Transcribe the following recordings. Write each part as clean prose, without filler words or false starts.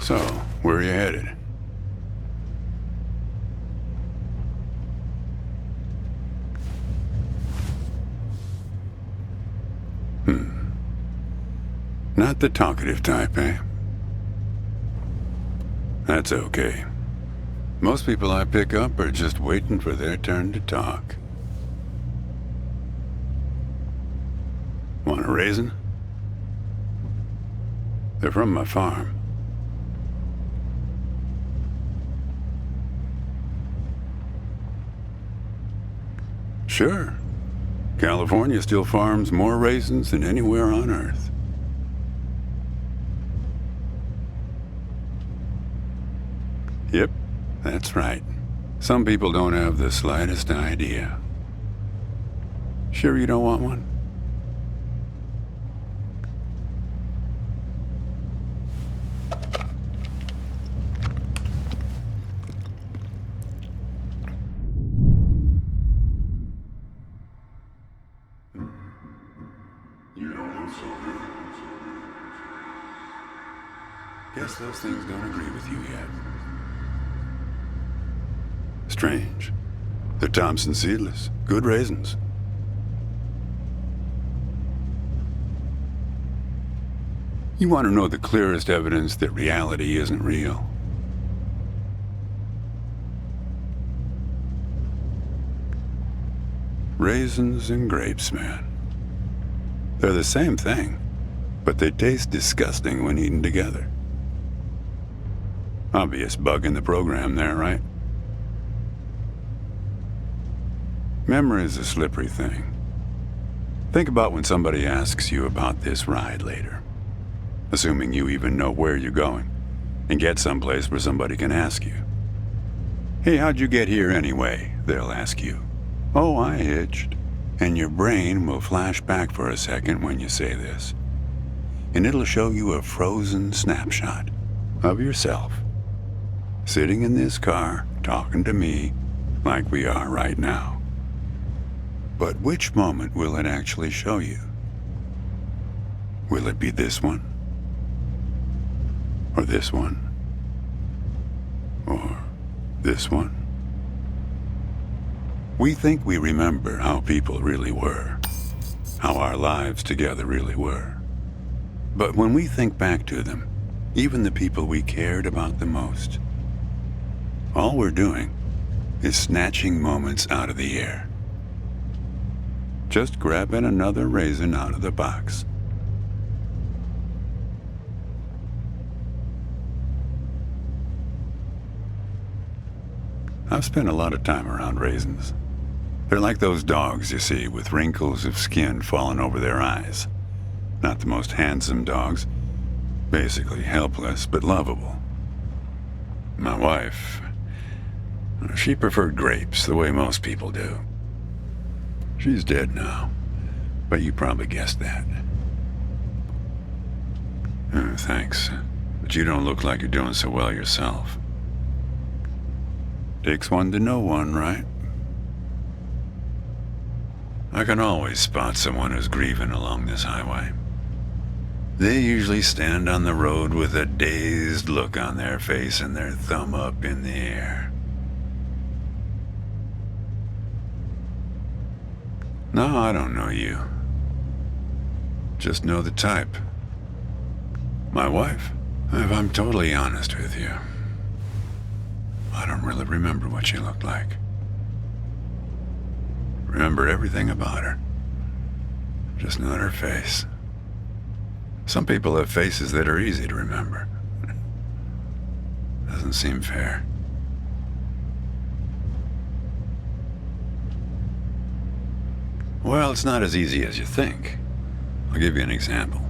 So, where are you headed? Not the talkative type, eh? That's okay. Most people I pick up are just waiting for their turn to talk. Want a raisin? They're from my farm. Sure. California still farms more raisins than anywhere on Earth. Yep, that's right. Some people don't have the slightest idea. Sure you don't want one? Guess those things don't agree with you yet. Strange. They're Thompson seedless. Good raisins. You want to know the clearest evidence that reality isn't real? Raisins and grapes, man. They're the same thing, but they taste disgusting when eaten together. Obvious bug in the program there, right? Memory is a slippery thing. Think about when somebody asks you about this ride later, assuming you even know where you're going, and get someplace where somebody can ask you. Hey, how'd you get here anyway? They'll ask you. Oh, I hitched. And your brain will flash back for a second when you say this. And it'll show you a frozen snapshot of yourself, sitting in this car, talking to me like we are right now. But which moment will it actually show you? Will it be this one? Or this one? Or this one? We think we remember how people really were, how our lives together really were. But when we think back to them, even the people we cared about the most, all we're doing is snatching moments out of the air. Just grabbing another raisin out of the box. I've spent a lot of time around raisins. They're like those dogs you see with wrinkles of skin falling over their eyes. Not the most handsome dogs, basically helpless but lovable. My wife, she preferred grapes the way most people do. She's dead now, but you probably guessed that. Thanks, but you don't look like you're doing so well yourself. Takes one to know one, right? I can always spot someone who's grieving along this highway. They usually stand on the road with a dazed look on their face and their thumb up in the air. No, I don't know you. Just know the type. My wife, if I'm totally honest with you, I don't really remember what she looked like. Remember everything about her. Just not her face. Some people have faces that are easy to remember. Doesn't seem fair. Well, it's not as easy as you think. I'll give you an example.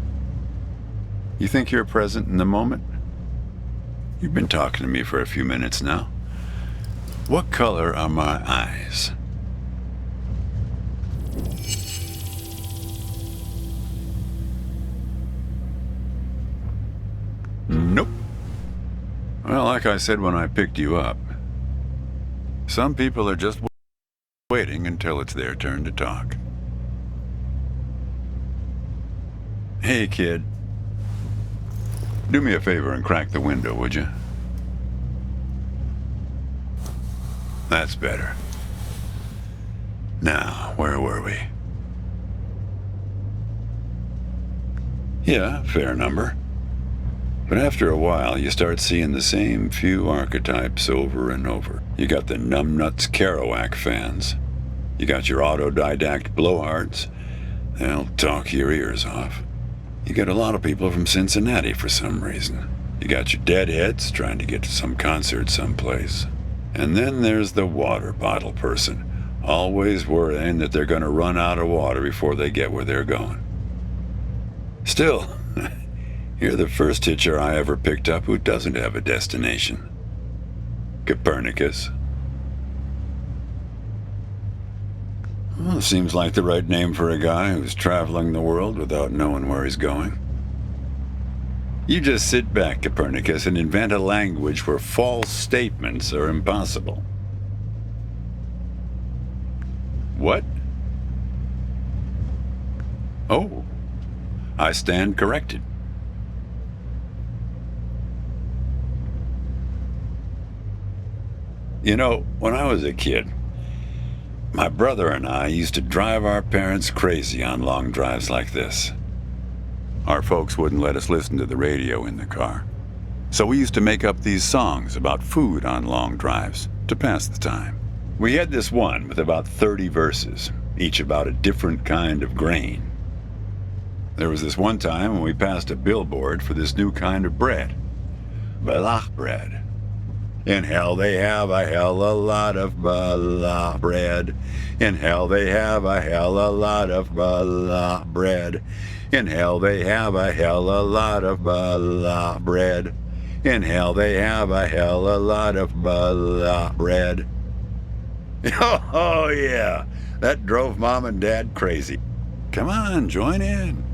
You think you're present in the moment? You've been talking to me for a few minutes now. What color are my eyes? Nope. Well, like I said when I picked you up, some people are just waiting until it's their turn to talk. Hey, kid. Do me a favor and crack the window, would you? That's better. Now, where were we? Yeah, fair number. But after a while, you start seeing the same few archetypes over and over. You got the numbnuts Kerouac fans. You got your autodidact blowhards. They'll talk your ears off. You got a lot of people from Cincinnati for some reason. You got your deadheads trying to get to some concert someplace. And then there's the water bottle person, always worrying that they're going to run out of water before they get where they're going. Still, you're the first hitcher I ever picked up who doesn't have a destination. Copernicus. Well, seems like the right name for a guy who's traveling the world without knowing where he's going. You just sit back, Copernicus, and invent a language where false statements are impossible. What? Oh, I stand corrected. You know, when I was a kid, my brother and I used to drive our parents crazy on long drives like this. Our folks wouldn't let us listen to the radio in the car. So we used to make up these songs about food on long drives to pass the time. We had this one with about 30 verses, each about a different kind of grain. There was this one time when we passed a billboard for this new kind of bread, Balach bread. In hell they have a hell a lot of Balach bread. In hell they have a hell a lot of Balach bread. In hell they have a hell a lot of Balach bread. In hell they have a hell a lot of Balach bread. Oh yeah, that drove Mom and Dad crazy. Come on, join in.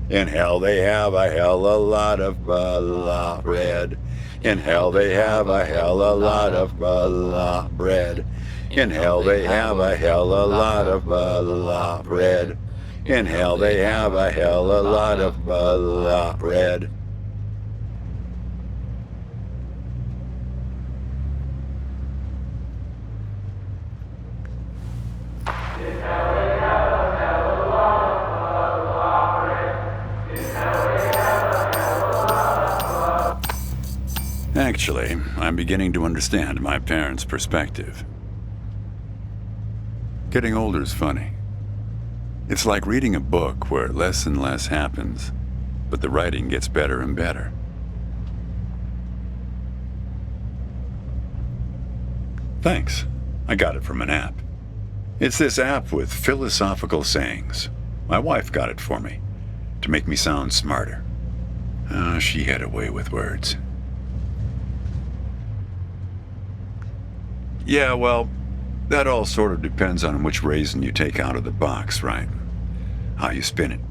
In hell they have a hell a lot of Balach bread. In hell they have a hell a lot of Balach bread. In hell they have a hell a lot of Balach bread. In hell they have a hell a lot of Balach bread. Actually, I'm beginning to understand my parents' perspective. Getting older's funny. It's like reading a book where less and less happens, but the writing gets better and better. Thanks. I got it from an app. It's this app with philosophical sayings. My wife got it for me, to make me sound smarter. She had a way with words. Yeah, well, that all sort of depends on which raisin you take out of the box, right? How you spin it.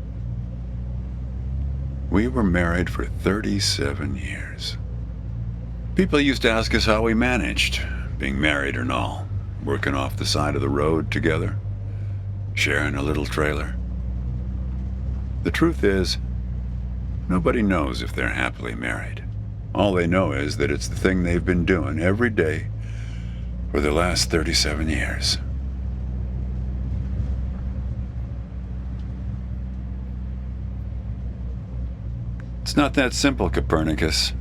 We were married for 37 years. People used to ask us how we managed, being married and all, working off the side of the road together, sharing a little trailer. The truth is, nobody knows if they're happily married. All they know is that it's the thing they've been doing every day for the last 37 years. It's not that simple, Copernicus.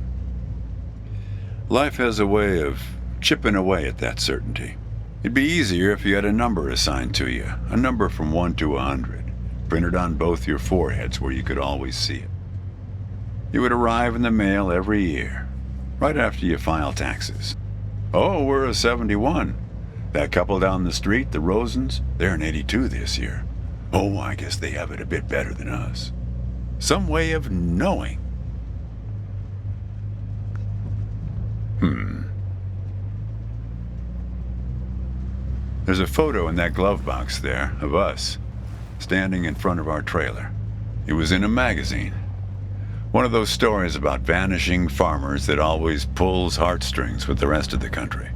Life has a way of chipping away at that certainty. It'd be easier if you had a number assigned to you, a number from 1 to 100, printed on both your foreheads where you could always see it. It would arrive in the mail every year, right after you file taxes. Oh, we're a 71. That couple down the street, the Rosens, they're an 82 this year. Oh, I guess they have it a bit better than us. Some way of knowing. There's a photo in that glove box there of us, standing in front of our trailer. It was in a magazine. One of those stories about vanishing farmers that always pulls heartstrings with the rest of the country.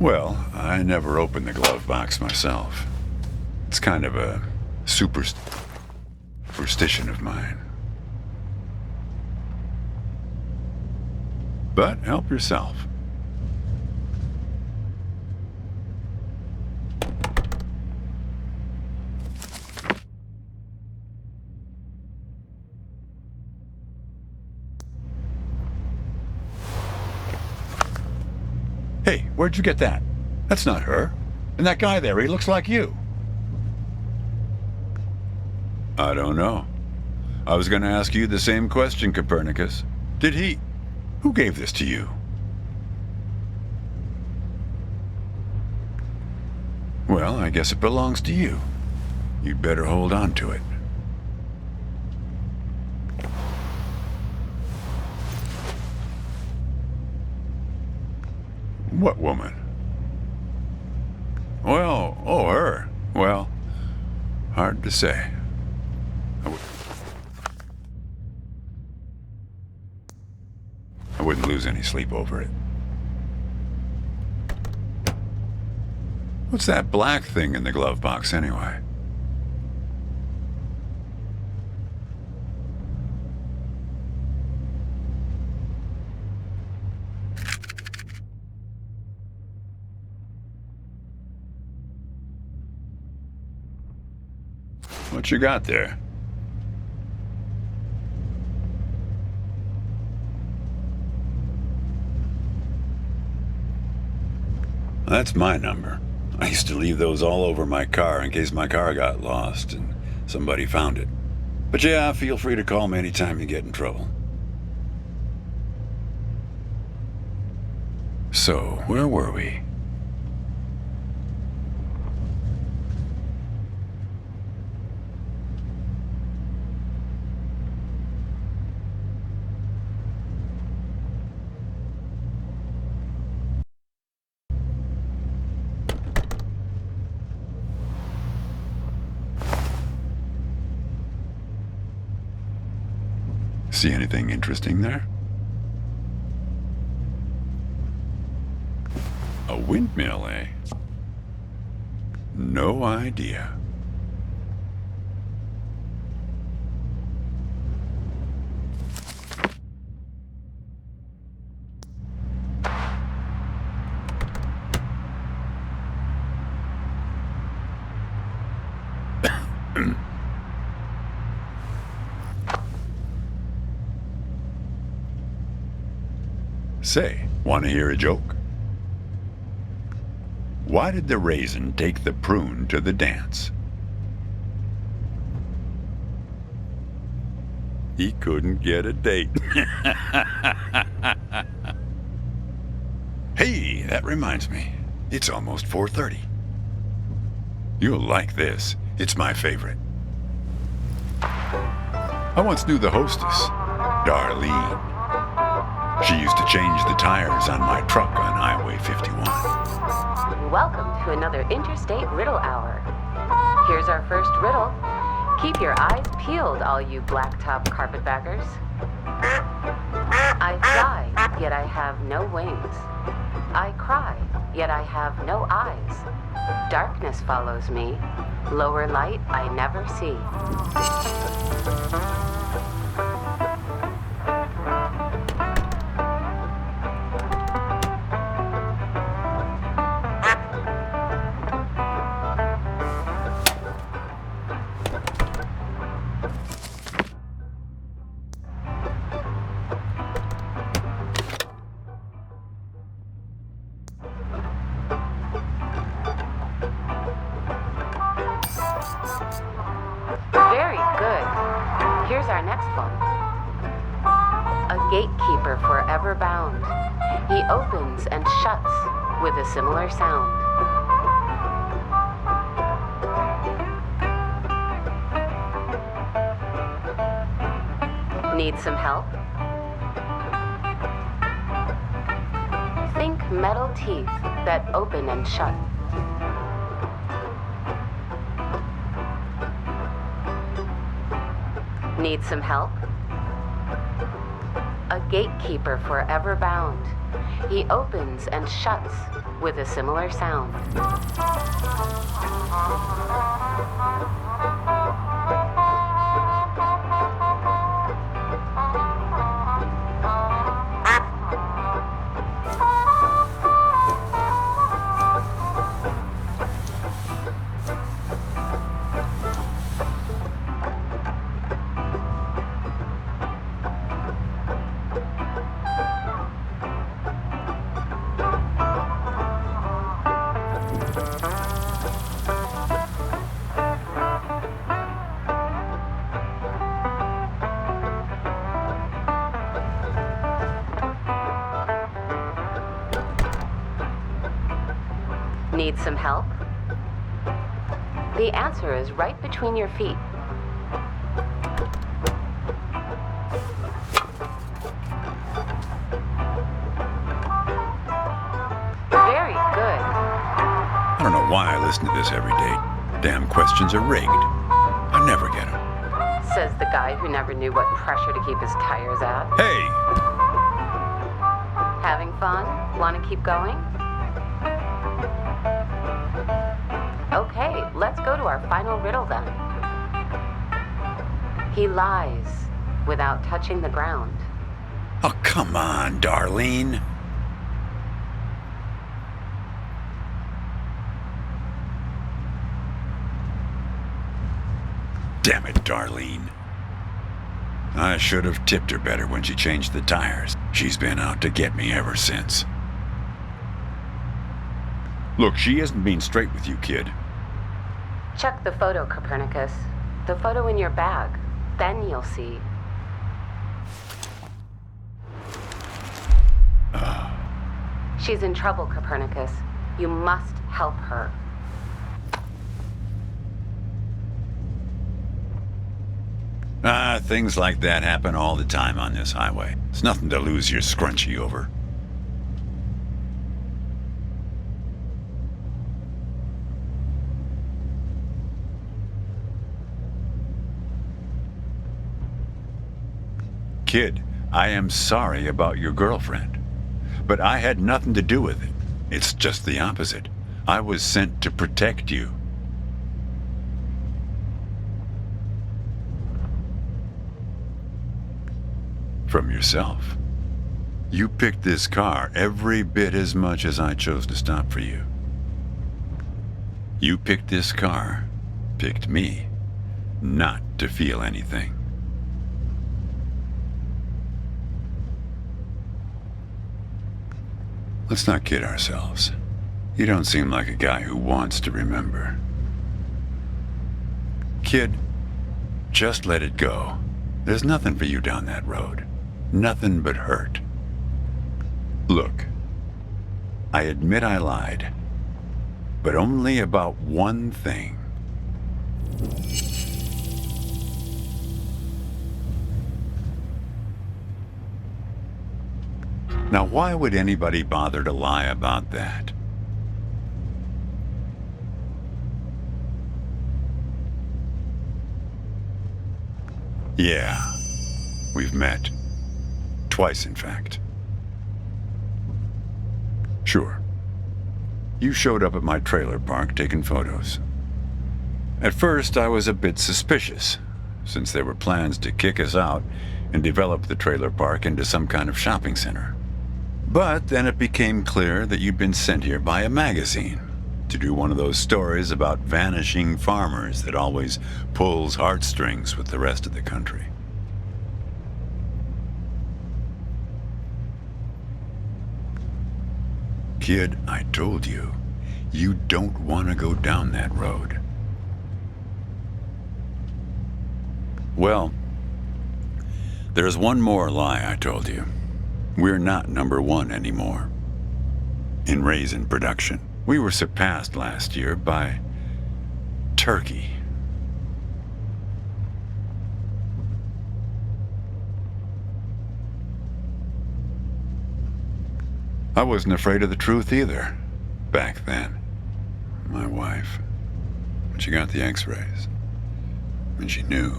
Well, I never opened the glove box myself. It's kind of a superstition of mine. But help yourself. Hey, where'd you get that? That's not her. And that guy there, he looks like you. I don't know. I was going to ask you the same question, Copernicus. Who gave this to you? Well, I guess it belongs to you. You'd better hold on to it. What woman? Well, oh, her. Well, hard to say. I wouldn't lose any sleep over it. What's that black thing in the glove box, anyway? What you got there? That's my number. I used to leave those all over my car in case my car got lost and somebody found it. But yeah, feel free to call me anytime you get in trouble. So, where were we? See anything interesting there? A windmill, eh? No idea. Say, want to hear a joke? Why did the raisin take the prune to the dance? He couldn't get a date. Hey, that reminds me. It's almost 4:30. You'll like this. It's my favorite. I once knew the hostess, Darlene. She used to change the tires on my truck on Highway 51. Welcome to another Interstate Riddle Hour. Here's our first riddle. Keep your eyes peeled, all you blacktop carpetbaggers. I fly, yet I have no wings. I cry, yet I have no eyes. Darkness follows me. Lower light I never see. Very good. Here's our next one. A gatekeeper forever bound. He opens and shuts with a similar sound. Need some help? Think metal teeth that open and shut. Need some help? A gatekeeper forever bound. He opens and shuts with a similar sound. Need some help? The answer is right between your feet. Very good. I don't know why I listen to this every day. Damn questions are rigged. I never get them. Says the guy who never knew what pressure to keep his tires at. Hey! Having fun? Want to keep going? Okay, let's go to our final riddle then. He lies without touching the ground. Oh, come on, Darlene. Damn it, Darlene. I should have tipped her better when she changed the tires. She's been out to get me ever since. Look, she isn't being straight with you, kid. Check the photo, Copernicus. The photo in your bag. Then you'll see. She's in trouble, Copernicus. You must help her. Things like that happen all the time on this highway. It's nothing to lose your scrunchie over. Kid, I am sorry about your girlfriend, but I had nothing to do with it. It's just the opposite. I was sent to protect you. From yourself. You picked this car every bit as much as I chose to stop for you. You picked this car, picked me, not to feel anything. Let's not kid ourselves. You don't seem like a guy who wants to remember. Kid, just let it go. There's nothing for you down that road. Nothing but hurt. Look, I admit I lied, but only about one thing. Now, why would anybody bother to lie about that? Yeah, we've met. Twice, in fact. Sure. You showed up at my trailer park taking photos. At first, I was a bit suspicious, since there were plans to kick us out and develop the trailer park into some kind of shopping center. But then it became clear that you'd been sent here by a magazine to do one of those stories about vanishing farmers that always pulls heartstrings with the rest of the country. Kid, I told you, you don't want to go down that road. Well, there's one more lie I told you. We're not number one anymore. In raisin production, we were surpassed last year by Turkey. I wasn't afraid of the truth either, back then. My wife, when she got the x-rays, when she knew,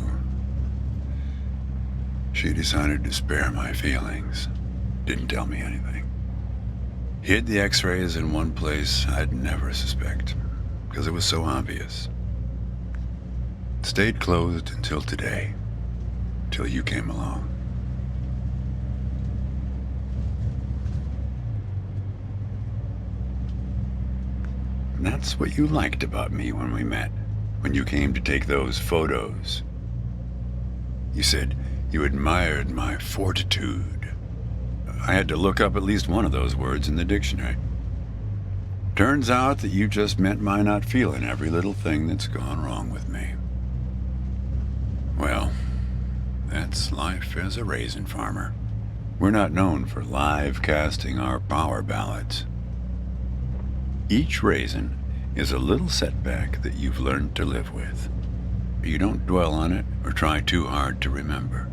she decided to spare my feelings. Didn't tell me anything. Hid the x-rays in one place I'd never suspect, because it was so obvious. Stayed closed until today, till you came along. And that's what you liked about me when we met, when you came to take those photos. You said you admired my fortitude. I had to look up at least one of those words in the dictionary. Turns out that you just meant my not feeling every little thing that's gone wrong with me. Well, that's life as a raisin farmer. We're not known for live casting our power ballots. Each raisin is a little setback that you've learned to live with. You don't dwell on it or try too hard to remember.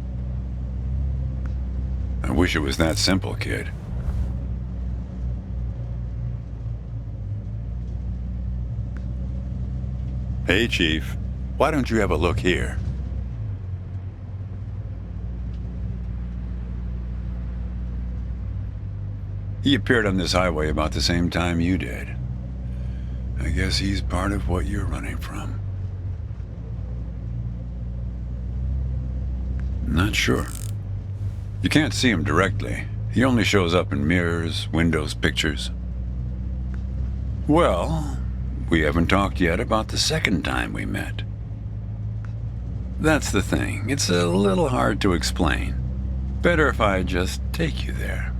I wish it was that simple, kid. Hey, Chief. Why don't you have a look here? He appeared on this highway about the same time you did. I guess he's part of what you're running from. Not sure. You can't see him directly. He only shows up in mirrors, windows, pictures. Well, we haven't talked yet about the second time we met. That's the thing. It's a little hard to explain. Better if I just take you there.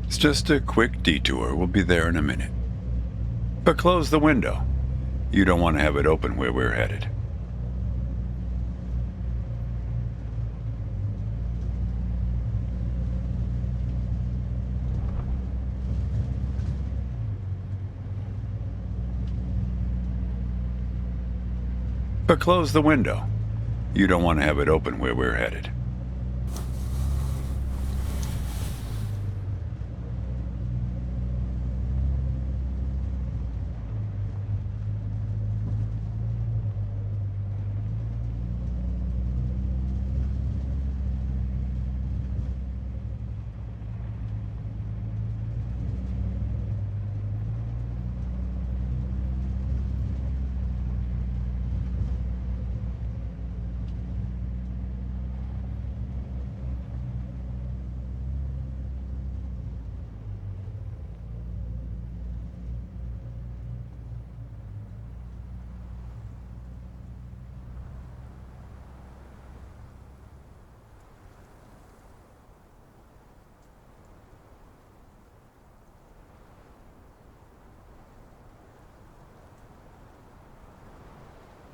It's just a quick detour. We'll be there in a minute. But close the window. You don't want to have it open where we're headed. But close the window. You don't want to have it open where we're headed.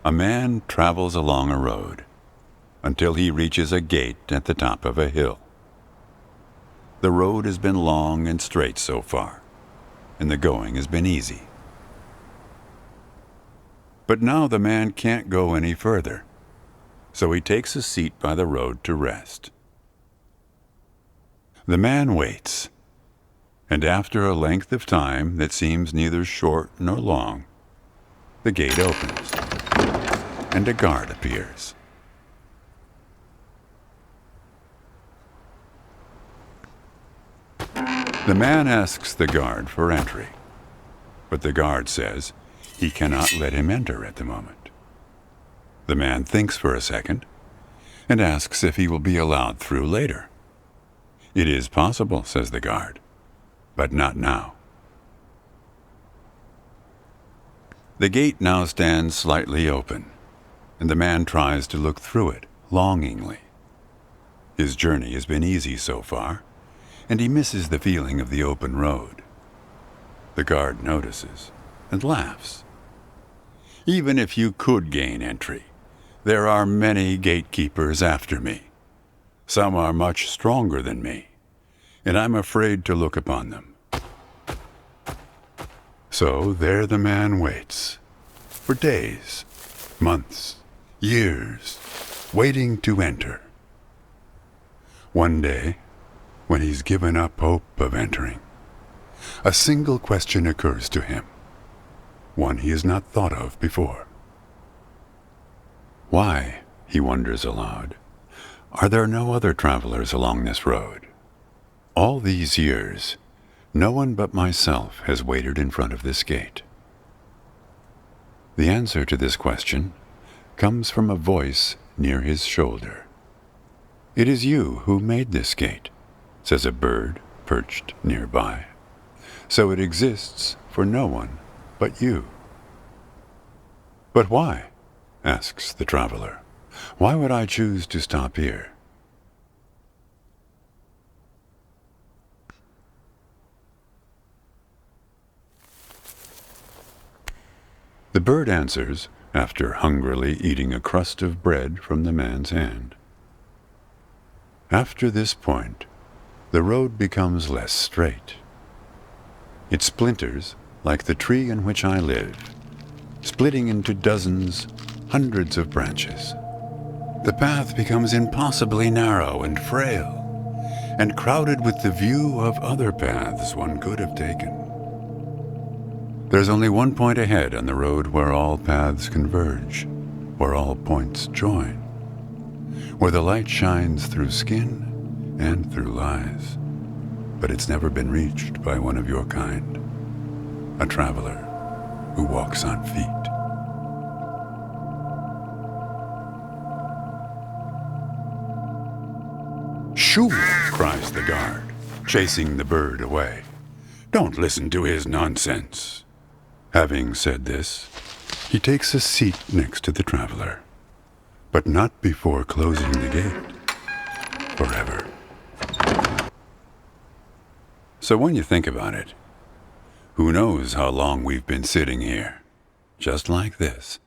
A man travels along a road until he reaches a gate at the top of a hill. The road has been long and straight so far, and the going has been easy. But now the man can't go any further, so he takes a seat by the road to rest. The man waits, and after a length of time that seems neither short nor long, the gate opens, and a guard appears. The man asks the guard for entry, but the guard says he cannot let him enter at the moment. The man thinks for a second and asks if he will be allowed through later. It is possible, says the guard, but not now. The gate now stands slightly open, and the man tries to look through it longingly. His journey has been easy so far, and he misses the feeling of the open road. The guard notices and laughs. Even if you could gain entry, there are many gatekeepers after me. Some are much stronger than me, and I'm afraid to look upon them. So there the man waits, for days, months, years, waiting to enter. One day, when he's given up hope of entering, a single question occurs to him, one he has not thought of before. Why, he wonders aloud, are there no other travelers along this road? All these years, no one but myself has waited in front of this gate. The answer to this question comes from a voice near his shoulder. "It is you who made this gate," says a bird perched nearby. "So it exists for no one but you." "But why?" asks the traveler. "Why would I choose to stop here?" The bird answers after hungrily eating a crust of bread from the man's hand. After this point, the road becomes less straight. It splinters like the tree in which I live, splitting into dozens, hundreds of branches. The path becomes impossibly narrow and frail, and crowded with the view of other paths one could have taken. There's only one point ahead on the road where all paths converge, where all points join, where the light shines through skin and through lies. But it's never been reached by one of your kind, a traveler who walks on feet. "Shoo!" cries the guard, chasing the bird away. "Don't listen to his nonsense." Having said this, he takes a seat next to the traveler, but not before closing the gate forever. So when you think about it, who knows how long we've been sitting here, just like this,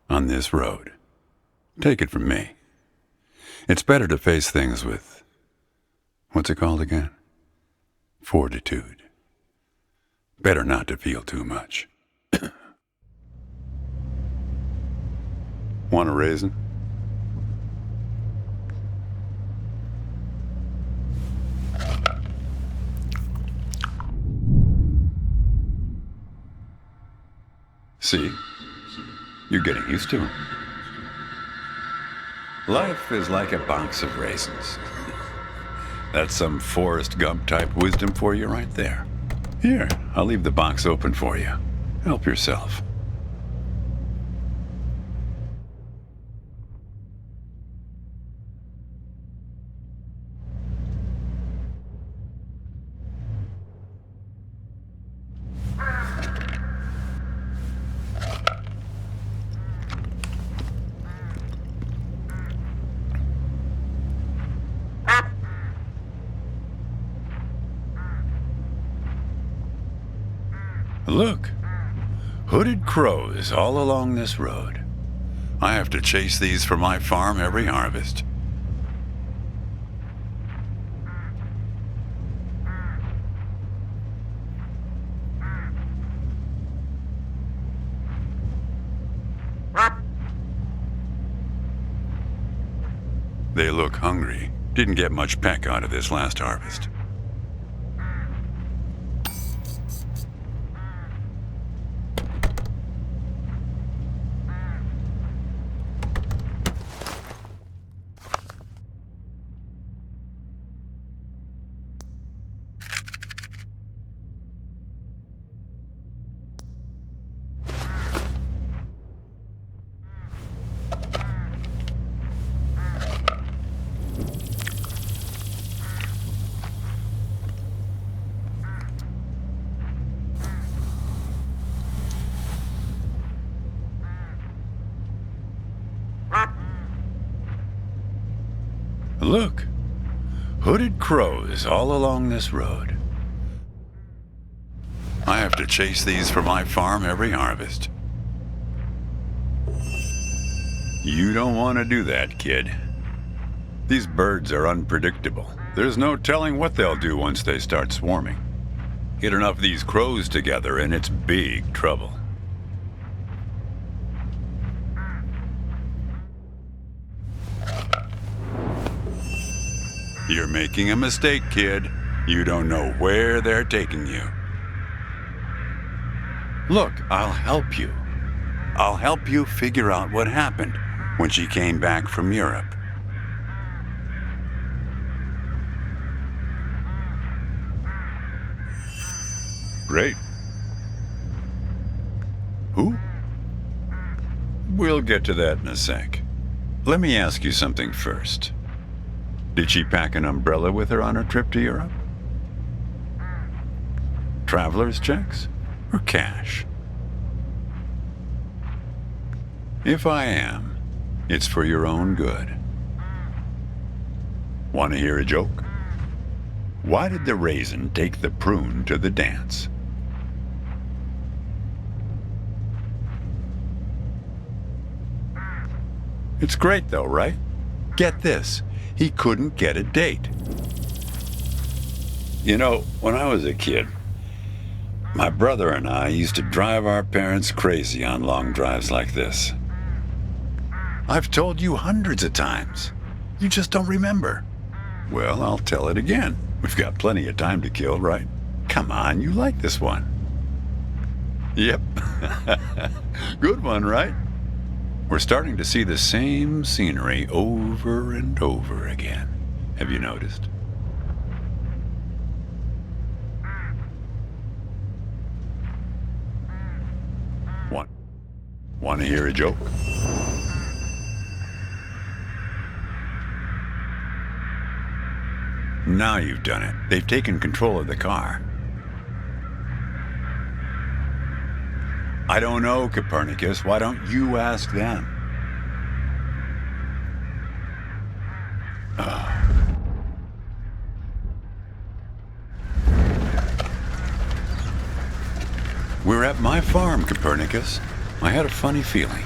on this road. Take it from me. It's better to face things with, what's it called again? Fortitude. Better not to feel too much. Want a raisin? See? You're getting used to it. Life is like a box of raisins. That's some Forrest Gump type wisdom for you right there. Here, I'll leave the box open for you. Help yourself. Look, hooded crows all along this road. I have to chase these for my farm every harvest. They look hungry. Didn't get much peck out of this last harvest. Look, hooded crows all along this road. I have to chase these for my farm every harvest. You don't want to do that, kid. These birds are unpredictable. There's no telling what they'll do once they start swarming. Get enough of these crows together and it's big trouble. You're making a mistake, kid. You don't know where they're taking you. Look, I'll help you. I'll help you figure out what happened when she came back from Europe. Great. Who? We'll get to that in a sec. Let me ask you something first. Did she pack an umbrella with her on her trip to Europe? Traveler's checks or cash? If I am, it's for your own good. Want to hear a joke? Why did the raisin take the prune to the dance? It's great though, right? Get this, he couldn't get a date. You know, when I was a kid, my brother and I used to drive our parents crazy on long drives like this. I've told you hundreds of times. You just don't remember. Well, I'll tell it again. We've got plenty of time to kill, right? Come on, you like this one. Yep. Good one, right? We're starting to see the same scenery over and over again. Have you noticed? Want to hear a joke? Now you've done it. They've taken control of the car. I don't know, Copernicus. Why don't you ask them? We're at my farm, Copernicus. I had a funny feeling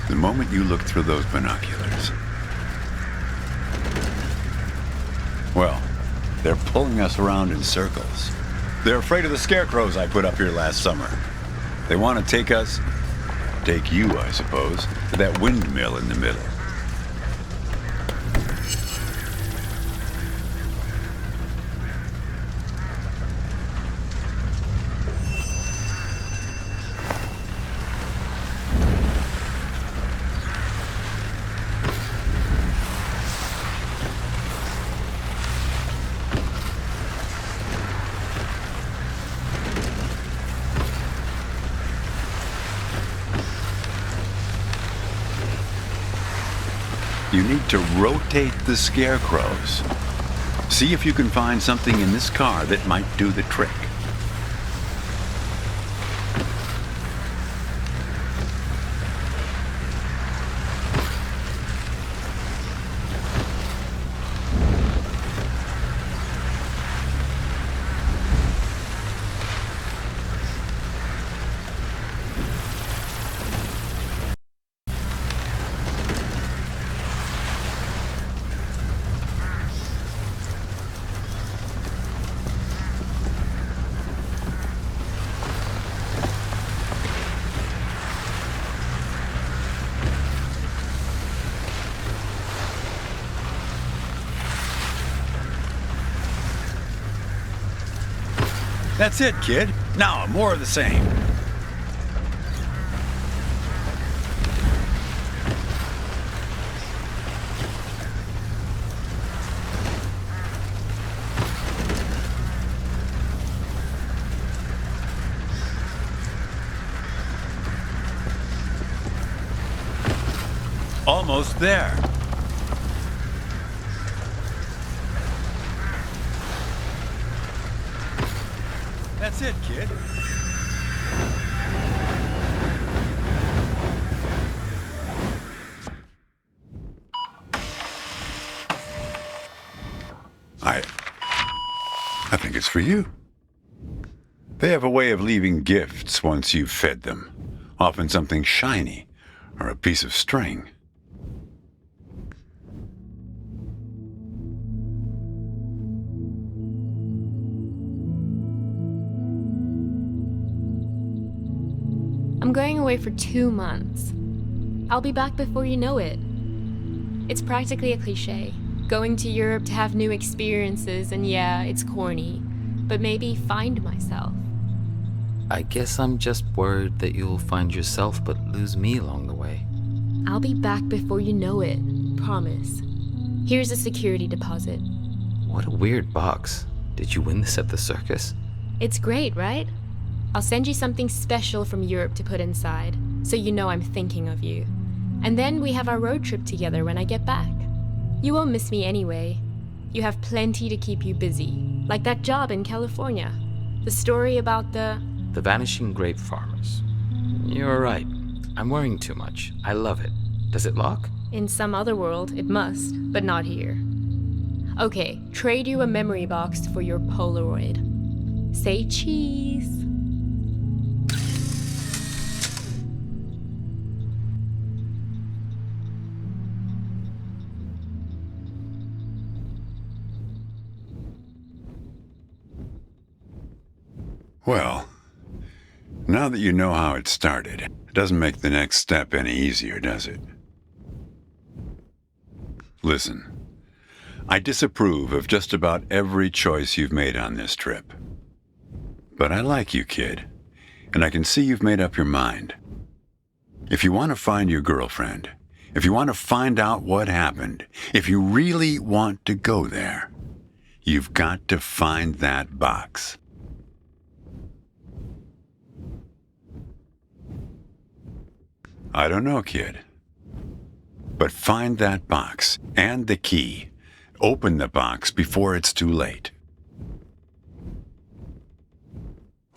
the moment you looked through those binoculars. Well, they're pulling us around in circles. They're afraid of the scarecrows I put up here last summer. They want to take you, I suppose, to that windmill in the middle. You need to rotate the scarecrows. See if you can find something in this car that might do the trick. That's it, kid. Now, more of the same. Almost there. That's it, kid. I think it's for you. They have a way of leaving gifts once you've fed them. Often something shiny or a piece of string. I'm going away for 2 months. I'll be back before you know it. It's practically a cliche, Going to Europe to have new experiences, and yeah, it's corny, but maybe find myself. I guess I'm just worried that you'll find yourself but lose me along the way. I'll be back before you know it, promise. Here's a security deposit. What a weird box. Did you win this at the circus? It's great, right? I'll send you something special from Europe to put inside, so you know I'm thinking of you. And then we have our road trip together when I get back. You won't miss me anyway. You have plenty to keep you busy, like that job in California. The story about the vanishing grape farmers. You're right. I'm worrying too much. I love it. Does it lock? In some other world, it must, but not here. Okay, trade you a memory box for your Polaroid. Say cheese. Well, now that you know how it started, it doesn't make the next step any easier, does it? Listen, I disapprove of just about every choice you've made on this trip. But I like you, kid, and I can see you've made up your mind. If you want to find your girlfriend, if you want to find out what happened, if you really want to go there, you've got to find that box. I don't know, kid. But find that box and the key. Open the box before it's too late.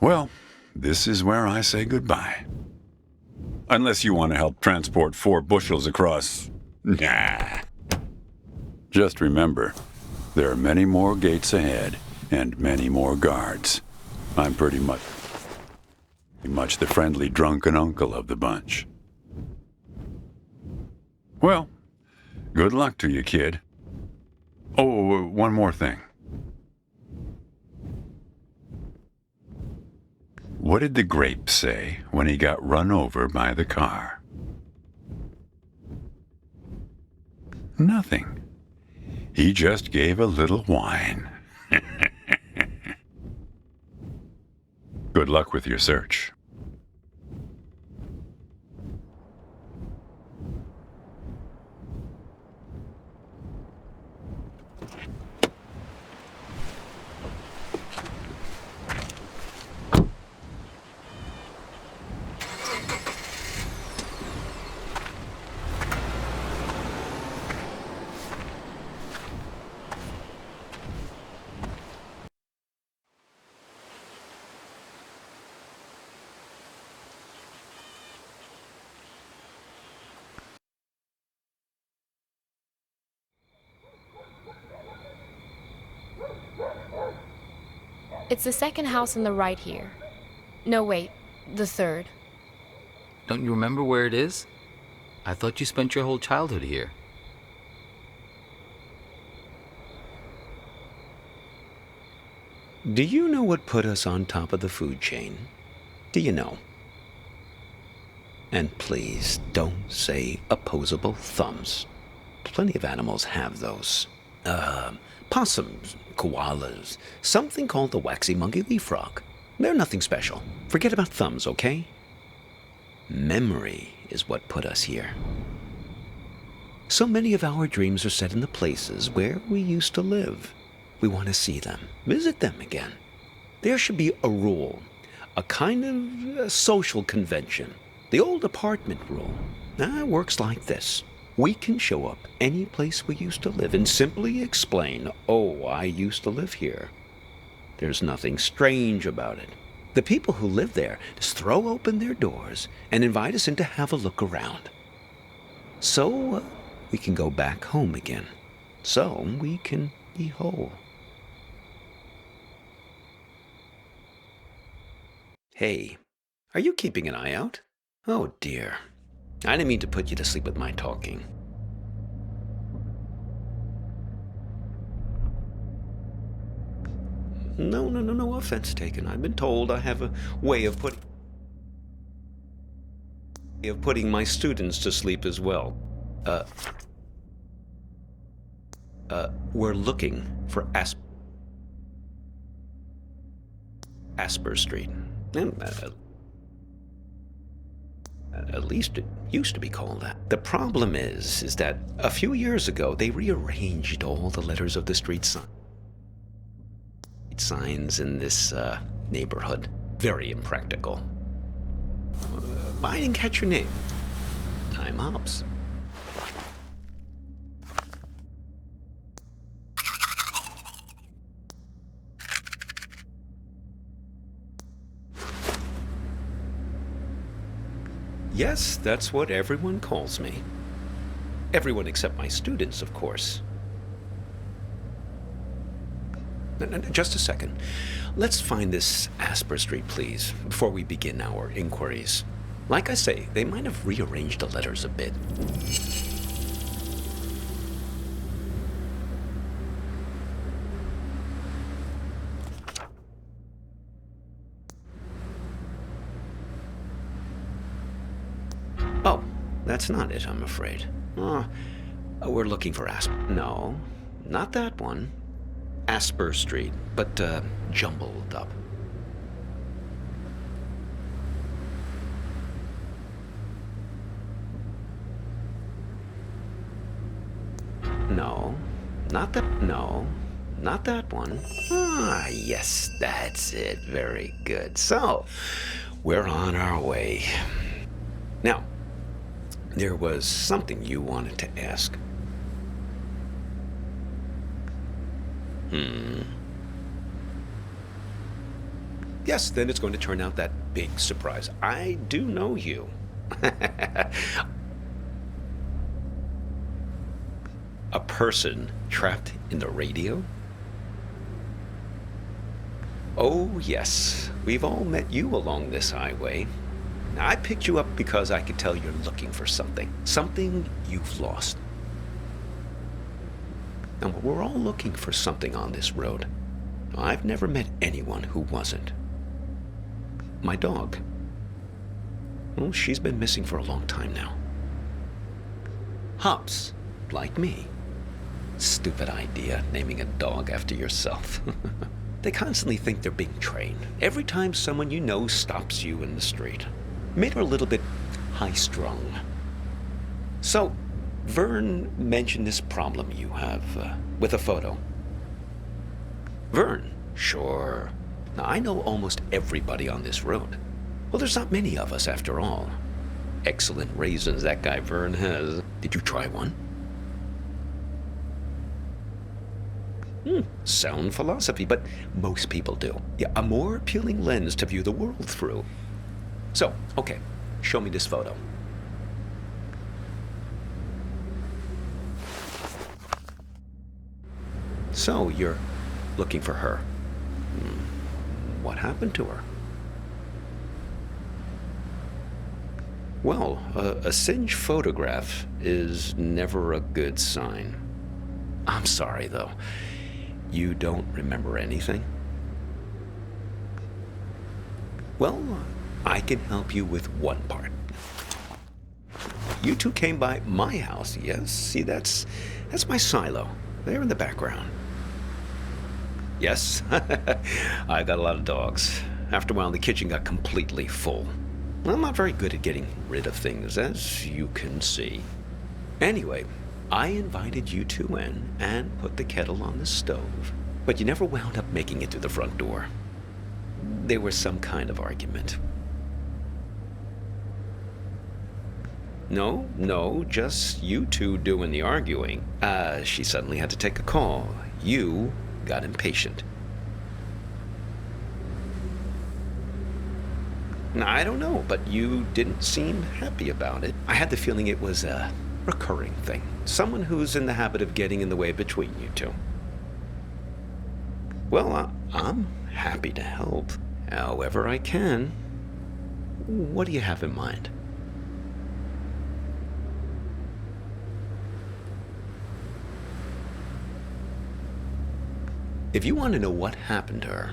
Well, this is where I say goodbye. Unless you want to help transport 4 bushels across. Nah. Just remember, there are many more gates ahead and many more guards. I'm pretty much the friendly drunken uncle of the bunch. Well, good luck to you, kid. Oh, one more thing. What did the grape say when he got run over by the car? Nothing. He just gave a little whine. Good luck with your search. It's the second house on the right here. No, wait, the third. Don't you remember where it is? I thought you spent your whole childhood here. Do you know what put us on top of the food chain? Do you know? And please don't say opposable thumbs. Plenty of animals have those. Possums, koalas, something called the waxy monkey leaf frog. They're nothing special. Forget about thumbs, okay? Memory is what put us here. So many of our dreams are set in the places where we used to live. We want to see them, visit them again. There should be a rule, a kind of social convention. The old apartment rule. It works like this. We can show up any place we used to live and simply explain, oh, I used to live here. There's nothing strange about it. The people who live there just throw open their doors and invite us in to have a look around. So we can go back home again. So we can be whole. Hey, are you keeping an eye out? Oh dear. I didn't mean to put you to sleep with my talking. No offense taken. I've been told I have a way of putting my students to sleep as well. We're looking for Asper Street. At least it used to be called that. The problem is that a few years ago, they rearranged all the letters of the street signs in this neighborhood. Very impractical. I didn't catch your name. I'm Hobbs. Yes, that's what everyone calls me. Everyone except my students, of course. Just a second. Let's find this Asper Street, please, before we begin our inquiries. Like I say, they might have rearranged the letters a bit. Oh, that's not it, I'm afraid. We're looking for Asper. No, not that one. Asper Street, but jumbled up. No, not that. No, not that one. Ah, yes, that's it. Very good. So, we're on our way. Now, there was something you wanted to ask. Yes, then it's going to turn out that big surprise. I do know you. A person trapped in the radio? Oh, yes. We've all met you along this highway. Now, I picked you up because I could tell you're looking for something. Something you've lost. Now, we're all looking for something on this road. I've never met anyone who wasn't. My dog. Well, she's been missing for a long time now. Hobbs, like me. Stupid idea, naming a dog after yourself. They constantly think they're being trained. Every time someone you know stops you in the street. Made her a little bit high-strung. So, Vern mentioned this problem you have with a photo. Vern? Sure. Now, I know almost everybody on this road. Well, there's not many of us, after all. Excellent raisins that guy Vern has. Did you try one? Sound philosophy, but most people do. Yeah, a more appealing lens to view the world through. So, okay, show me this photo. So, you're looking for her. What happened to her? Well, a singed photograph is never a good sign. I'm sorry, though. You don't remember anything? Well, I can help you with one part. You two came by my house, yes? See, that's my silo. There in the background. Yes, I got a lot of dogs. After a while, the kitchen got completely full. I'm not very good at getting rid of things, as you can see. Anyway, I invited you two in and put the kettle on the stove, but you never wound up making it to the front door. There was some kind of argument. No, just you two doing the arguing. She suddenly had to take a call. You got impatient. Now, I don't know, but you didn't seem happy about it. I had the feeling it was a recurring thing. Someone who's in the habit of getting in the way between you two. Well, I'm happy to help, however I can. What do you have in mind? If you want to know what happened to her,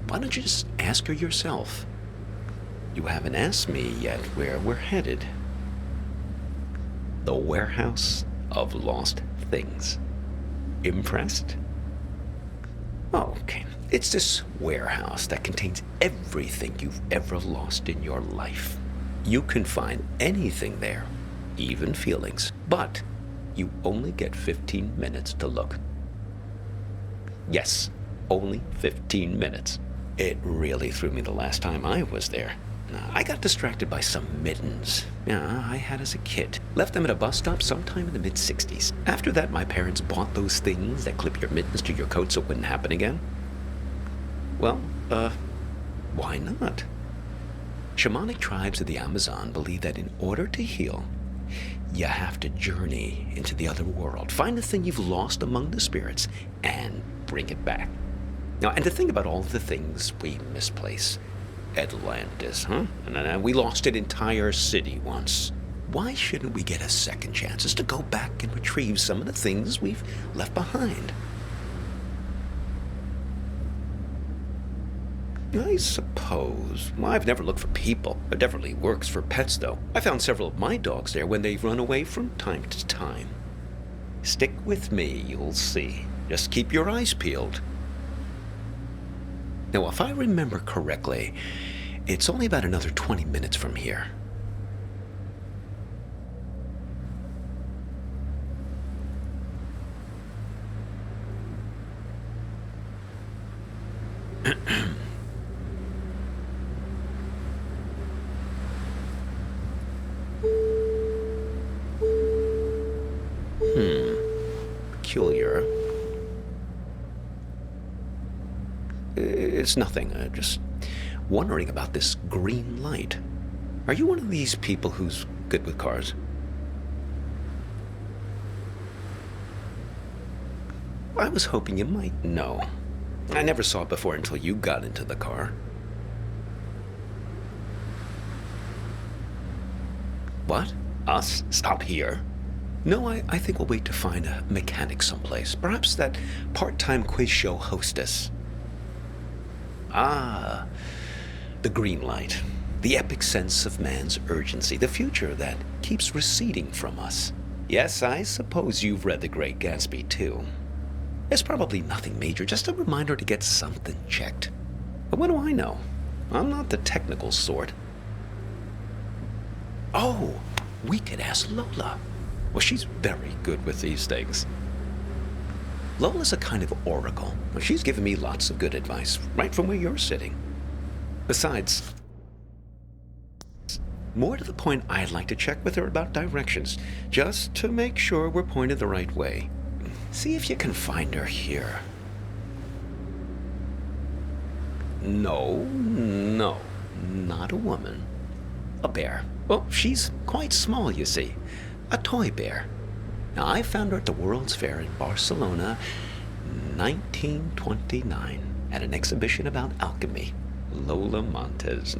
why don't you just ask her yourself? You haven't asked me yet where we're headed. The warehouse of lost things. Impressed? Oh, okay. It's this warehouse that contains everything you've ever lost in your life. You can find anything there, even feelings, but you only get 15 minutes to look. Yes, only 15 minutes. It really threw me the last time I was there. I got distracted by some mittens. Yeah, I had as a kid. Left them at a bus stop sometime in the mid-60s. After that, my parents bought those things that clip your mittens to your coat so it wouldn't happen again. Well, why not? Shamanic tribes of the Amazon believe that in order to heal, you have to journey into the other world, find the thing you've lost among the spirits, and bring it back. Now, and to think about all the things we misplace. Atlantis, huh? And we lost an entire city once. Why shouldn't we get a second chance just to go back and retrieve some of the things we've left behind? I suppose. Well, I've never looked for people. It definitely works for pets, though. I found several of my dogs there when they've run away from time to time. Stick with me, you'll see. Just keep your eyes peeled. Now, if I remember correctly, it's only about another 20 minutes from here. Peculiar. It's nothing. Just wondering about this green light. Are you one of these people who's good with cars? I was hoping you might know. I never saw it before until you got into the car. What? Us? Stop here? No, I think we'll wait to find a mechanic someplace. Perhaps that part-time quiz show hostess. Ah, the green light. The epic sense of man's urgency. The future that keeps receding from us. Yes, I suppose you've read The Great Gatsby, too. It's probably nothing major, just a reminder to get something checked. But what do I know? I'm not the technical sort. Oh, we could ask Lola. Well, she's very good with these things. Lola's a kind of oracle. Well, she's given me lots of good advice, right from where you're sitting. Besides, more to the point, I'd like to check with her about directions, just to make sure we're pointed the right way. See if you can find her here. No, not a woman. A bear. Well, she's quite small, you see. A toy bear. Now, I found her at the World's Fair in Barcelona, 1929, at an exhibition about alchemy. Lola Montez.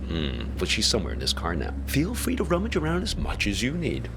But she's somewhere in this car now. Feel free to rummage around as much as you need.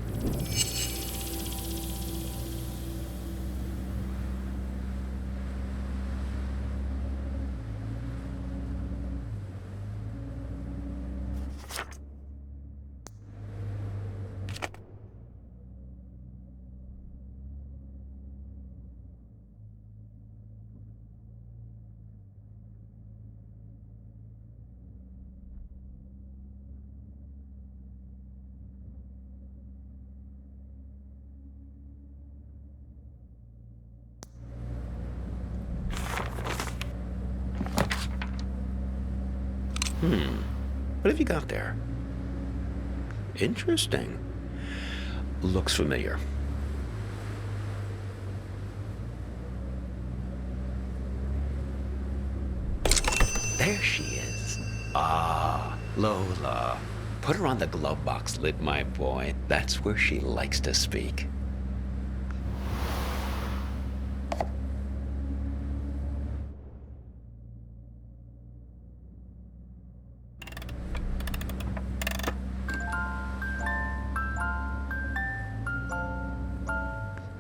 What have you got there? Interesting. Looks familiar. There she is. Ah, Lola. Put her on the glove box lid, my boy. That's where she likes to speak.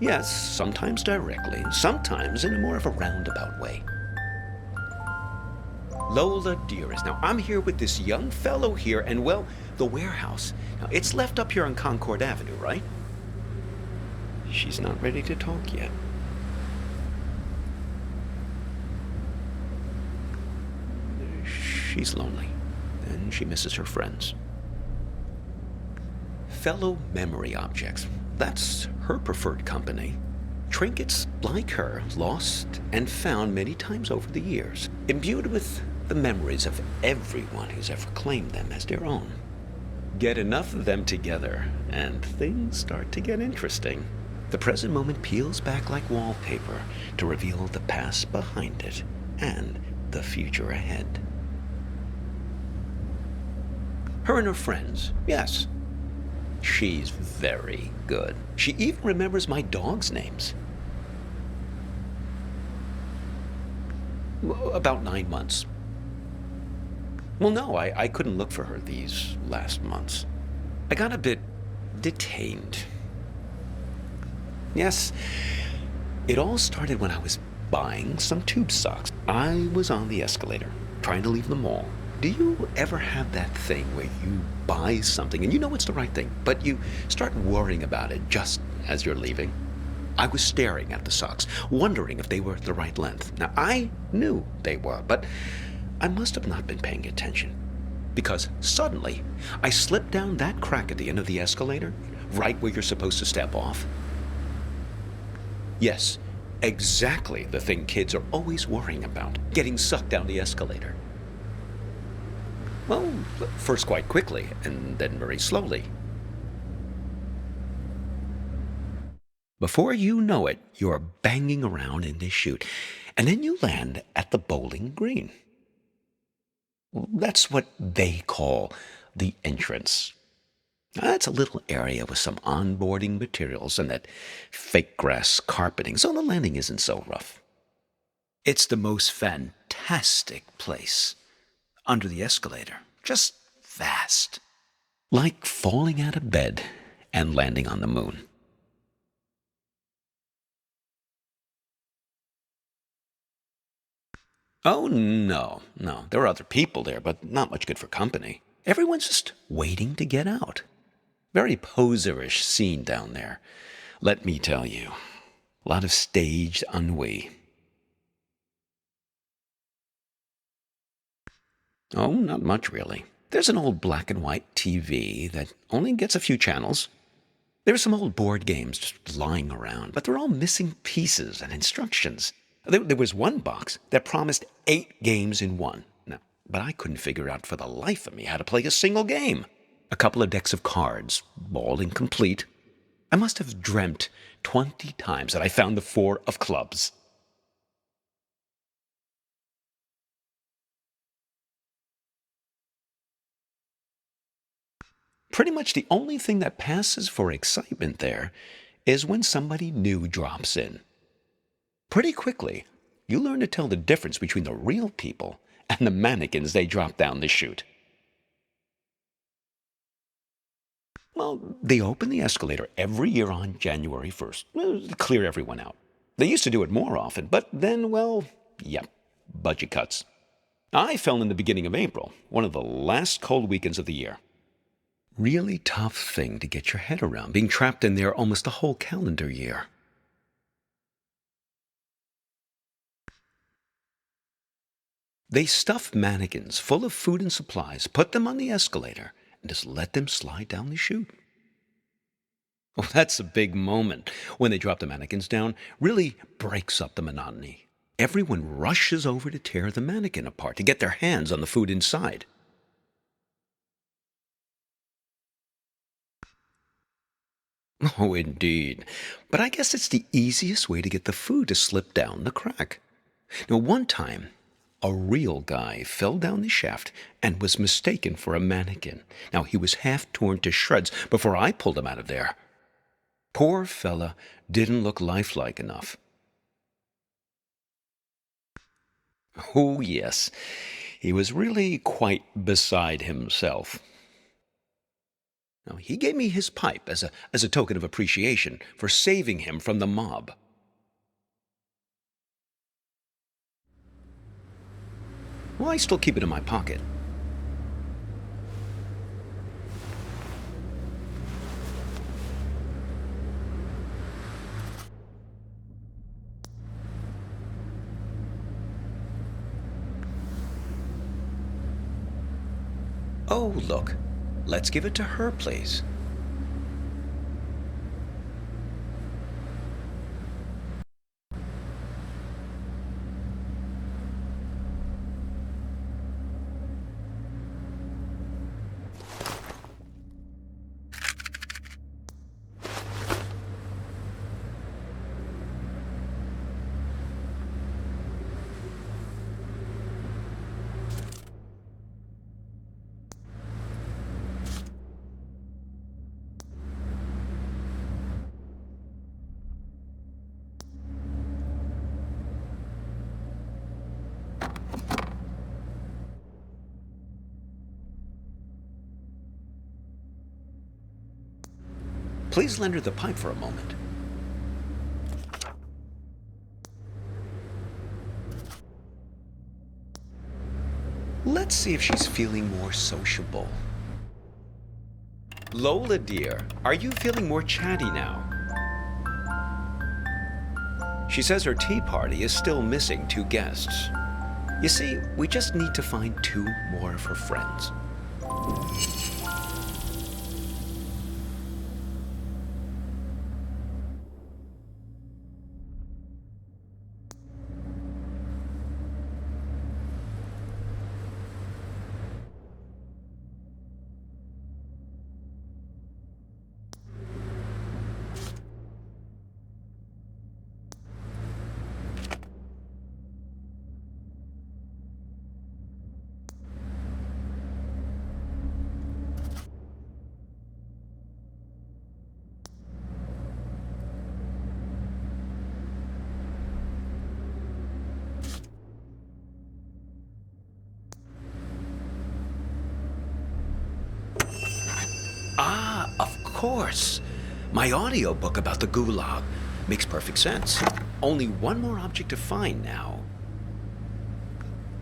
Yes, sometimes directly, sometimes in more of a roundabout way. Lola, dearest, now I'm here with this young fellow here, and well, the warehouse. Now, it's left up here on Concord Avenue, right? She's not ready to talk yet. she's lonely, and she misses her friends. Fellow memory objects. That's her preferred company. Trinkets like her, lost and found many times over the years, imbued with the memories of everyone who's ever claimed them as their own. Get enough of them together, and things start to get interesting. The present moment peels back like wallpaper to reveal the past behind it and the future ahead. Her and her friends, yes. She's very good. She even remembers my dogs' names. About 9 months. Well, no, I couldn't look for her these last months. I got a bit detained. Yes, it all started when I was buying some tube socks. I was on the escalator, trying to leave the mall. Do you ever have that thing where you buy something and you know it's the right thing, but you start worrying about it just as you're leaving? I was staring at the socks, wondering if they were the right length. Now, I knew they were, but I must have not been paying attention, because suddenly I slipped down that crack at the end of the escalator, right where you're supposed to step off. Yes, exactly the thing kids are always worrying about, getting sucked down the escalator. Well, first quite quickly, and then very slowly. Before you know it, you're banging around in this chute, and then you land at the bowling green. That's what they call the entrance. That's a little area with some onboarding materials and that fake grass carpeting, so the landing isn't so rough. It's the most fantastic place. Under the escalator, just vast. Like falling out of bed and landing on the moon. Oh, no. There are other people there, but not much good for company. Everyone's just waiting to get out. Very poserish scene down there, let me tell you. A lot of staged ennui. Oh, not much, really. There's an old black and white TV that only gets a few channels. There are some old board games just lying around, but they're all missing pieces and instructions. There was one box that promised 8 games in one. Now, but I couldn't figure out for the life of me how to play a single game. A couple of decks of cards, all incomplete. I must have dreamt 20 times that I found the 4 of clubs. Pretty much the only thing that passes for excitement there is when somebody new drops in. Pretty quickly, you learn to tell the difference between the real people and the mannequins they drop down the chute. Well, they open the escalator every year on January 1st, to clear everyone out. They used to do it more often, but then, well, budget cuts. I fell in the beginning of April, one of the last cold weekends of the year. Really tough thing to get your head around, being trapped in there almost a whole calendar year. They stuff mannequins full of food and supplies, put them on the escalator, and just let them slide down the chute. Well, that's a big moment when they drop the mannequins down. Really breaks up the monotony. Everyone rushes over to tear the mannequin apart to get their hands on the food inside. Oh, indeed. But I guess it's the easiest way to get the food to slip down the crack. Now, one time, a real guy fell down the shaft and was mistaken for a mannequin. Now, he was half torn to shreds before I pulled him out of there. Poor fella didn't look lifelike enough. Oh, yes, he was really quite beside himself. Now, he gave me his pipe as a token of appreciation for saving him from the mob. Well, I still keep it in my pocket. Oh, look. Let's give it to her, please. Please lend her the pipe for a moment. Let's see if she's feeling more sociable. Lola, dear, are you feeling more chatty now? She says her tea party is still missing 2 guests. You see, we just need to find 2 more of her friends. Ah, of course. My audiobook about the Gulag makes perfect sense. Only 1 more object to find now.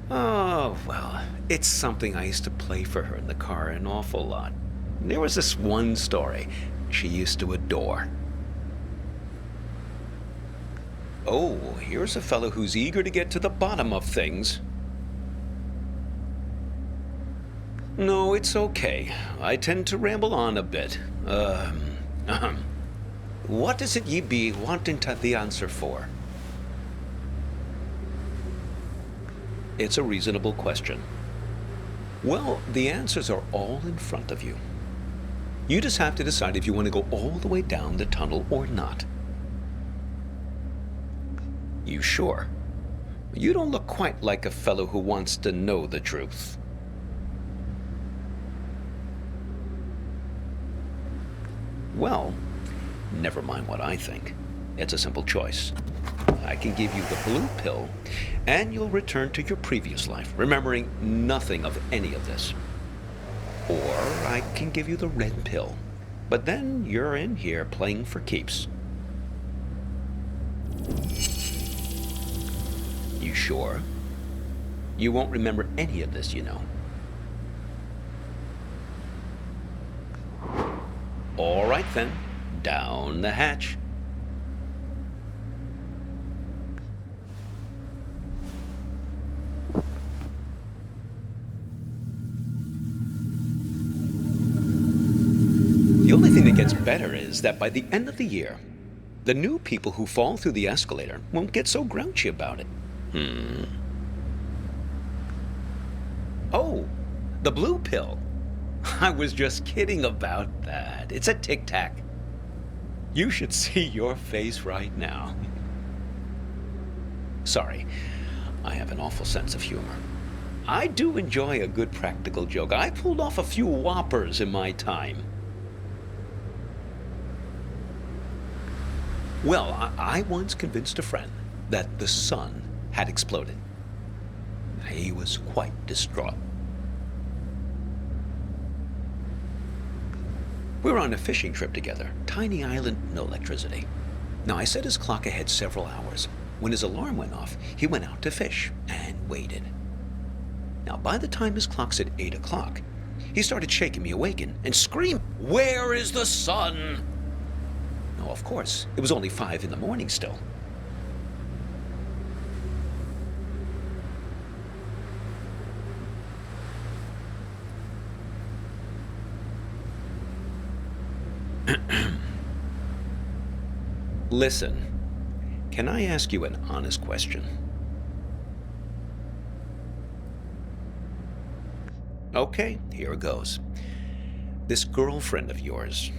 Oh, well, it's something I used to play for her in the car an awful lot. There was this one story she used to adore. Oh, here's a fellow who's eager to get to the bottom of things. No, it's okay. I tend to ramble on a bit. What is it ye be wanting to the answer for? It's a reasonable question. Well, the answers are all in front of you. You just have to decide if you want to go all the way down the tunnel or not. You sure? You don't look quite like a fellow who wants to know the truth. Well, never mind what I think. It's a simple choice. I can give you the blue pill, and you'll return to your previous life, remembering nothing of any of this. Or I can give you the red pill, but then you're in here playing for keeps. You sure? You won't remember any of this, you know. All right then, down the hatch. The only thing that gets better is that by the end of the year, the new people who fall through the escalator won't get so grouchy about it. Oh, the blue pill. I was just kidding about that. It's a tic-tac. You should see your face right now. Sorry, I have an awful sense of humor. I do enjoy a good practical joke. I pulled off a few whoppers in my time. Well, I once convinced a friend that the sun had exploded. He was quite distraught. We were on a fishing trip together. Tiny island, no electricity. Now, I set his clock ahead several hours. When his alarm went off, he went out to fish and waited. Now, by the time his clock said 8 o'clock, he started shaking me awake and screamed, "Where is the sun?" No, of course, it was only 5 in the morning still. Listen, can I ask you an honest question? Okay, here it goes. This girlfriend of yours,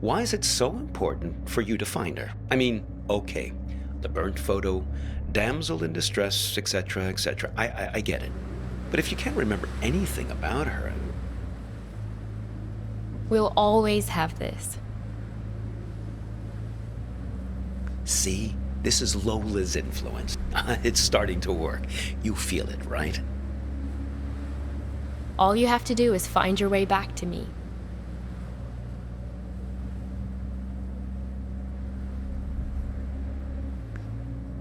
why is it so important for you to find her? I mean, okay, the burnt photo, damsel in distress, etc., etc. I get it. But if you can't remember anything about her... We'll always have this. See? This is Lola's influence. It's starting to work. You feel it, right? All you have to do is find your way back to me.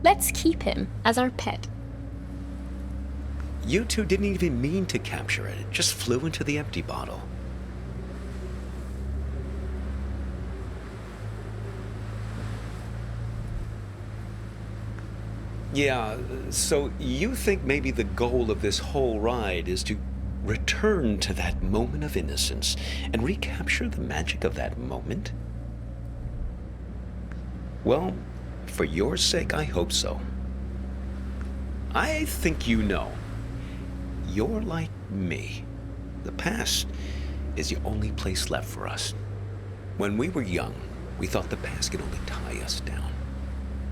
Let's keep him as our pet. You two didn't even mean to capture it. It just flew into the empty bottle. Yeah, so you think maybe the goal of this whole ride is to return to that moment of innocence and recapture the magic of that moment? Well, for your sake, I hope so. I think you know. You're like me. The past is the only place left for us. When we were young, we thought the past could only tie us down.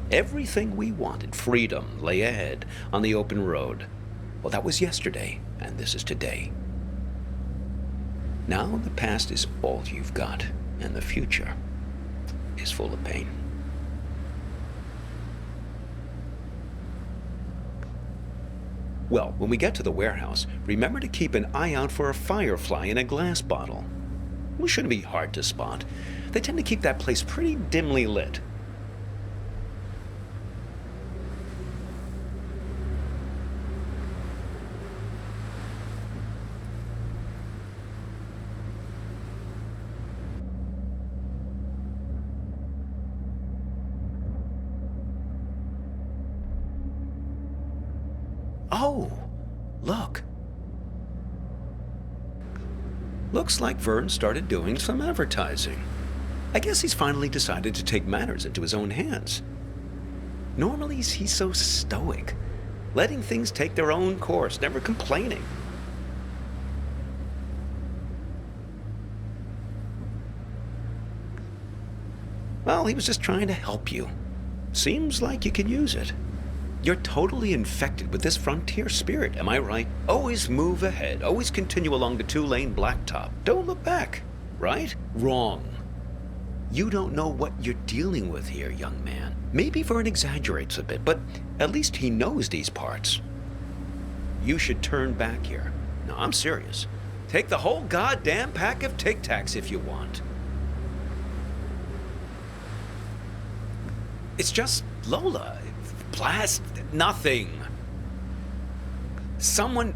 Everything we wanted, freedom, lay ahead on the open road. Well, that was yesterday, and this is today. Now the past is all you've got, and the future is full of pain. Well, when we get to the warehouse, remember to keep an eye out for a firefly in a glass bottle. It shouldn't be hard to spot. They tend to keep that place pretty dimly lit. Oh, look. Looks like Vern started doing some advertising. I guess he's finally decided to take matters into his own hands. Normally he's so stoic, letting things take their own course, never complaining. Well, he was just trying to help you. Seems like you could use it. You're totally infected with this frontier spirit, am I right? Always move ahead, always continue along the two-lane blacktop. Don't look back, right? Wrong. You don't know what you're dealing with here, young man. Maybe Vern exaggerates a bit, but at least he knows these parts. You should turn back here. No, I'm serious. Take the whole goddamn pack of Tic Tacs if you want. It's just Lola. Blast nothing. Someone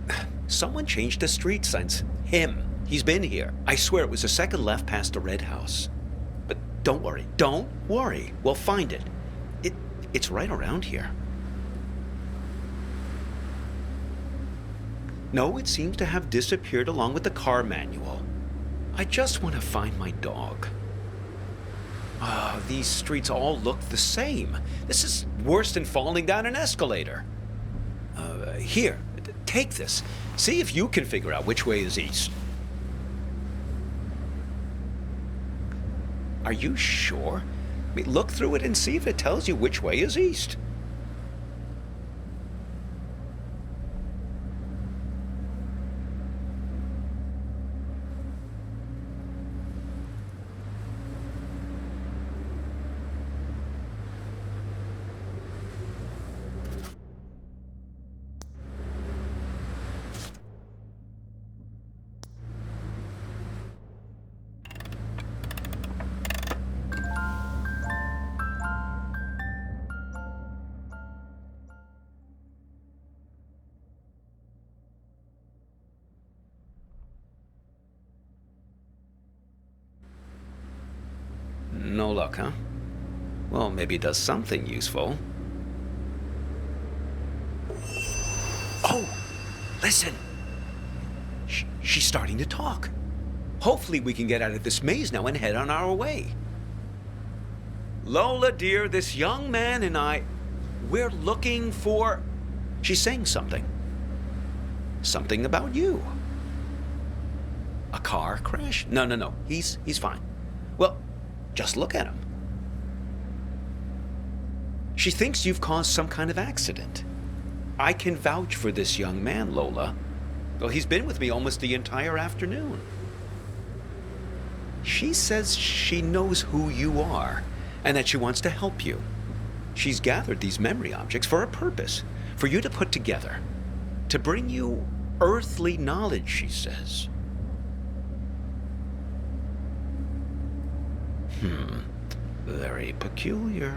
changed the street signs. Him. He's been here. I swear it was a second left past the red house. But don't worry. Don't worry. We'll find it. It's right around here. No, it seems to have disappeared along with the car manual. I just want to find my dog. These streets all look the same. This is worse than falling down an escalator. Here, take this. See if you can figure out which way is east. Are you sure? I mean, look through it and see if it tells you which way is east. No luck, huh? Well, maybe it does something useful. Oh! Listen! She's starting to talk. Hopefully we can get out of this maze now and head on our way. Lola, dear, this young man and I, we're looking for... She's saying something. Something about you. A car crash? No. He's fine. Well, just look at him. She thinks you've caused some kind of accident. I can vouch for this young man, Lola. Well, he's been with me almost the entire afternoon. She says she knows who you are and that she wants to help you. She's gathered these memory objects for a purpose, for you to put together, to bring you earthly knowledge, she says. Very peculiar.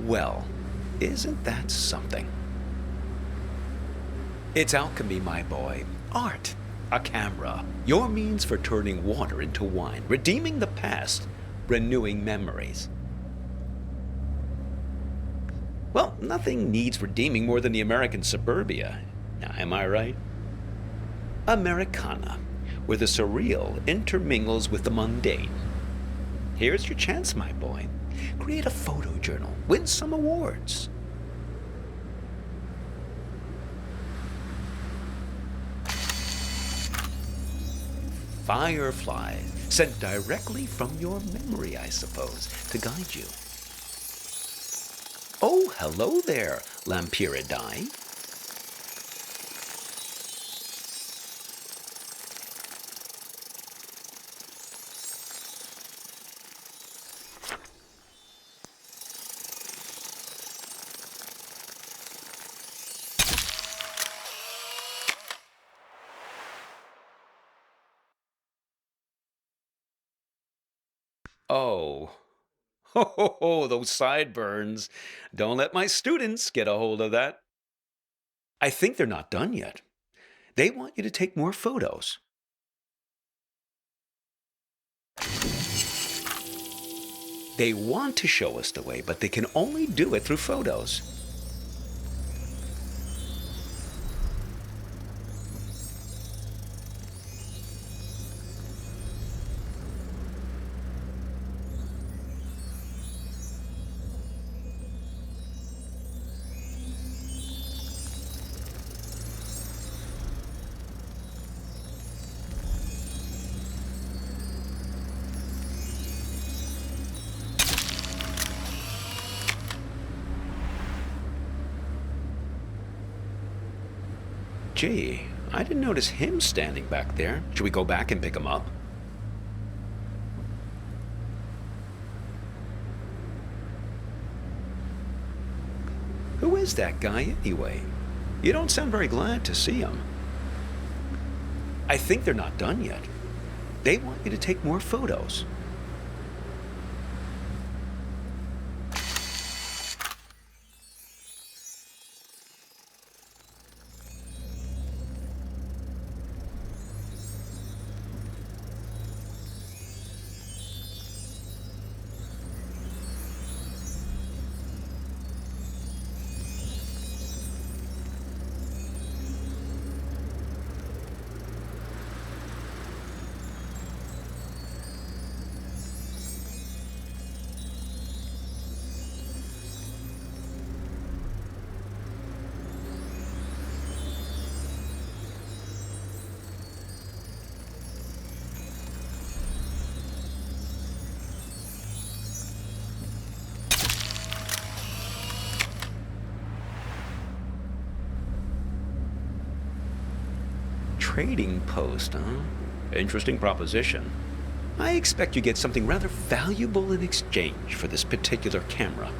Well, isn't that something? It's alchemy, my boy. Art. A camera. Your means for turning water into wine, redeeming the past, renewing memories. Well, nothing needs redeeming more than the American suburbia. Now, am I right? Americana, where the surreal intermingles with the mundane. Here's your chance, my boy. Create a photo journal. Win some awards. Firefly, sent directly from your memory, I suppose, to guide you. Oh, hello there, Lampyridae. Oh. Ho, those sideburns. Don't let my students get a hold of that. I think they're not done yet. They want you to take more photos. They want to show us the way, but they can only do it through photos. Gee, I didn't notice him standing back there. Should we go back and pick him up? Who is that guy anyway? You don't sound very glad to see him. I think they're not done yet. They want you to take more photos. trading post, huh? Interesting proposition. I expect you get something rather valuable in exchange for this particular camera.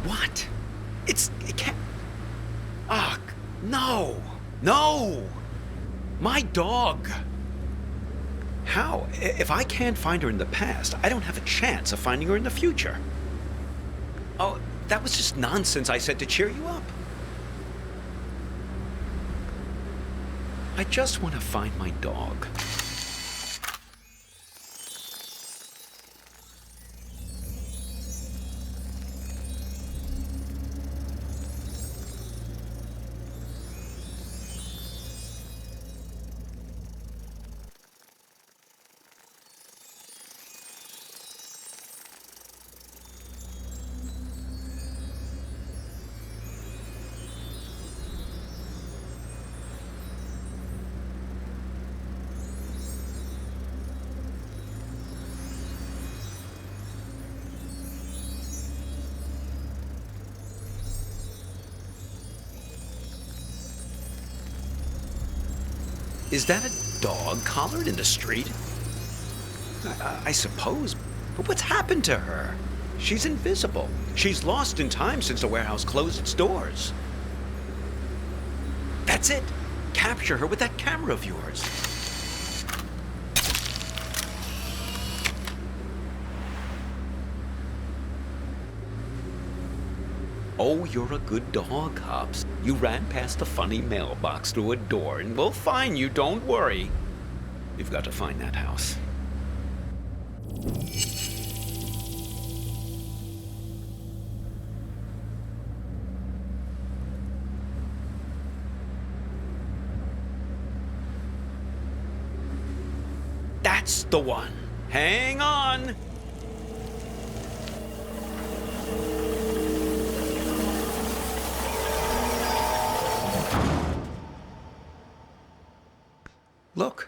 What? It can't... Ugh, no! No! My dog! How? If I can't find her in the past, I don't have a chance of finding her in the future. Oh, that was just nonsense I said to cheer you up. I just want to find my dog. Is that a dog collared in the street? I suppose, but what's happened to her? She's invisible. She's lost in time since the warehouse closed its doors. That's it. Capture her with that camera of yours. Oh, you're a good dog, Hobbs. You ran past the funny mailbox through a door, and we'll find you, don't worry. We've got to find that house. That's the one. Hang on. Look,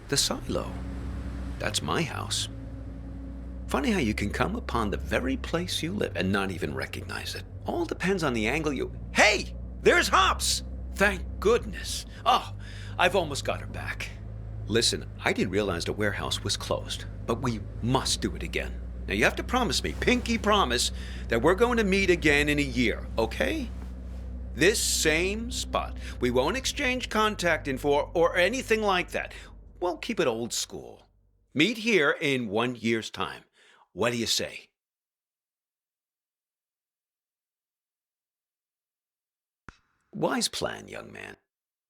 the silo. That's my house. Funny how you can come upon the very place you live and not even recognize it. All depends on the angle you... Hey! There's Hops! Thank goodness. Oh, I've almost got her back. Listen, I didn't realize the warehouse was closed, but we must do it again. Now you have to promise me, pinky promise, that we're going to meet again in a year, okay? This same spot. We won't exchange contact info or anything like that. We'll keep it old school. Meet here in 1 year's time. What do you say? Wise plan, young man.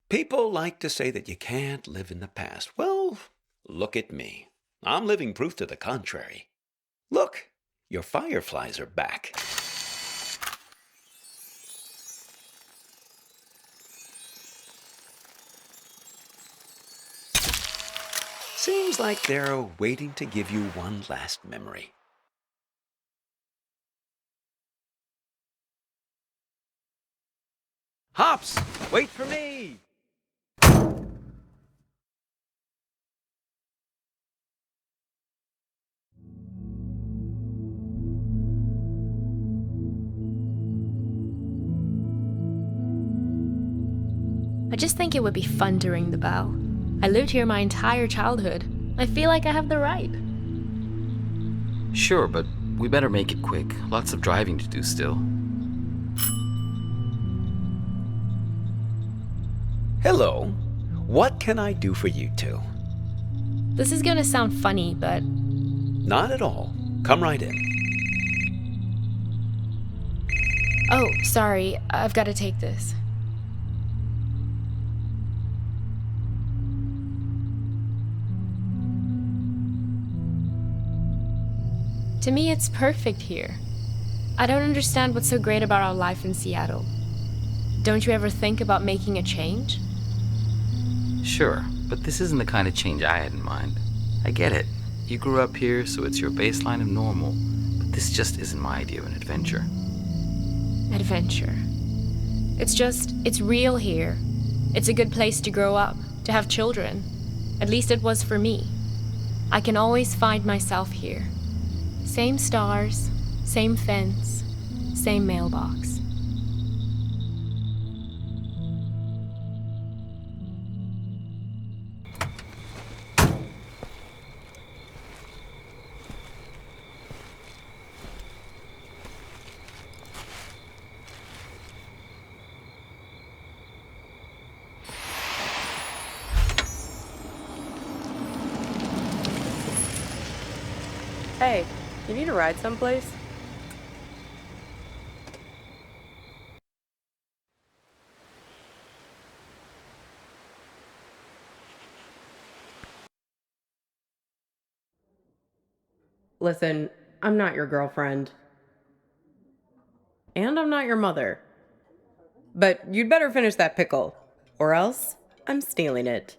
People like to say that you can't live in the past. Well, look at me. I'm living proof to the contrary. Look, your fireflies are back. Seems like they're waiting to give you one last memory. Hops, wait for me! I just think it would be fun to ring the bell. I lived here my entire childhood. I feel like I have the right. Sure, but we better make it quick. Lots of driving to do still. Hello. What can I do for you two? This is gonna sound funny, but Not at all. Come right in. Oh, sorry. I've got to take this. To me, it's perfect here. I don't understand what's so great about our life in Seattle. Don't you ever think about making a change? Sure, but this isn't the kind of change I had in mind. I get it. You grew up here, so it's your baseline of normal. But this just isn't my idea of an adventure. Adventure. It's real here. It's a good place to grow up, to have children. At least it was for me. I can always find myself here. Same stars, same fence, same mailbox. Hey, you need a ride someplace? Listen, I'm not your girlfriend. And I'm not your mother. But you'd better finish that pickle, or else I'm stealing it.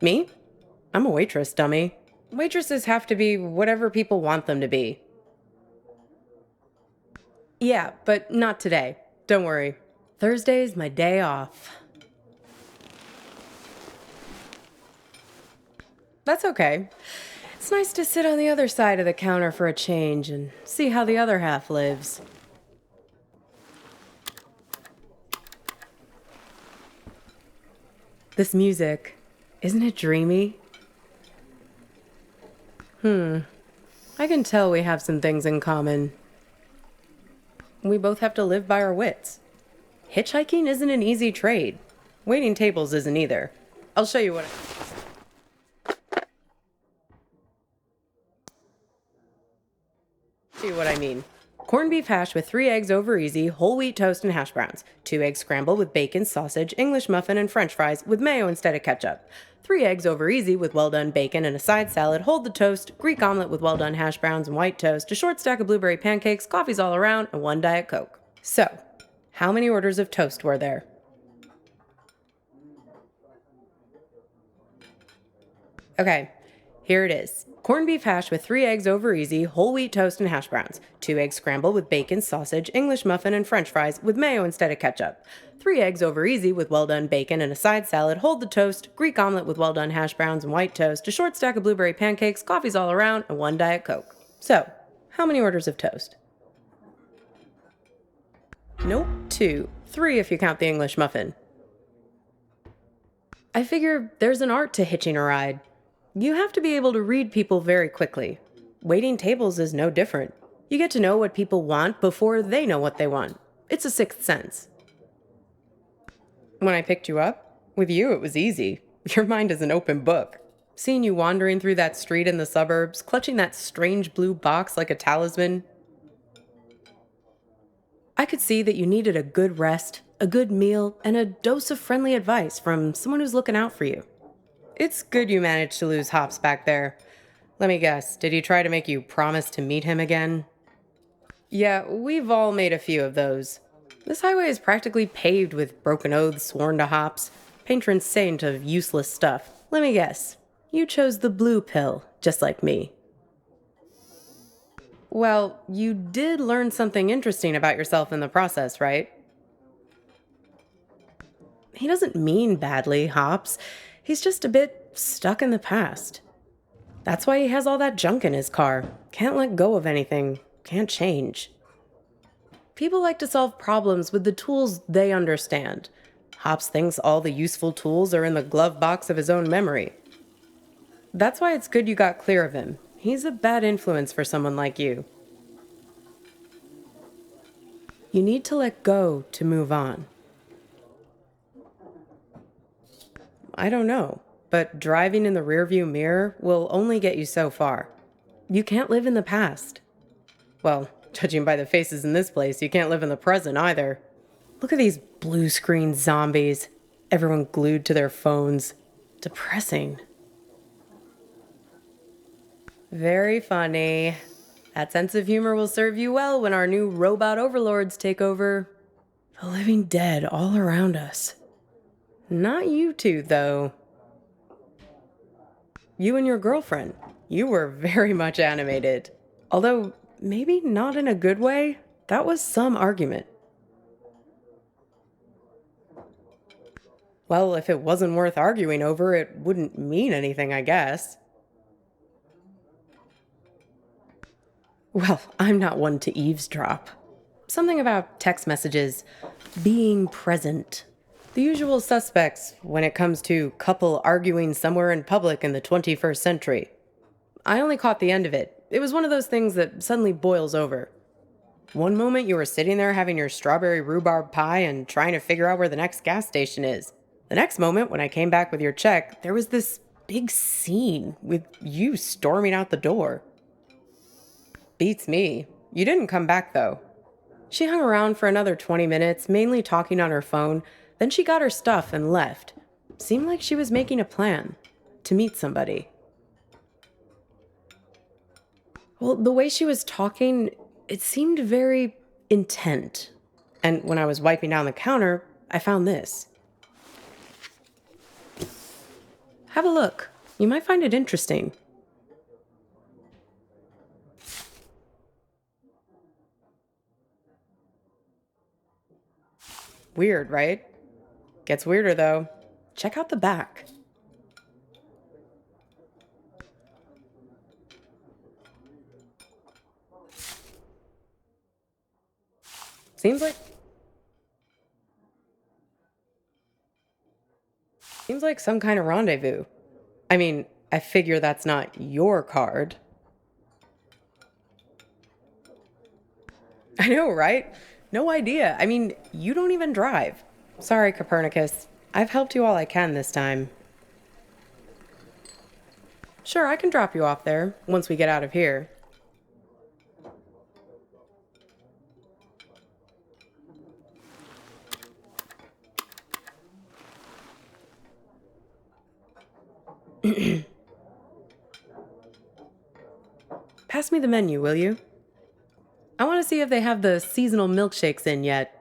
Me? I'm a waitress, dummy. Waitresses have to be whatever people want them to be. Yeah, but not today. Don't worry. Thursday's my day off. That's okay. It's nice to sit on the other side of the counter for a change and see how the other half lives. This music, isn't it dreamy? I can tell we have some things in common. We both have to live by our wits. Hitchhiking isn't an easy trade. Waiting tables isn't either. I'll show you what I mean. Corned beef hash with 3 eggs over easy, whole wheat toast and hash browns. 2 eggs scrambled with bacon, sausage, English muffin, and french fries with mayo instead of ketchup. 3 eggs over easy with well-done bacon and a side salad, hold the toast, Greek omelet with well-done hash browns and white toast, a short stack of blueberry pancakes, coffees all around, and 1 Diet Coke. So, how many orders of toast were there? Okay, here it is. Corned beef hash with 3 eggs over easy, whole wheat toast and hash browns. 2 eggs scrambled with bacon, sausage, English muffin, and french fries with mayo instead of ketchup. 3 eggs over easy with well-done bacon and a side salad, hold the toast, Greek omelet with well-done hash browns and white toast, a short stack of blueberry pancakes, coffees all around, and 1 Diet Coke. So, how many orders of toast? Nope, 2. 3 if you count the English muffin. I figure there's an art to hitching a ride. You have to be able to read people very quickly. Waiting tables is no different. You get to know what people want before they know what they want. It's a sixth sense. When I picked you up, with you it was easy. Your mind is an open book. Seeing you wandering through that street in the suburbs, clutching that strange blue box like a talisman. I could see that you needed a good rest, a good meal, and a dose of friendly advice from someone who's looking out for you. It's good you managed to lose Hops back there. Let me guess, did he try to make you promise to meet him again? Yeah, we've all made a few of those. This highway is practically paved with broken oaths sworn to Hops, patron saint of useless stuff. Let me guess, you chose the blue pill, just like me. Well, you did learn something interesting about yourself in the process, right? He doesn't mean badly, Hops. He's just a bit stuck in the past. That's why he has all that junk in his car. Can't let go of anything. Can't change. People like to solve problems with the tools they understand. Hops thinks all the useful tools are in the glove box of his own memory. That's why it's good you got clear of him. He's a bad influence for someone like you. You need to let go to move on. I don't know, but driving in the rearview mirror will only get you so far. You can't live in the past. Well, judging by the faces in this place, you can't live in the present either. Look at these blue screen zombies. Everyone glued to their phones. Depressing. Very funny. That sense of humor will serve you well when our new robot overlords take over. The living dead all around us. Not you two, though. You and your girlfriend. You were very much animated. Although, maybe not in a good way. That was some argument. Well, if it wasn't worth arguing over, it wouldn't mean anything, I guess. Well, I'm not one to eavesdrop. Something about text messages, being present. The usual suspects when it comes to couple arguing somewhere in public in the 21st century. I only caught the end of it. It was one of those things that suddenly boils over. One moment you were sitting there having your strawberry rhubarb pie and trying to figure out where the next gas station is. The next moment, when I came back with your check, there was this big scene with you storming out the door. Beats me. You didn't come back, though. She hung around for another 20 minutes, mainly talking on her phone. Then she got her stuff and left. Seemed like she was making a plan to meet somebody. Well, the way she was talking, it seemed very intent. And when I was wiping down the counter, I found this. Have a look. You might find it interesting. Weird, right? Gets weirder, though. Check out the back. Seems like some kind of rendezvous. I mean, I figure that's not your card. I know, right? No idea. I mean, you don't even drive. Sorry, Copernicus. I've helped you all I can this time. Sure, I can drop you off there once we get out of here. Pass me the menu, will you? I want to see if they have the seasonal milkshakes in yet.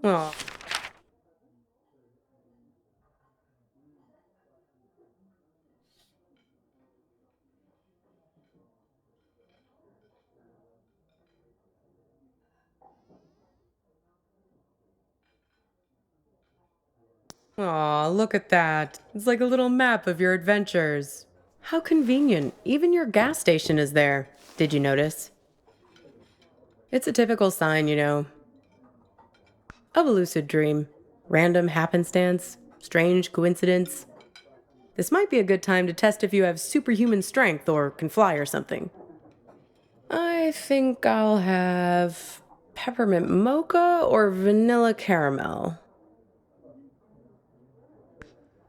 Aw. Aw, look at that. It's like a little map of your adventures. How convenient. Even your gas station is there. Did you notice? It's a typical sign, you know, of a lucid dream. Random happenstance. Strange coincidence. This might be a good time to test if you have superhuman strength or can fly or something. I think I'll have peppermint mocha or vanilla caramel.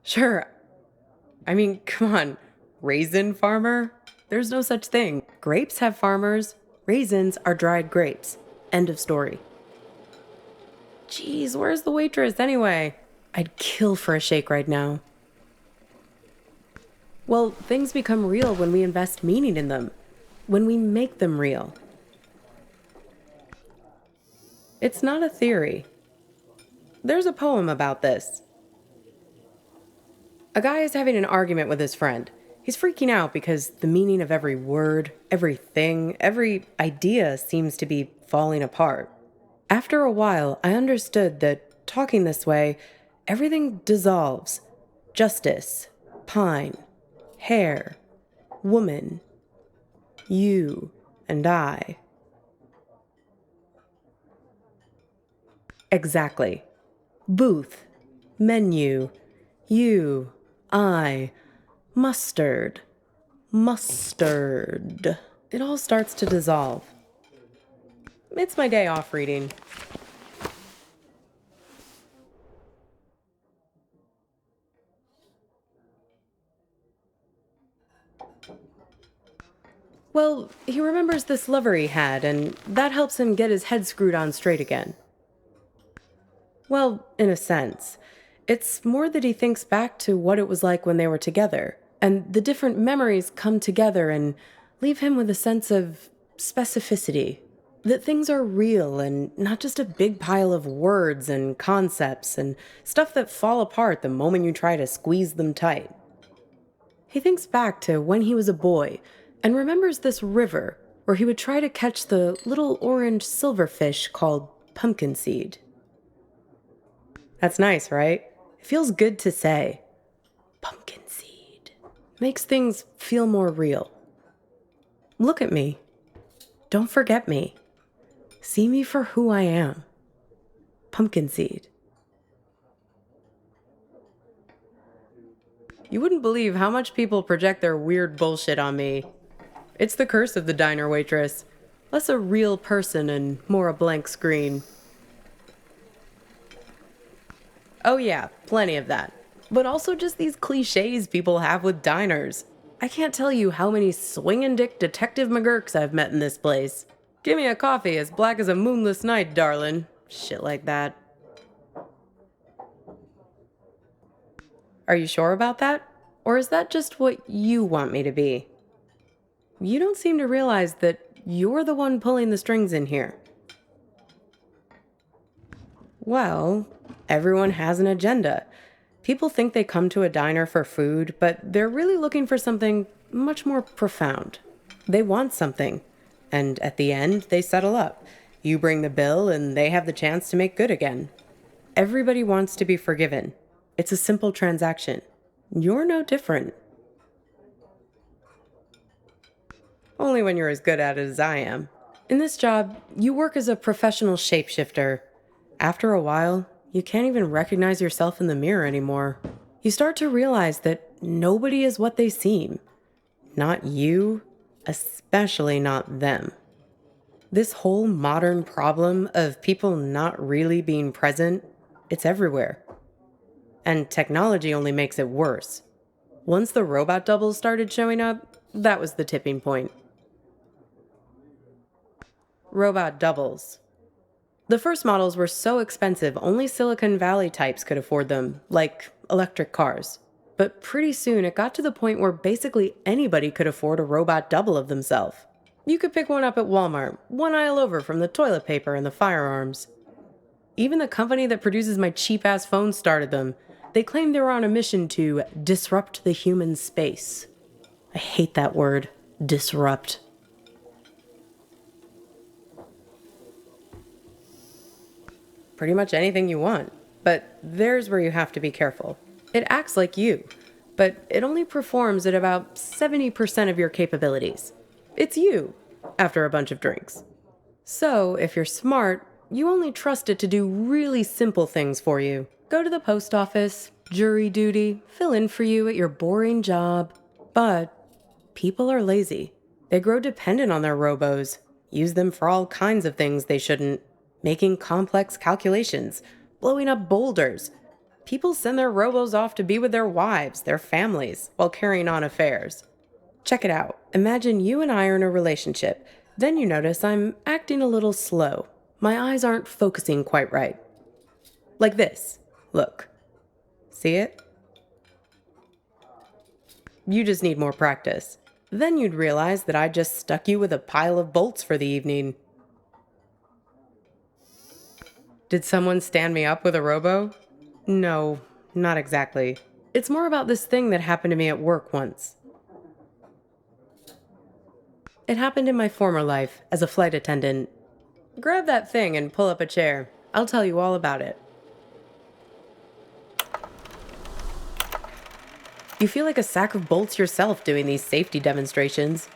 Sure. I mean, come on. Raisin farmer? There's no such thing. Grapes have farmers. Raisins are dried grapes. End of story. Jeez, where's the waitress anyway? I'd kill for a shake right now. Well, things become real when we invest meaning in them. When we make them real. It's not a theory. There's a poem about this. A guy is having an argument with his friend. He's freaking out because the meaning of every word, everything, every idea seems to be falling apart. After a while, I understood that talking this way, everything dissolves. Justice, pine, hair, woman, you and I. Exactly. Booth, menu, you, I, mustard, mustard. It all starts to dissolve. It's my day off reading. Well, he remembers this lover he had, and that helps him get his head screwed on straight again. Well, in a sense. It's more that he thinks back to what it was like when they were together, and the different memories come together and leave him with a sense of specificity. That things are real and not just a big pile of words and concepts and stuff that fall apart the moment you try to squeeze them tight. He thinks back to when he was a boy and remembers this river where he would try to catch the little orange silverfish called pumpkin seed. That's nice, right? It feels good to say. Pumpkin seed. Makes things feel more real. Look at me. Don't forget me. See me for who I am. Pumpkin seed. You wouldn't believe how much people project their weird bullshit on me. It's the curse of the diner waitress. Less a real person and more a blank screen. Oh yeah, plenty of that. But also just these cliches people have with diners. I can't tell you how many swingin' dick Detective McGurks I've met in this place. Give me a coffee as black as a moonless night, darlin'. Shit like that. Are you sure about that? Or is that just what you want me to be? You don't seem to realize that you're the one pulling the strings in here. Well, everyone has an agenda. People think they come to a diner for food, but they're really looking for something much more profound. They want something, and at the end, they settle up. You bring the bill, and they have the chance to make good again. Everybody wants to be forgiven. It's a simple transaction. You're no different. Only when you're as good at it as I am. In this job, you work as a professional shapeshifter. After a while, you can't even recognize yourself in the mirror anymore. You start to realize that nobody is what they seem. Not you, especially not them. This whole modern problem of people not really being present, it's everywhere. And technology only makes it worse. Once the robot doubles started showing up, that was the tipping point. Robot doubles. The first models were so expensive, only Silicon Valley types could afford them, like electric cars. But pretty soon it got to the point where basically anybody could afford a robot double of themselves. You could pick one up at Walmart, one aisle over from the toilet paper and the firearms. Even the company that produces my cheap-ass phone started them. They claimed they were on a mission to disrupt the human space. I hate that word, disrupt. Pretty much anything you want, but there's where you have to be careful. It acts like you, but it only performs at about 70% of your capabilities. It's you, after a bunch of drinks. So, if you're smart, you only trust it to do really simple things for you. Go to the post office, jury duty, fill in for you at your boring job. But people are lazy. They grow dependent on their robos, use them for all kinds of things they shouldn't, making complex calculations, blowing up boulders. people send their robos off to be with their wives, their families, while carrying on affairs. Check it out. Imagine you and I are in a relationship. Then you notice I'm acting a little slow. My eyes aren't focusing quite right. Like this. Look. See it? You just need more practice. Then you'd realize that I just stuck you with a pile of bolts for the evening. Did someone stand me up with a robo? No, not exactly. It's more about this thing that happened to me at work once. It happened in my former life as a flight attendant. Grab that thing and pull up a chair. I'll tell you all about it. You feel like a sack of bolts yourself doing these safety demonstrations.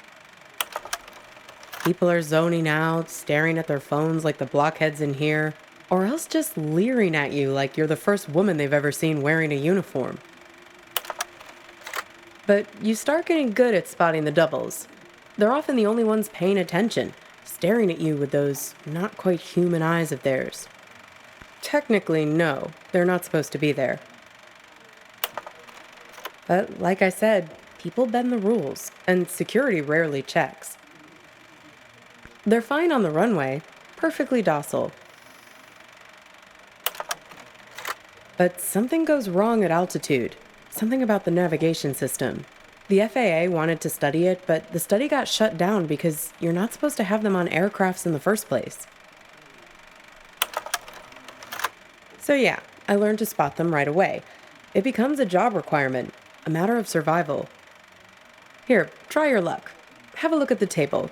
People are zoning out, staring at their phones like the blockheads in here, or else just leering at you like you're the first woman they've ever seen wearing a uniform. But you start getting good at spotting the doubles. They're often the only ones paying attention, staring at you with those not quite human eyes of theirs. Technically, no, they're not supposed to be there. But like I said, people bend the rules, and security rarely checks. They're fine on the runway, perfectly docile. But something goes wrong at altitude, something about the navigation system. The FAA wanted to study it, but the study got shut down because you're not supposed to have them on aircrafts in the first place. So yeah, I learned to spot them right away. It becomes a job requirement, a matter of survival. Here, try your luck. Have a look at the table.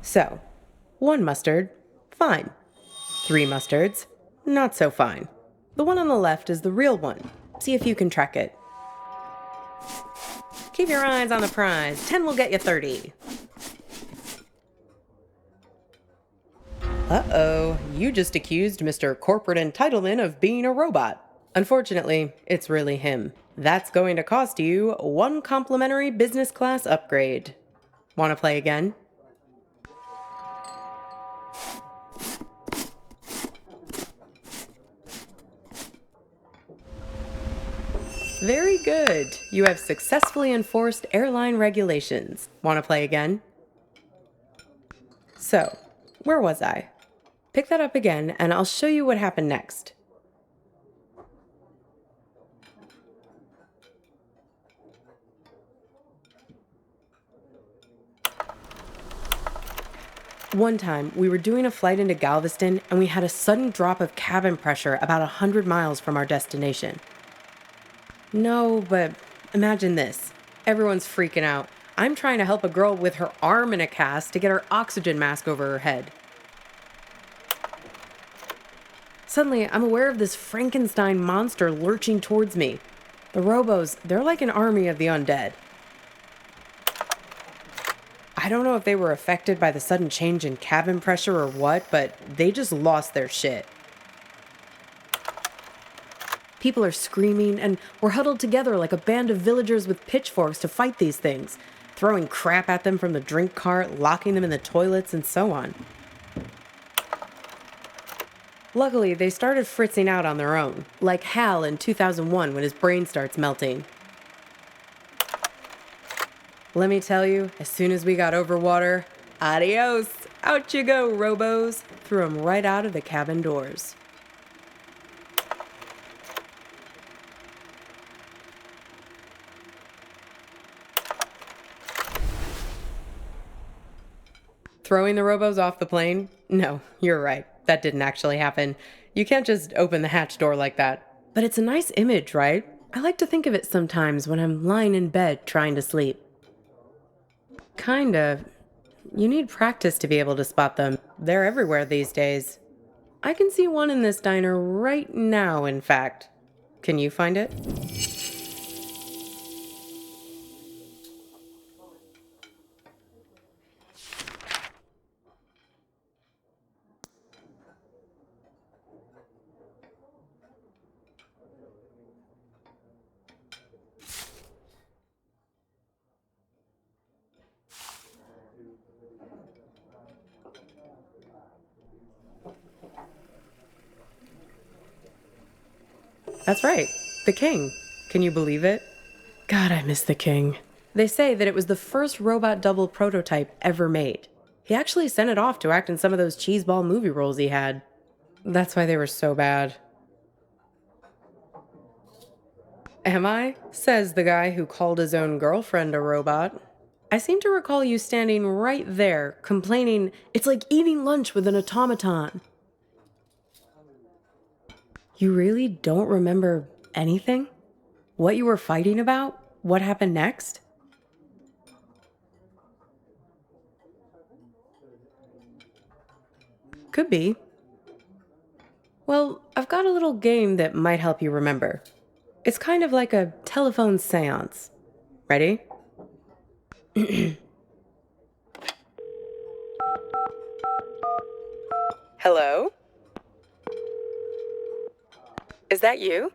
So, 1 mustard, fine. 3 mustards, not so fine. The one on the left is the real one. See if you can track it. Keep your eyes on the prize. 10 will get you 30. Uh-oh, you just accused Mr. Corporate Entitlement of being a robot. Unfortunately, it's really him. That's going to cost you 1 complimentary business class upgrade. Want to play again? Very good. You have successfully enforced airline regulations. Want to play again? So, where was I? Pick that up again, and I'll show you what happened next. One time, we were doing a flight into Galveston, and we had a sudden drop of cabin pressure about 100 miles from our destination. No, but imagine this. Everyone's freaking out. I'm trying to help a girl with her arm in a cast to get her oxygen mask over her head. Suddenly, I'm aware of this Frankenstein monster lurching towards me. The robos, they're like an army of the undead. I don't know if they were affected by the sudden change in cabin pressure or what, but they just lost their shit. People are screaming, and we're huddled together like a band of villagers with pitchforks to fight these things, throwing crap at them from the drink cart, locking them in the toilets, and so on. Luckily, they started fritzing out on their own, like Hal in 2001 when his brain starts melting. Let me tell you, as soon as we got over water, adios, out you go, robos. Threw them right out of the cabin doors. Throwing the robos off the plane? No, you're right. That didn't actually happen. You can't just open the hatch door like that. But it's a nice image, right? I like to think of it sometimes when I'm lying in bed trying to sleep. Kinda. You need practice to be able to spot them. They're everywhere these days. I can see one in this diner right now, in fact. Can you find it? That's right, the king. Can you believe it? God, I miss the king. They say that it was the first robot double prototype ever made. He actually sent it off to act in some of those cheeseball movie roles he had. That's why they were so bad. Am I? Says the guy who called his own girlfriend a robot. I seem to recall you standing right there, complaining, it's like eating lunch with an automaton. You really don't remember anything? What you were fighting about? What happened next? Could be. Well, I've got a little game that might help you remember. It's kind of like a telephone seance. Ready? Hello? Is that you?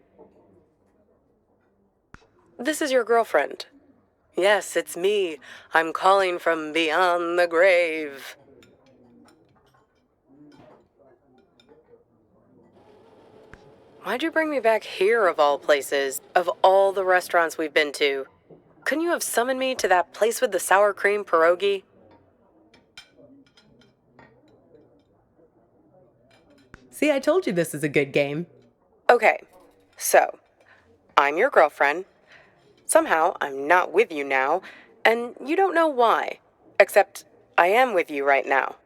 This is your girlfriend. Yes, it's me. I'm calling from beyond the grave. Why'd you bring me back here, of all places, of all the restaurants we've been to? Couldn't you have summoned me to that place with the sour cream pierogi? See, I told you this is a good game. Okay, so, I'm your girlfriend. Somehow, I'm not with you now, and you don't know why. Except, I am with you right now.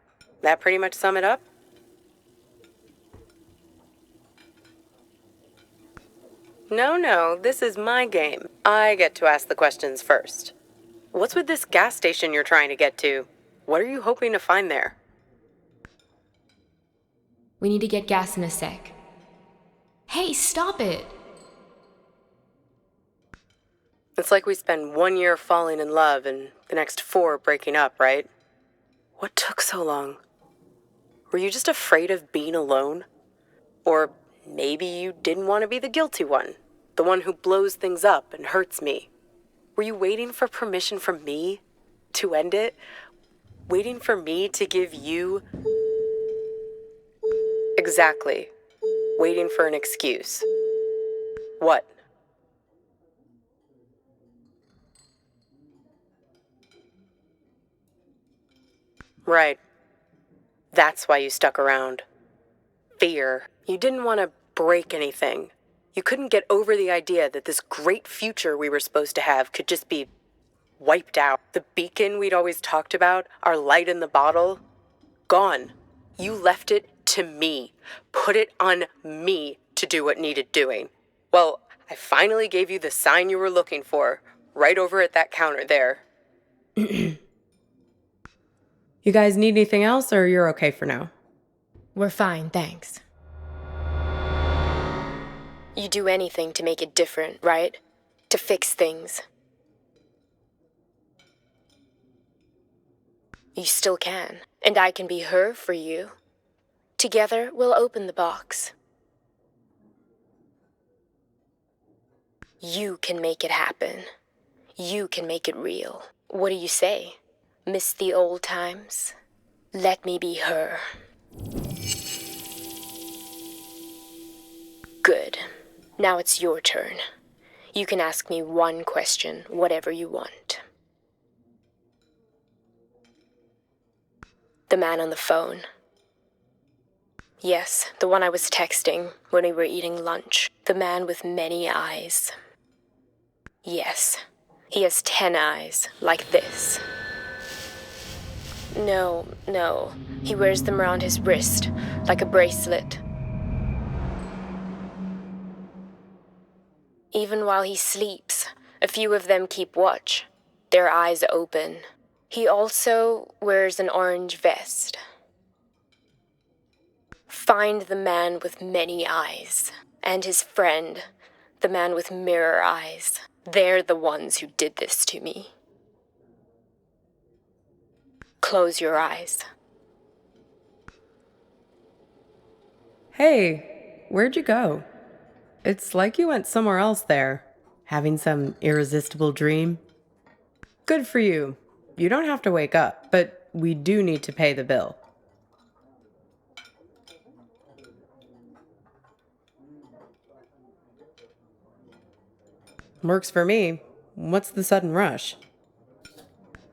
That pretty much sum it up? No, this is my game. I get to ask the questions first. What's with this gas station you're trying to get to? What are you hoping to find there? We need to get gas in a sec. Hey, stop it! It's like we spend 1 year falling in love and the next 4 breaking up, right? What took so long? Were you just afraid of being alone? Or maybe you didn't want to be the guilty one, the one who blows things up and hurts me. Were you waiting for permission from me to end it? Waiting for me to give you... Exactly. Waiting for an excuse. What? Right. That's why you stuck around. Fear. You didn't want to break anything. You couldn't get over the idea that this great future we were supposed to have could just be wiped out. The beacon we'd always talked about, our light in the bottle, gone. You left it to me. Put it on me to do what needed doing. Well, I finally gave you the sign you were looking for, right over at that counter there. You guys need anything else, or you're okay for now? We're fine, thanks. You do anything to make it different, right? To fix things. You still can, and I can be her for you. Together, we'll open the box. You can make it happen. You can make it real. What do you say? Miss the old times? Let me be her. Good. Now it's your turn. You can ask me one question, whatever you want. The man on the phone. Yes, the one I was texting when we were eating lunch. The man with many eyes. Yes, he has 10 eyes, like this. No, he wears them around his wrist, like a bracelet. Even while he sleeps, a few of them keep watch, their eyes open. He also wears an orange vest. Find the man with many eyes, and his friend, the man with mirror eyes. They're the ones who did this to me. Close your eyes. Hey, where'd you go? It's like you went somewhere else there, having some irresistible dream. Good for you. You don't have to wake up, but we do need to pay the bill. Works for me. What's the sudden rush?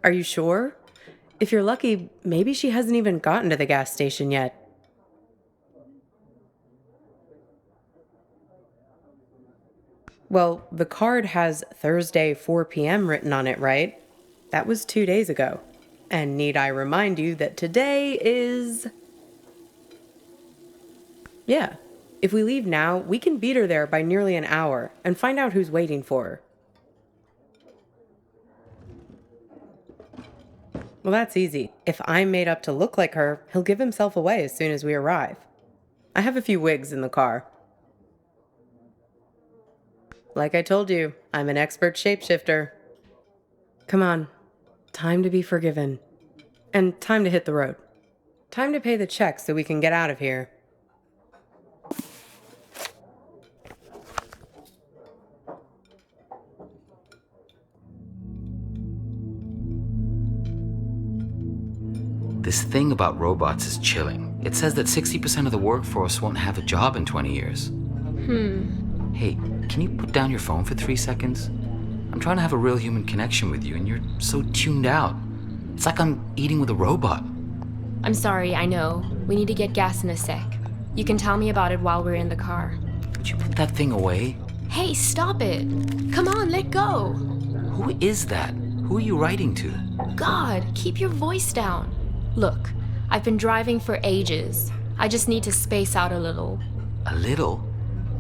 Are you sure? If you're lucky, maybe she hasn't even gotten to the gas station yet. Well, the card has Thursday 4 p.m. written on it, right? That was 2 days ago. And need I remind you that today is... Yeah. If we leave now, we can beat her there by nearly an hour and find out who's waiting for her. Well, that's easy. If I'm made up to look like her, he'll give himself away as soon as we arrive. I have a few wigs in the car. Like I told you, I'm an expert shapeshifter. Come on. Time to be forgiven. And time to hit the road. Time to pay the check so we can get out of here. This thing about robots is chilling. It says that 60% of the workforce won't have a job in 20 years. Hey, can you put down your phone for 3 seconds? I'm trying to have a real human connection with you, and you're so tuned out. It's like I'm eating with a robot. I'm sorry, I know. We need to get gas in a sec. You can tell me about it while we're in the car. Would you put that thing away? Hey, stop it! Come on, let go! Who is that? Who are you writing to? God, keep your voice down. Look, I've been driving for ages. I just need to space out a little. A little?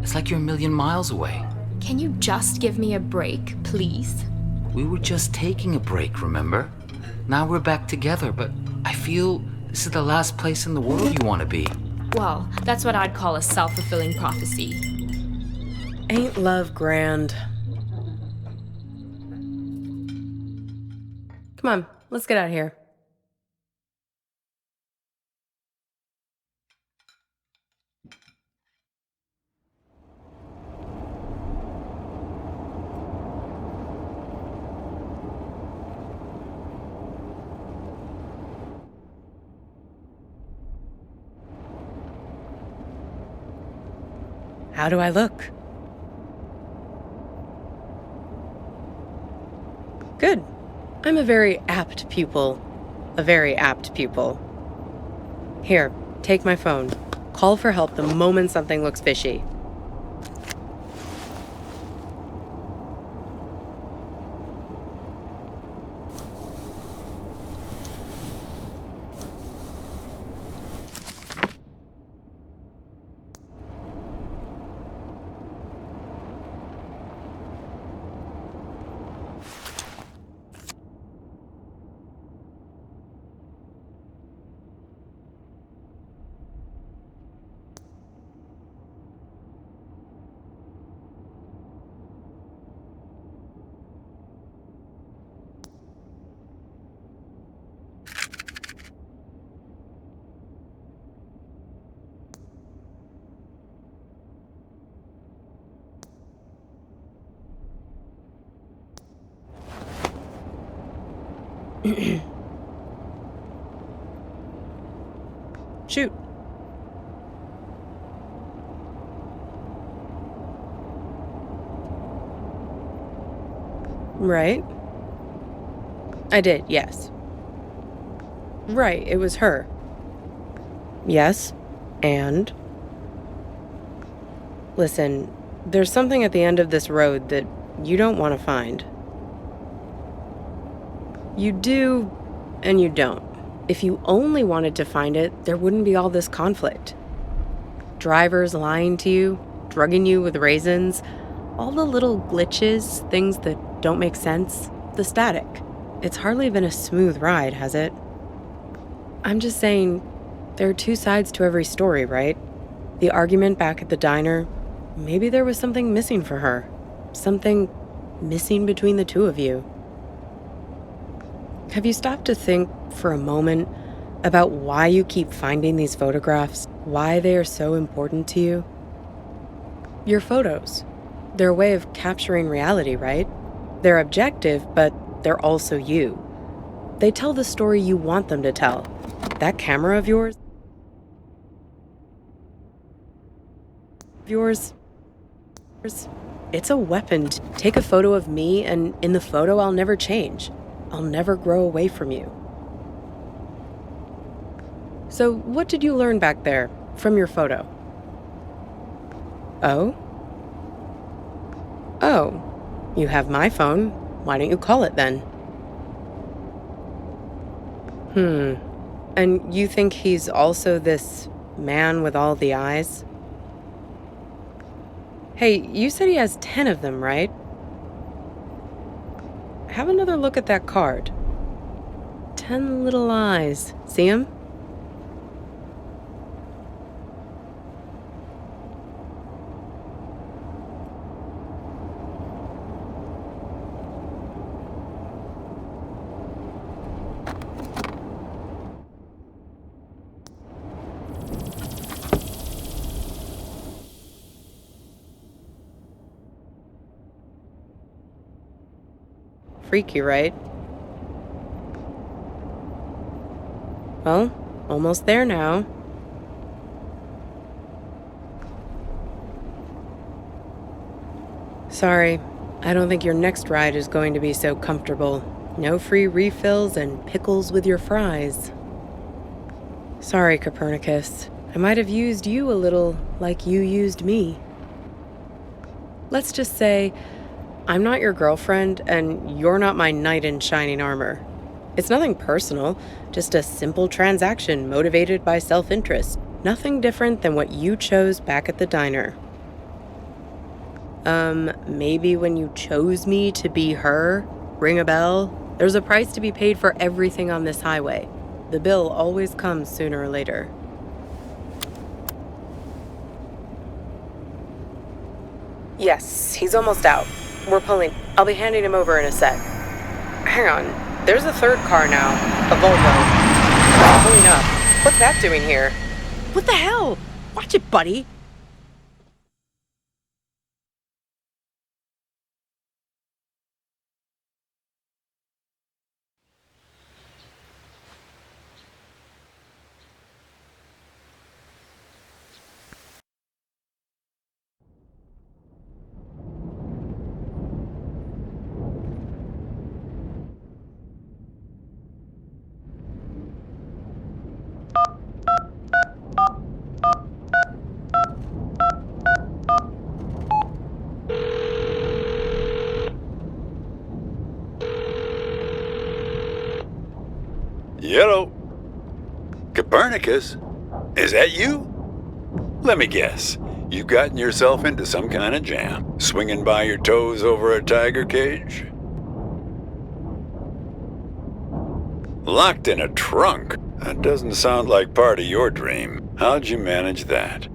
It's like you're a million miles away. Can you just give me a break, please? We were just taking a break, remember? Now we're back together, but I feel this is the last place in the world you want to be. Well, that's what I'd call a self-fulfilling prophecy. Ain't love grand? Come on, let's get out of here. How do I look? Good. I'm a very apt pupil. A very apt pupil. Here, take my phone. Call for help the moment something looks fishy. Shoot. Right. I did, yes. Right, it was her. Yes, and? Listen, there's something at the end of this road that you don't want to find. You do, and you don't. If you only wanted to find it, there wouldn't be all this conflict. Drivers lying to you, drugging you with raisins, all the little glitches, things that don't make sense, the static. It's hardly been a smooth ride, has it? I'm just saying, there are two sides to every story, right? The argument back at the diner, maybe there was something missing for her. Something missing between the two of you. Have you stopped to think for a moment about why you keep finding these photographs? Why they are so important to you? Your photos. They're a way of capturing reality, right? They're objective, but they're also you. They tell the story you want them to tell. That camera of yours, It's a weapon. Take a photo of me, and in the photo, I'll never change. I'll never grow away from you. So, what did you learn back there from your photo? Oh? Oh, you have my phone. Why don't you call it then? And you think he's also this man with all the eyes? Hey, you said he has 10 of them, right? Have another look at that card. 10 little eyes. See him? Freaky, right? Well, almost there now. Sorry, I don't think your next ride is going to be so comfortable. No free refills and pickles with your fries. Sorry, Copernicus. I might have used you a little like you used me. Let's just say, I'm not your girlfriend, and you're not my knight in shining armor. It's nothing personal, just a simple transaction motivated by self-interest. Nothing different than what you chose back at the diner. Maybe when you chose me to be her, ring a bell? There's a price to be paid for everything on this highway. The bill always comes sooner or later. Yes, he's almost out. We're pulling. I'll be handing him over in a sec. Hang on. There's a third car now. A Volvo. It's pulling up. What's that doing here? What the hell? Watch it, buddy. Hello? Copernicus? Is that you? Let me guess. You've gotten yourself into some kind of jam, swinging by your toes over a tiger cage? Locked in a trunk? That doesn't sound like part of your dream. How'd you manage that?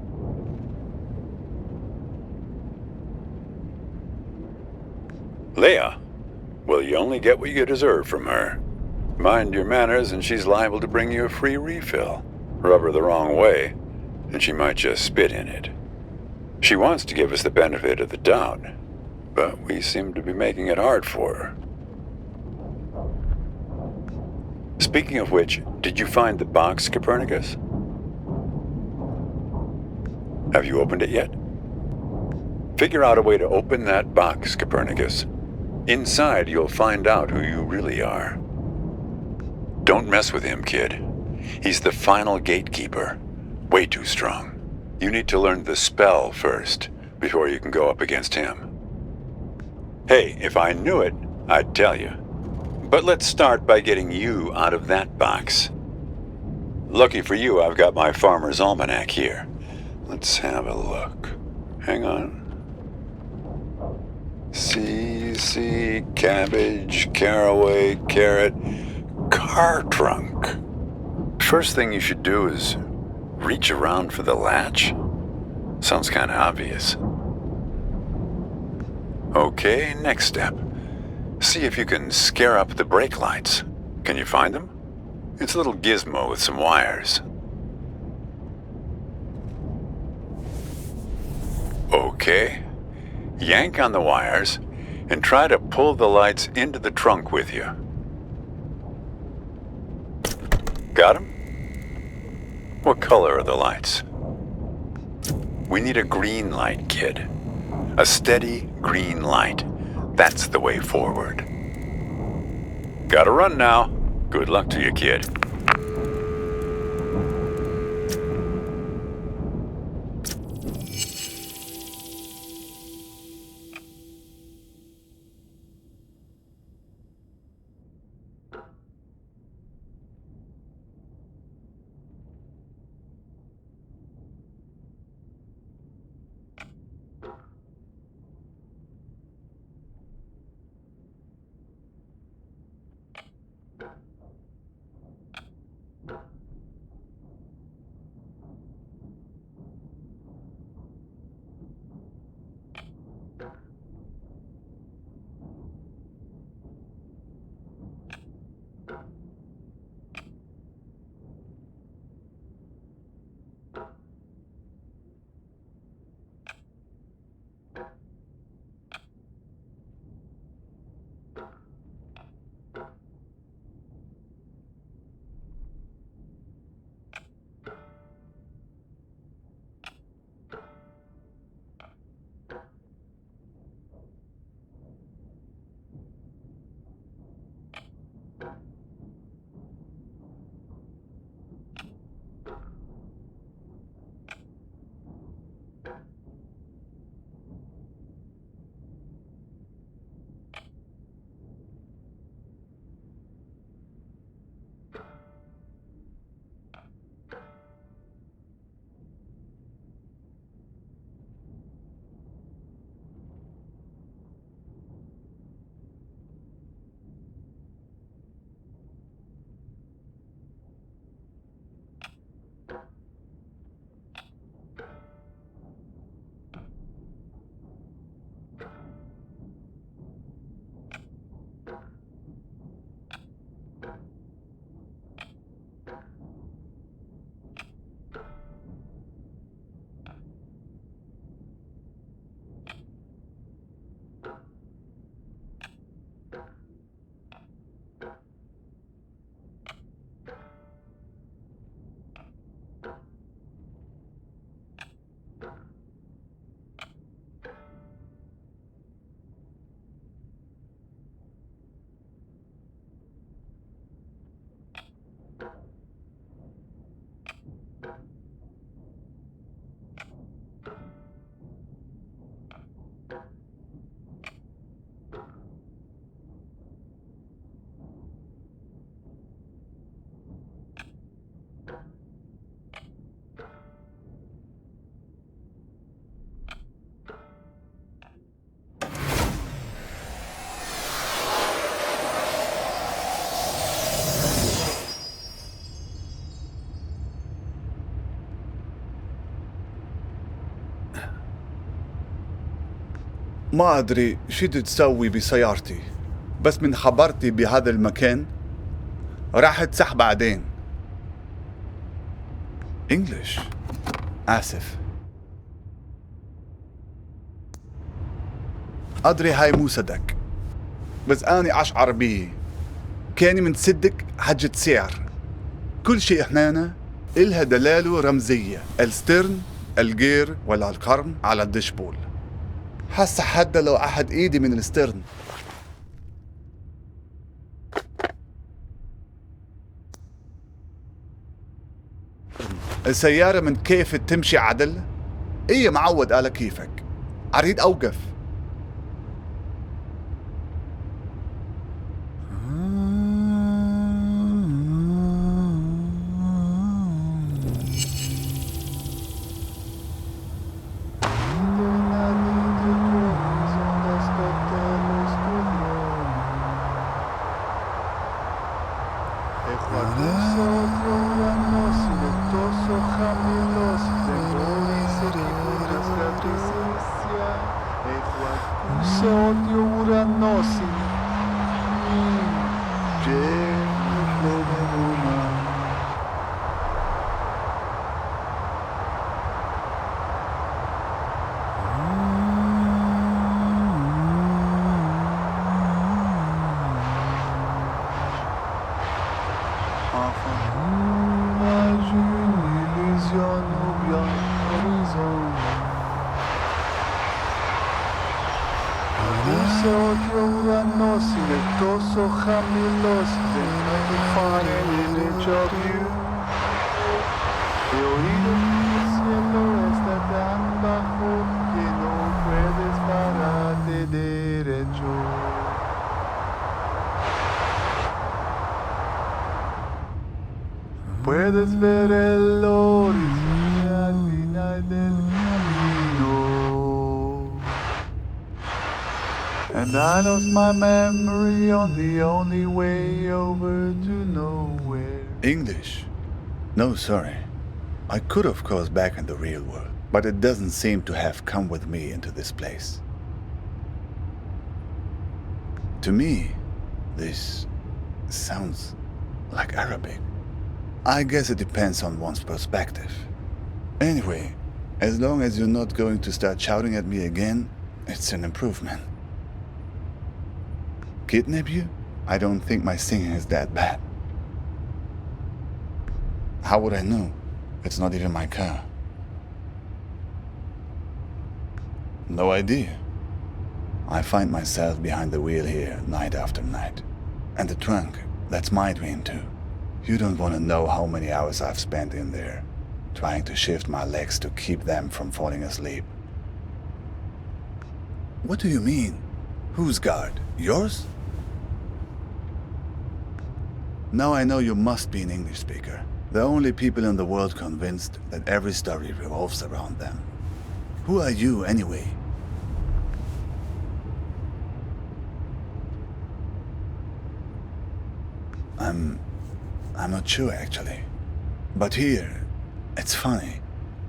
Leah? Well, you only get what you deserve from her. Mind your manners and she's liable to bring you a free refill. Rub her the wrong way, and she might just spit in it. She wants to give us the benefit of the doubt, but we seem to be making it hard for her. Speaking of which, did you find the box, Copernicus? Have you opened it yet? Figure out a way to open that box, Copernicus. Inside, you'll find out who you really are. Don't mess with him, kid. He's the final gatekeeper. Way too strong. You need to learn the spell first, before you can go up against him. Hey, if I knew it, I'd tell you. But let's start by getting you out of that box. Lucky for you, I've got my Farmer's Almanac here. Let's have a look. Hang on. C, cabbage, caraway, carrot, car trunk. First thing you should do is reach around for the latch. Sounds kind of obvious. Okay, next step. See if you can scare up the brake lights. Can you find them? It's a little gizmo with some wires. Okay. Yank on the wires and try to pull the lights into the trunk with you. Got 'em? What color are the lights? We need a green light, kid. A steady green light. That's the way forward. Gotta run now. Good luck to you, kid. ما أدري شو تسوي بسيارتي، بس من خبرتي بهذا المكان راح تسح بعدين. English. آسف. أدري هاي مو صدق، بس أنا أشعر بيه. كاني من صدق حجة سعر. كل شيء هنا إلها دلالة رمزية، السترن، الجير ولا القرن على الدشبول. حاسة حتى لو أحد إيدي من السترن. السيارة من كيف تمشي عدل؟ إيه معود على كيفك. أريد أوقف. Tô so lost in the final image of you. He oído mi cielo está tan bajo que no puedes pararte derecho. Puedes ver el horizonte al final del camino. And I lost my memory on the only way over to nowhere. English? No, sorry. I could, of course, back in the real world, but it doesn't seem to have come with me into this place. To me, this sounds like Arabic. I guess it depends on one's perspective. Anyway, as long as you're not going to start shouting at me again, it's an improvement. Kidnap you? I don't think my singing is that bad. How would I know? It's not even my car. No idea. I find myself behind the wheel here night after night. And the trunk, that's my dream too. You don't want to know how many hours I've spent in there, trying to shift my legs to keep them from falling asleep. What do you mean? Whose guard? Yours? Now I know you must be an English speaker. The only people in the world convinced that every story revolves around them. Who are you, anyway? I'm not sure, actually. But here, it's funny.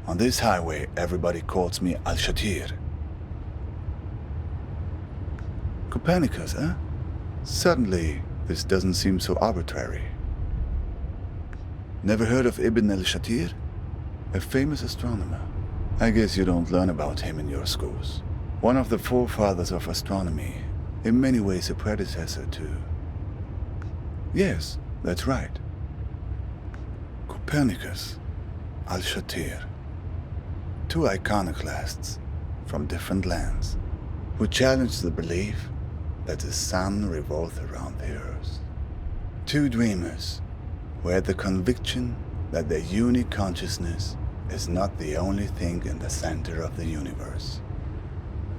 On this highway, everybody calls me Al-Shatir. Copernicus, huh? Suddenly, this doesn't seem so arbitrary. Never heard of Ibn al-Shatir? A famous astronomer. I guess you don't learn about him in your schools. One of the forefathers of astronomy, in many ways a predecessor to... Yes, that's right. Copernicus, al-Shatir. Two iconoclasts from different lands who challenged the belief that the sun revolves around the earth. Two dreamers who had the conviction that their unique consciousness is not the only thing in the center of the universe.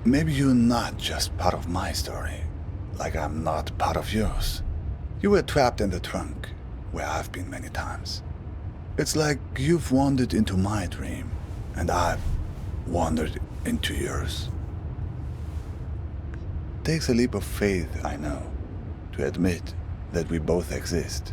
Maybe you're not just part of my story, like I'm not part of yours. You were trapped in the trunk, where I've been many times. It's like you've wandered into my dream, and I've wandered into yours. Takes a leap of faith, I know, to admit that we both exist.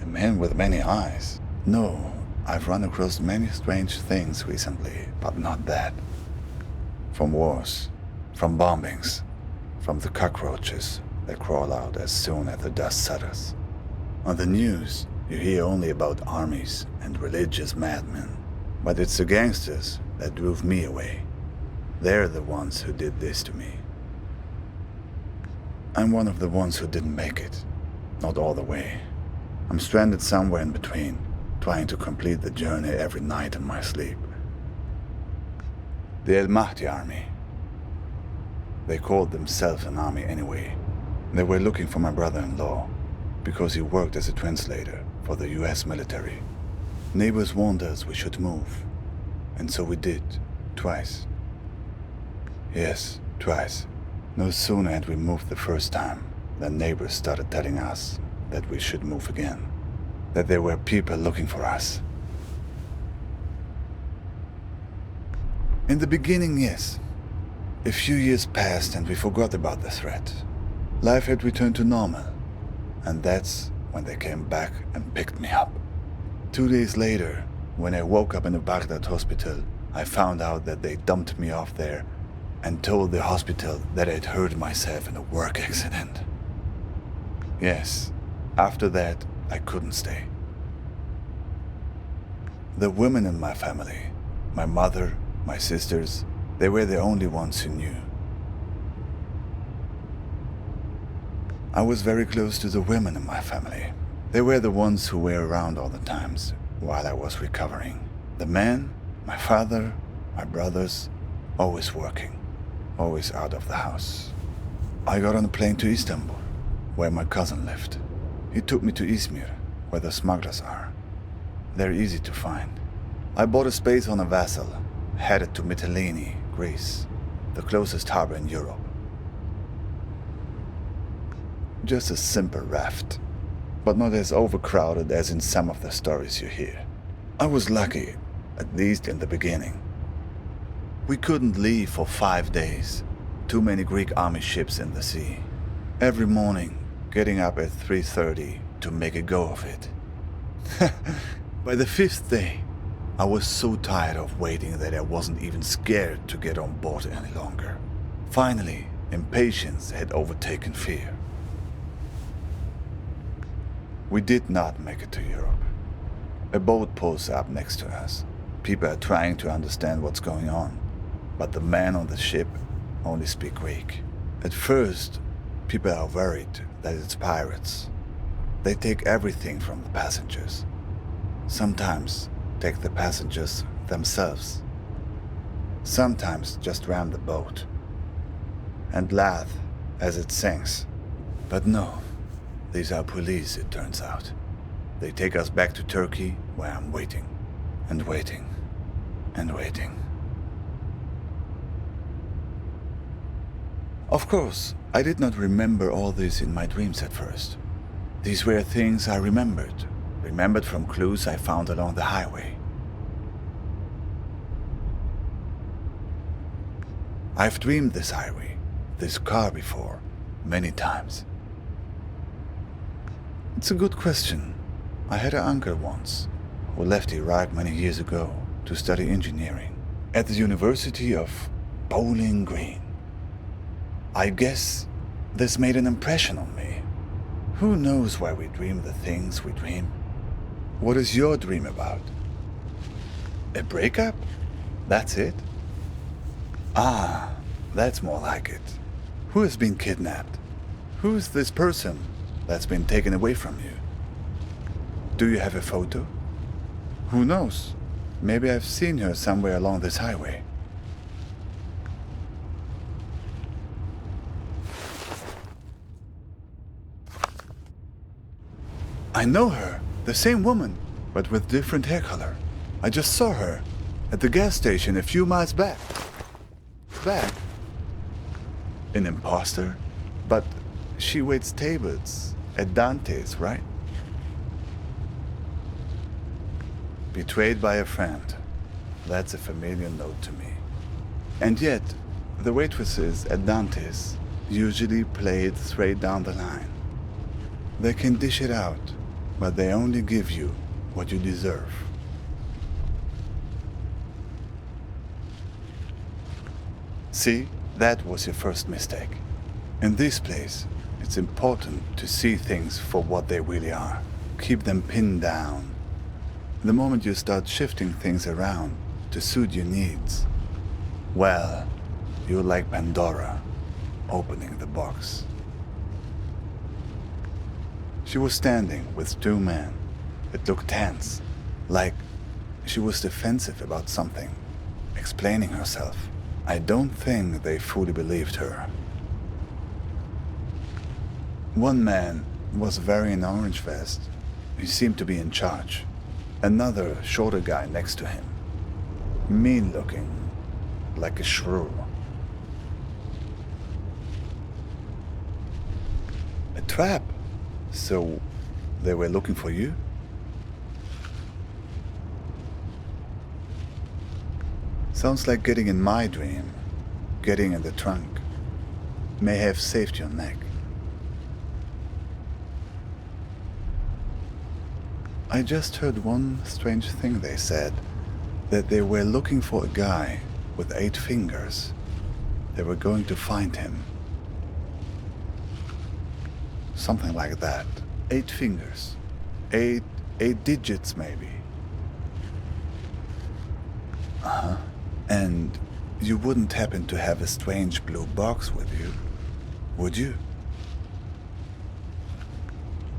A man with many eyes? No, I've run across many strange things recently, but not that. From wars, from bombings, from the cockroaches that crawl out as soon as the dust settles. On the news, you hear only about armies and religious madmen, but it's the gangsters that drove me away. They're the ones who did this to me. I'm one of the ones who didn't make it, not all the way. I'm stranded somewhere in between, trying to complete the journey every night in my sleep. The El Mahdi army. They called themselves an army anyway. They were looking for my brother-in-law, because he worked as a translator for the US military. Neighbors warned us we should move, and so we did, twice. Yes, twice. No sooner had we moved the first time than neighbors started telling us that we should move again, that there were people looking for us. In the beginning, yes. A few years passed and we forgot about the threat. Life had returned to normal, and that's when they came back and picked me up. 2 days later, when I woke up in a Baghdad hospital, I found out that they dumped me off there and told the hospital that I'd hurt myself in a work accident. Yes, after that, I couldn't stay. The women in my family, my mother, my sisters, they were the only ones who knew. I was very close to the women in my family. They were the ones who were around all the times while I was recovering. The men, my father, my brothers, always working, always out of the house. I got on a plane to Istanbul, where my cousin lived. He took me to Izmir, where the smugglers are. They're easy to find. I bought a space on a vessel, headed to Mytilene, Greece, the closest harbor in Europe. Just a simple raft, but not as overcrowded as in some of the stories you hear. I was lucky, at least in the beginning. We couldn't leave for 5 days. Too many Greek army ships in the sea. Every morning, getting up at 3:30 to make a go of it. By the 5th day, I was so tired of waiting that I wasn't even scared to get on board any longer. Finally, impatience had overtaken fear. We did not make it to Europe. A boat pulls up next to us. People are trying to understand what's going on, but the men on the ship only speak Greek. At first, people are worried that it's pirates. They take everything from the passengers. Sometimes take the passengers themselves. Sometimes just ram the boat and laugh as it sinks. But no, these are police, it turns out. They take us back to Turkey, where I'm waiting, and waiting, and waiting. Of course, I did not remember all this in my dreams at first. These were things I remembered from clues I found along the highway. I've dreamed this highway, this car before, many times. It's a good question. I had an uncle once who left Iraq many years ago to study engineering at the University of Bowling Green. I guess this made an impression on me. Who knows why we dream the things we dream? What is your dream about? A breakup? That's it? Ah, that's more like it. Who has been kidnapped? Who is this person that's been taken away from you? Do you have a photo? Who knows? Maybe I've seen her somewhere along this highway. I know her, the same woman, but with different hair color. I just saw her at the gas station a few miles back. An imposter? But she waits tables at Dante's, right? Betrayed by a friend. That's a familiar note to me. And yet, the waitresses at Dante's usually play it straight down the line. They can dish it out, but they only give you what you deserve. See, that was your first mistake. In this place, it's important to see things for what they really are. Keep them pinned down. The moment you start shifting things around to suit your needs, well, you're like Pandora, opening the box. She was standing with 2 men. It looked tense, like she was defensive about something, explaining herself. I don't think they fully believed her. One man was wearing an orange vest. He seemed to be in charge. Another shorter guy next to him. Mean looking, like a shrew. A trap? So they were looking for you? Sounds like getting in my dream. Getting in the trunk. May have saved your neck. I just heard one strange thing they said. That they were looking for a guy with 8 fingers. They were going to find him. Something like that. 8 fingers. 8 digits, maybe. Uh-huh. And you wouldn't happen to have a strange blue box with you, would you?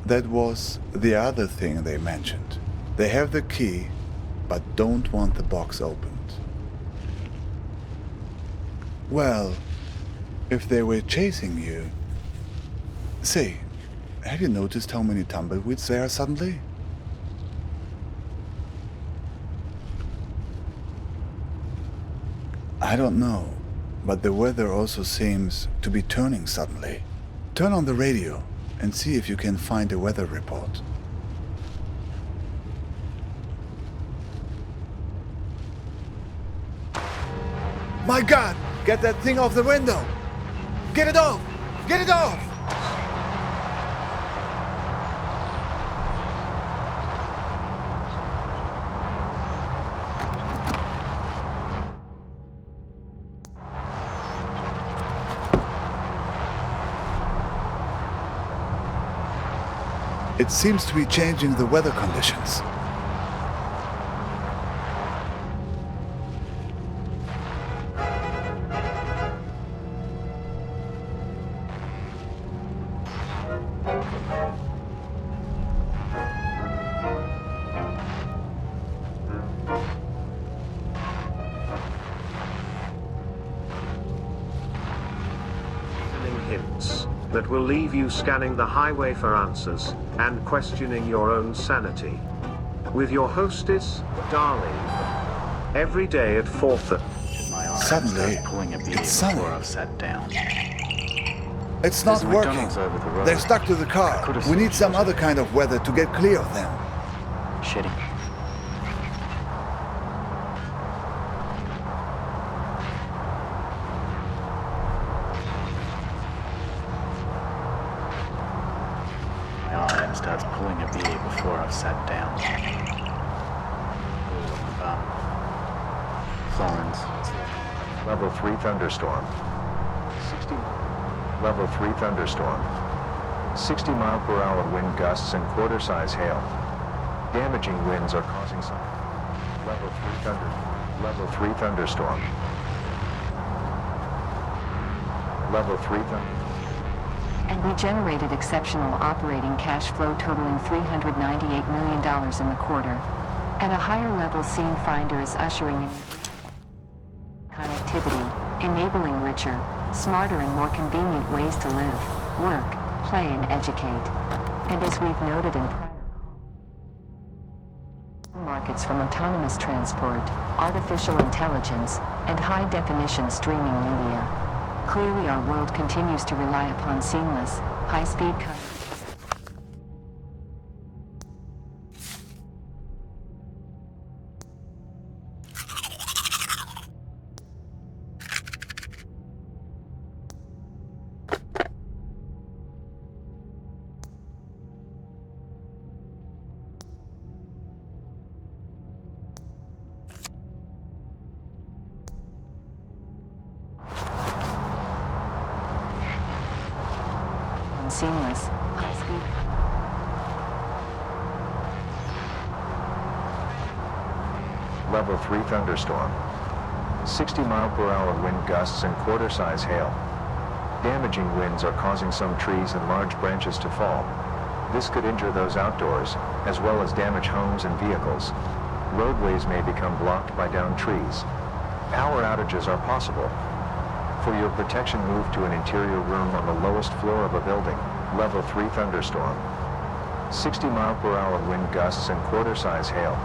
That was the other thing they mentioned. They have the key, but don't want the box opened. Well, if they were chasing you... Say, have you noticed how many tumbleweeds there are suddenly? I don't know, but the weather also seems to be turning suddenly. Turn on the radio and see if you can find a weather report. My God! Get that thing off the window! Get it off! Get it off! It seems to be changing the weather conditions. Hints that will leave you scanning the highway for answers and questioning your own sanity. With your hostess, Darling, every day at 4:30. Suddenly, it's sunny. It's not working. They're stuck to the car. We need some other kind of weather to get clear of them. Shedding. Starts pulling a beer before I've sat down. Florence. Level 3 thunderstorm. 60. Level 3 thunderstorm. 60 mile per hour wind gusts and quarter-size hail. Damaging winds are causing some. Level 3 thunder. Level 3 thunderstorm. Level 3 thunder. And we generated exceptional operating cash flow totaling $398 million in the quarter. At a higher level, Scene Finder is ushering in connectivity, enabling richer, smarter and more convenient ways to live, work, play and educate. And as we've noted in prior markets from autonomous transport, artificial intelligence, and high-definition streaming media. Clearly, our world continues to rely upon seamless, high-speed seamless, high-speed. Level 3 thunderstorm. 60 mile per hour wind gusts and quarter-size hail. Damaging winds are causing some trees and large branches to fall. This could injure those outdoors, as well as damage homes and vehicles. Roadways may become blocked by downed trees. Power outages are possible. For your protection, move to an interior room on the lowest floor of a building. Level 3 thunderstorm. 60 mile per hour wind gusts and quarter-size hail.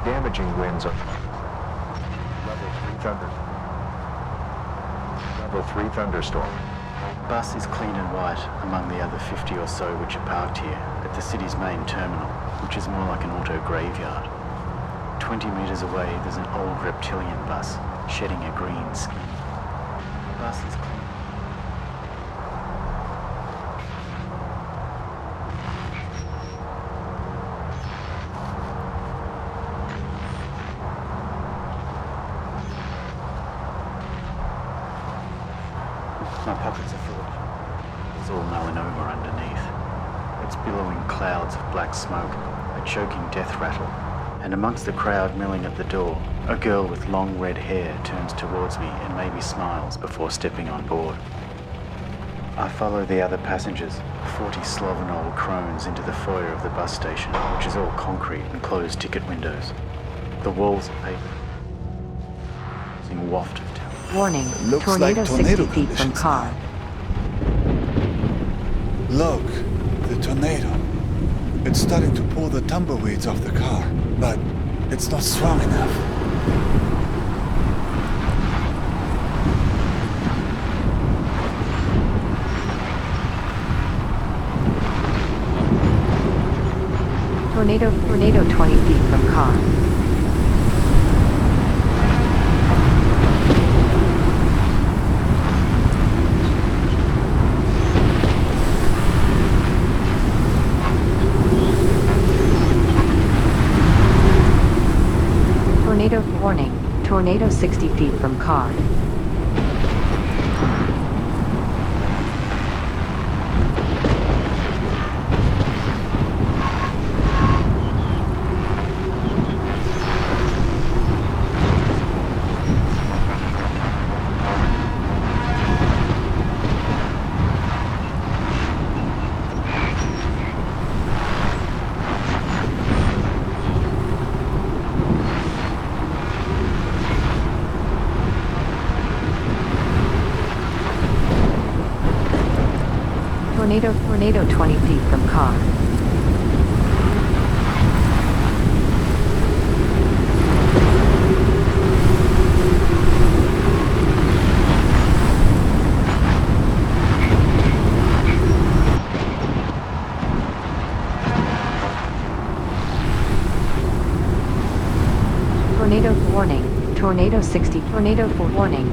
Damaging winds are... Level 3 thunder. Level 3 thunderstorm. Bus is clean and white among the other 50 or so which are parked here at the city's main terminal, which is more like an auto graveyard. 20 meters away, there's an old reptilian bus shedding a green skin. Bus is clean. My pockets are full of... There's all melanoma underneath. It's billowing clouds of black smoke, a choking death rattle. And amongst the crowd milling at the door, a girl with long red hair turns towards me and maybe smiles before stepping on board. I follow the other passengers, 40 sloven old crones into the foyer of the bus station, which is all concrete and closed ticket windows. The walls are paper. Waft of terror. Warning, Looks tornado, like tornado 60 feet from conditions car. Look, the tornado. It's starting to pull the tumbleweeds off the car, but it's not strong enough. Tornado 20 feet from car. Tornado warning, tornado 60 feet from car. Tornado 20 feet from car. Tornado warning, tornado 60, tornado for warning.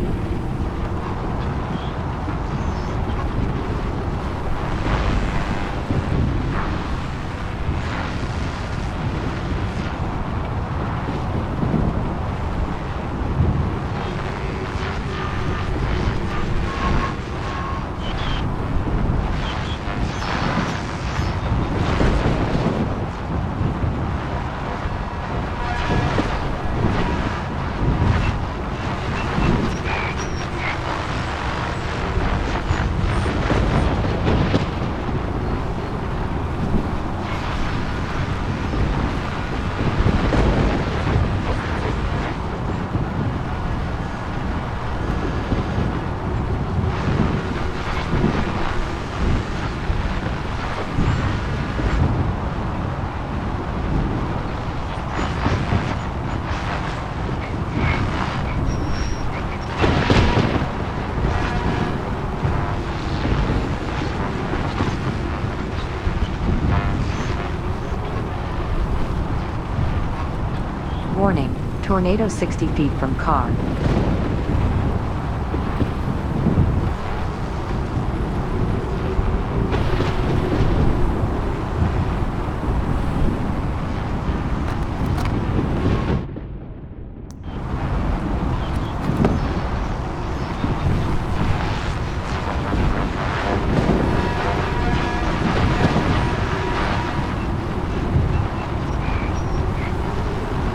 Warning, tornado 60 feet from car.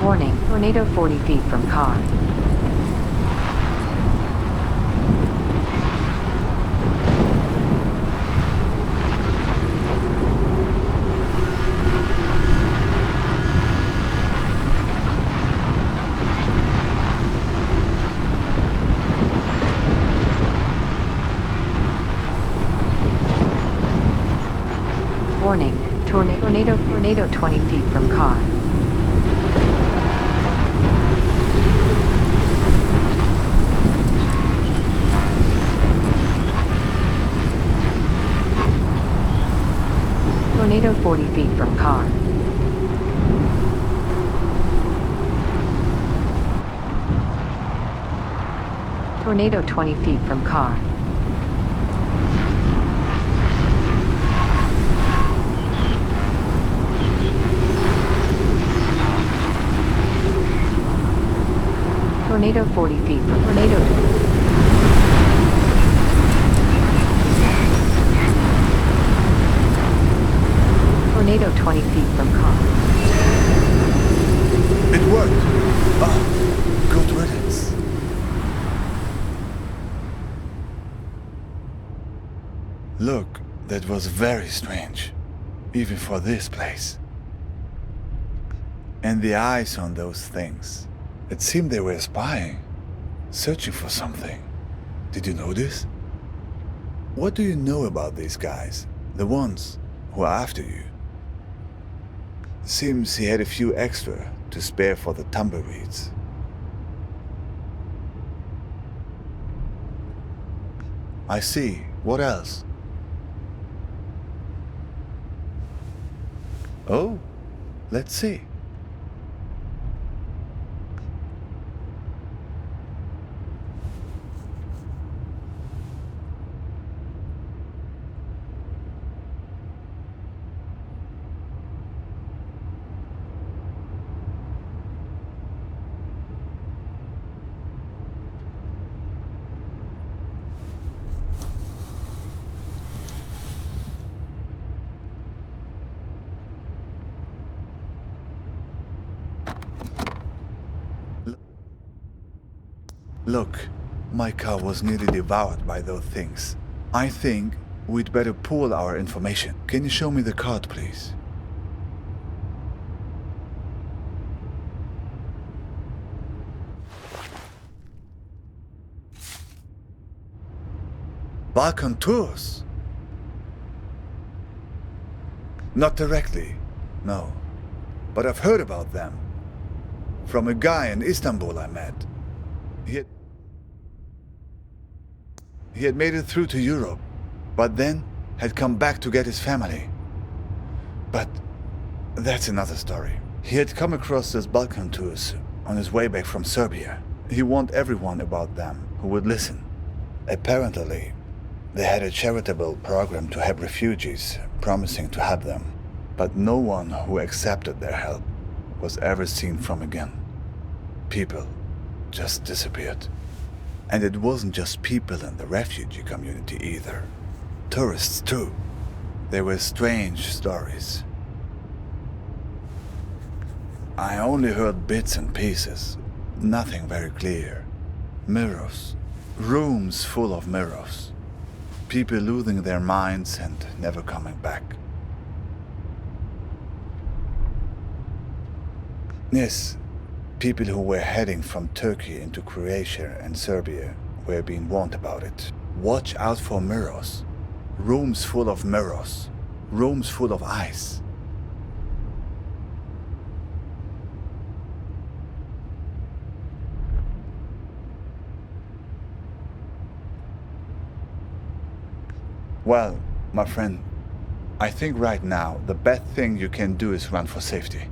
Warning, tornado 40 feet from car. Warning, tornado 20 feet from car. Tornado 40 feet from car. Tornado 20 feet from car. Tornado 40 feet from tornado. Tornado 20 feet from car. It worked. Ah, good riddance. Look, That was very strange, even for this place. And the eyes on those things. It seemed they were spying, searching for something. Did you notice? What do you know about these guys, the ones who are after you? Seems he had a few extra to spare for the tumbleweeds. I see. What else? Oh, let's see. Look, my car was nearly devoured by those things. I think we'd better pool our information. Can you show me the card, please? Balkan tours? Not directly, no. But I've heard about them. From a guy in Istanbul I met. He had made it through to Europe, but then had come back to get his family. But that's another story. He had come across those Balkan tours on his way back from Serbia. He warned everyone about them who would listen. Apparently, they had a charitable program to help refugees, promising to help them. But no one who accepted their help was ever seen from again. People just disappeared. And it wasn't just people in the refugee community either. Tourists too. There were strange stories. I only heard bits and pieces, nothing very clear. Mirrors, rooms full of mirrors. People losing their minds and never coming back. Yes, people who were heading from Turkey into Croatia and Serbia were being warned about it. Watch out for mirrors. Rooms full of mirrors. Rooms full of ice. Well, my friend, I think right now the best thing you can do is run for safety.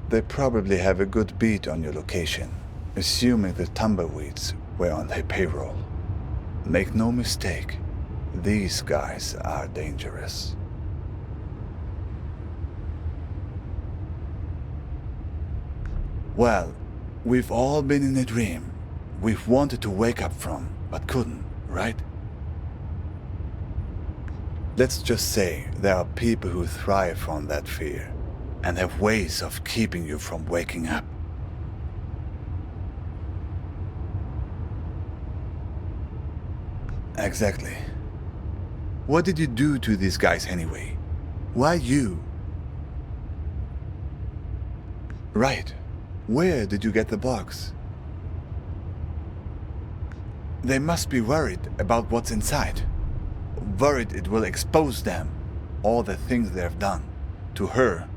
They probably have a good beat on your location, assuming the tumbleweeds were on their payroll. Make no mistake, these guys are dangerous. Well, we've all been in a dream we've wanted to wake up from, but couldn't, right? Let's just say there are people who thrive on that fear and have ways of keeping you from waking up. Exactly. What did you do to these guys anyway? Why you? Right. Where did you get the box? They must be worried about what's inside. Worried it will expose them, all the things they've done, to her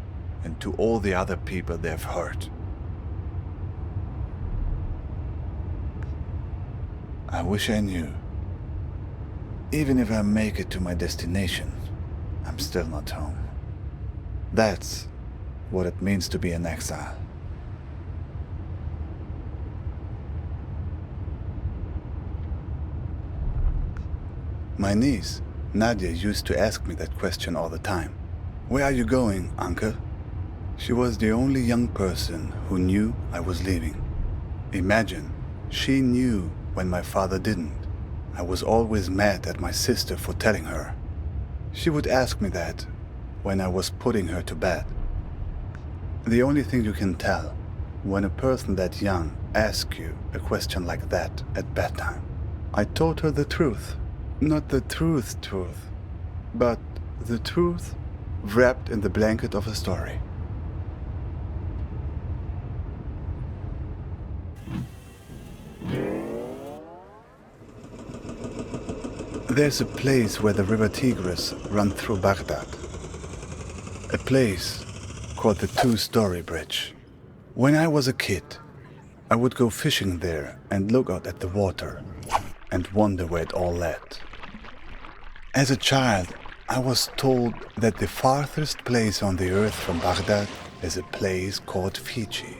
and to all the other people they've hurt. I wish I knew. Even if I make it to my destination, I'm still not home. That's what it means to be an exile. My niece, Nadia, used to ask me that question all the time. Where are you going, Uncle? She was the only young person who knew I was leaving. Imagine, she knew when my father didn't. I was always mad at my sister for telling her. She would ask me that when I was putting her to bed. The only thing you can tell when a person that young asks you a question like that at bedtime. I told her the truth. Not the truth, but the truth wrapped in the blanket of a story. There's a place where the river Tigris runs through Baghdad. A place called the Two-Story Bridge. When I was a kid, I would go fishing there and look out at the water and wonder where it all led. As a child, I was told that the farthest place on the earth from Baghdad is a place called Fiji.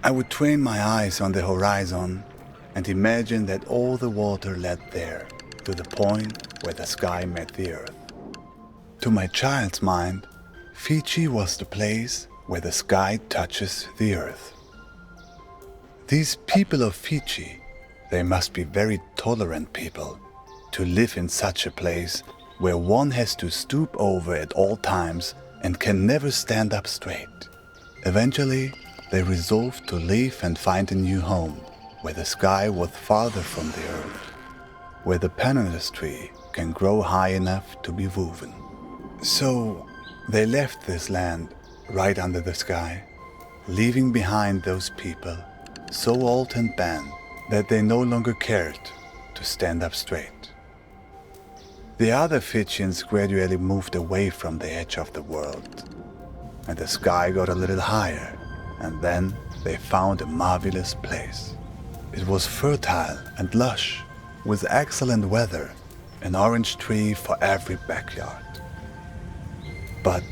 I would train my eyes on the horizon and imagine that all the water led there, to the point where the sky met the earth. To my child's mind, Fiji was the place where the sky touches the earth. These people of Fiji, they must be very tolerant people to live in such a place where one has to stoop over at all times and can never stand up straight. Eventually, they resolved to leave and find a new home where the sky was farther from the earth, where the pandanus tree can grow high enough to be woven. So they left this land right under the sky, leaving behind those people so old and bent that they no longer cared to stand up straight. The other Fijians gradually moved away from the edge of the world, and the sky got a little higher, and then they found a marvelous place. It was fertile and lush, with excellent weather, an orange tree for every backyard. But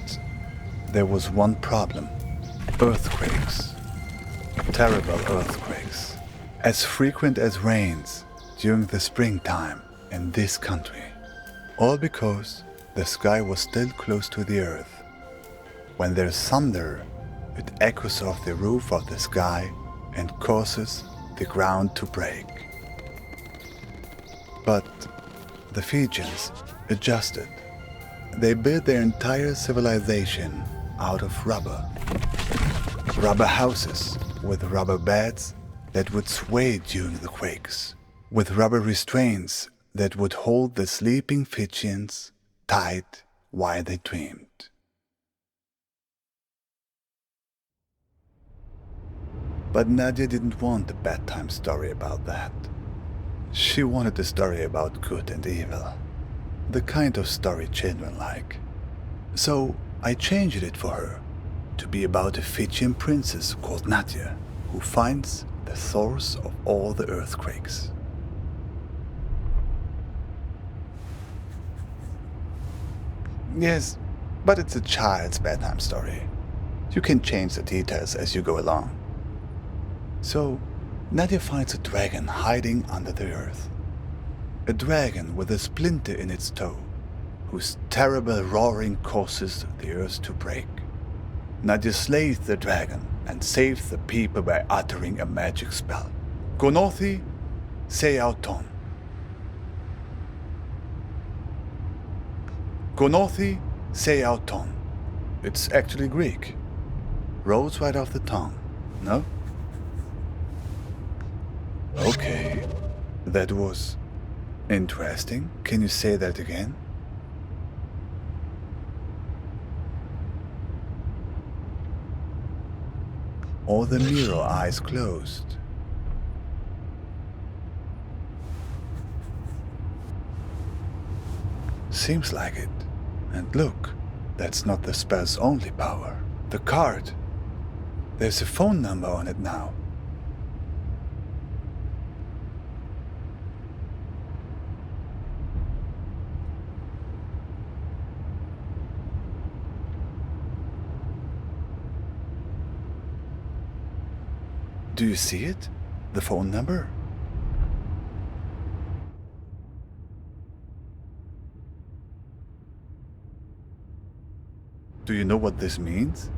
there was one problem: earthquakes. Terrible earthquakes, as frequent as rains during the springtime in this country. All because the sky was still close to the earth. When there's thunder, it echoes off the roof of the sky and causes the ground to break. But the Fijians adjusted. They built their entire civilization out of rubber. Rubber houses with rubber beds that would sway during the quakes, with rubber restraints that would hold the sleeping Fijians tight while they dreamed. But Nadia didn't want a bedtime story about that. She wanted a story about good and evil, the kind of story children like. So I changed it for her to be about a Fijian princess called Nadia, who finds the source of all the earthquakes. Yes, but it's a child's bedtime story. You can change the details as you go along. So, Nadia finds a dragon hiding under the earth. A dragon with a splinter in its toe, whose terrible roaring causes the earth to break. Nadia slays the dragon and saves the people by uttering a magic spell. Gonothi Seauton. Gonothi Seauton. It's actually Greek. Rolls right off the tongue, no? Okay, that was interesting. Can you say that again? All the mirror eyes closed. Seems like it. And look, that's not the spell's only power. The card. There's a phone number on it now. Do you see it? The phone number? Do you know what this means?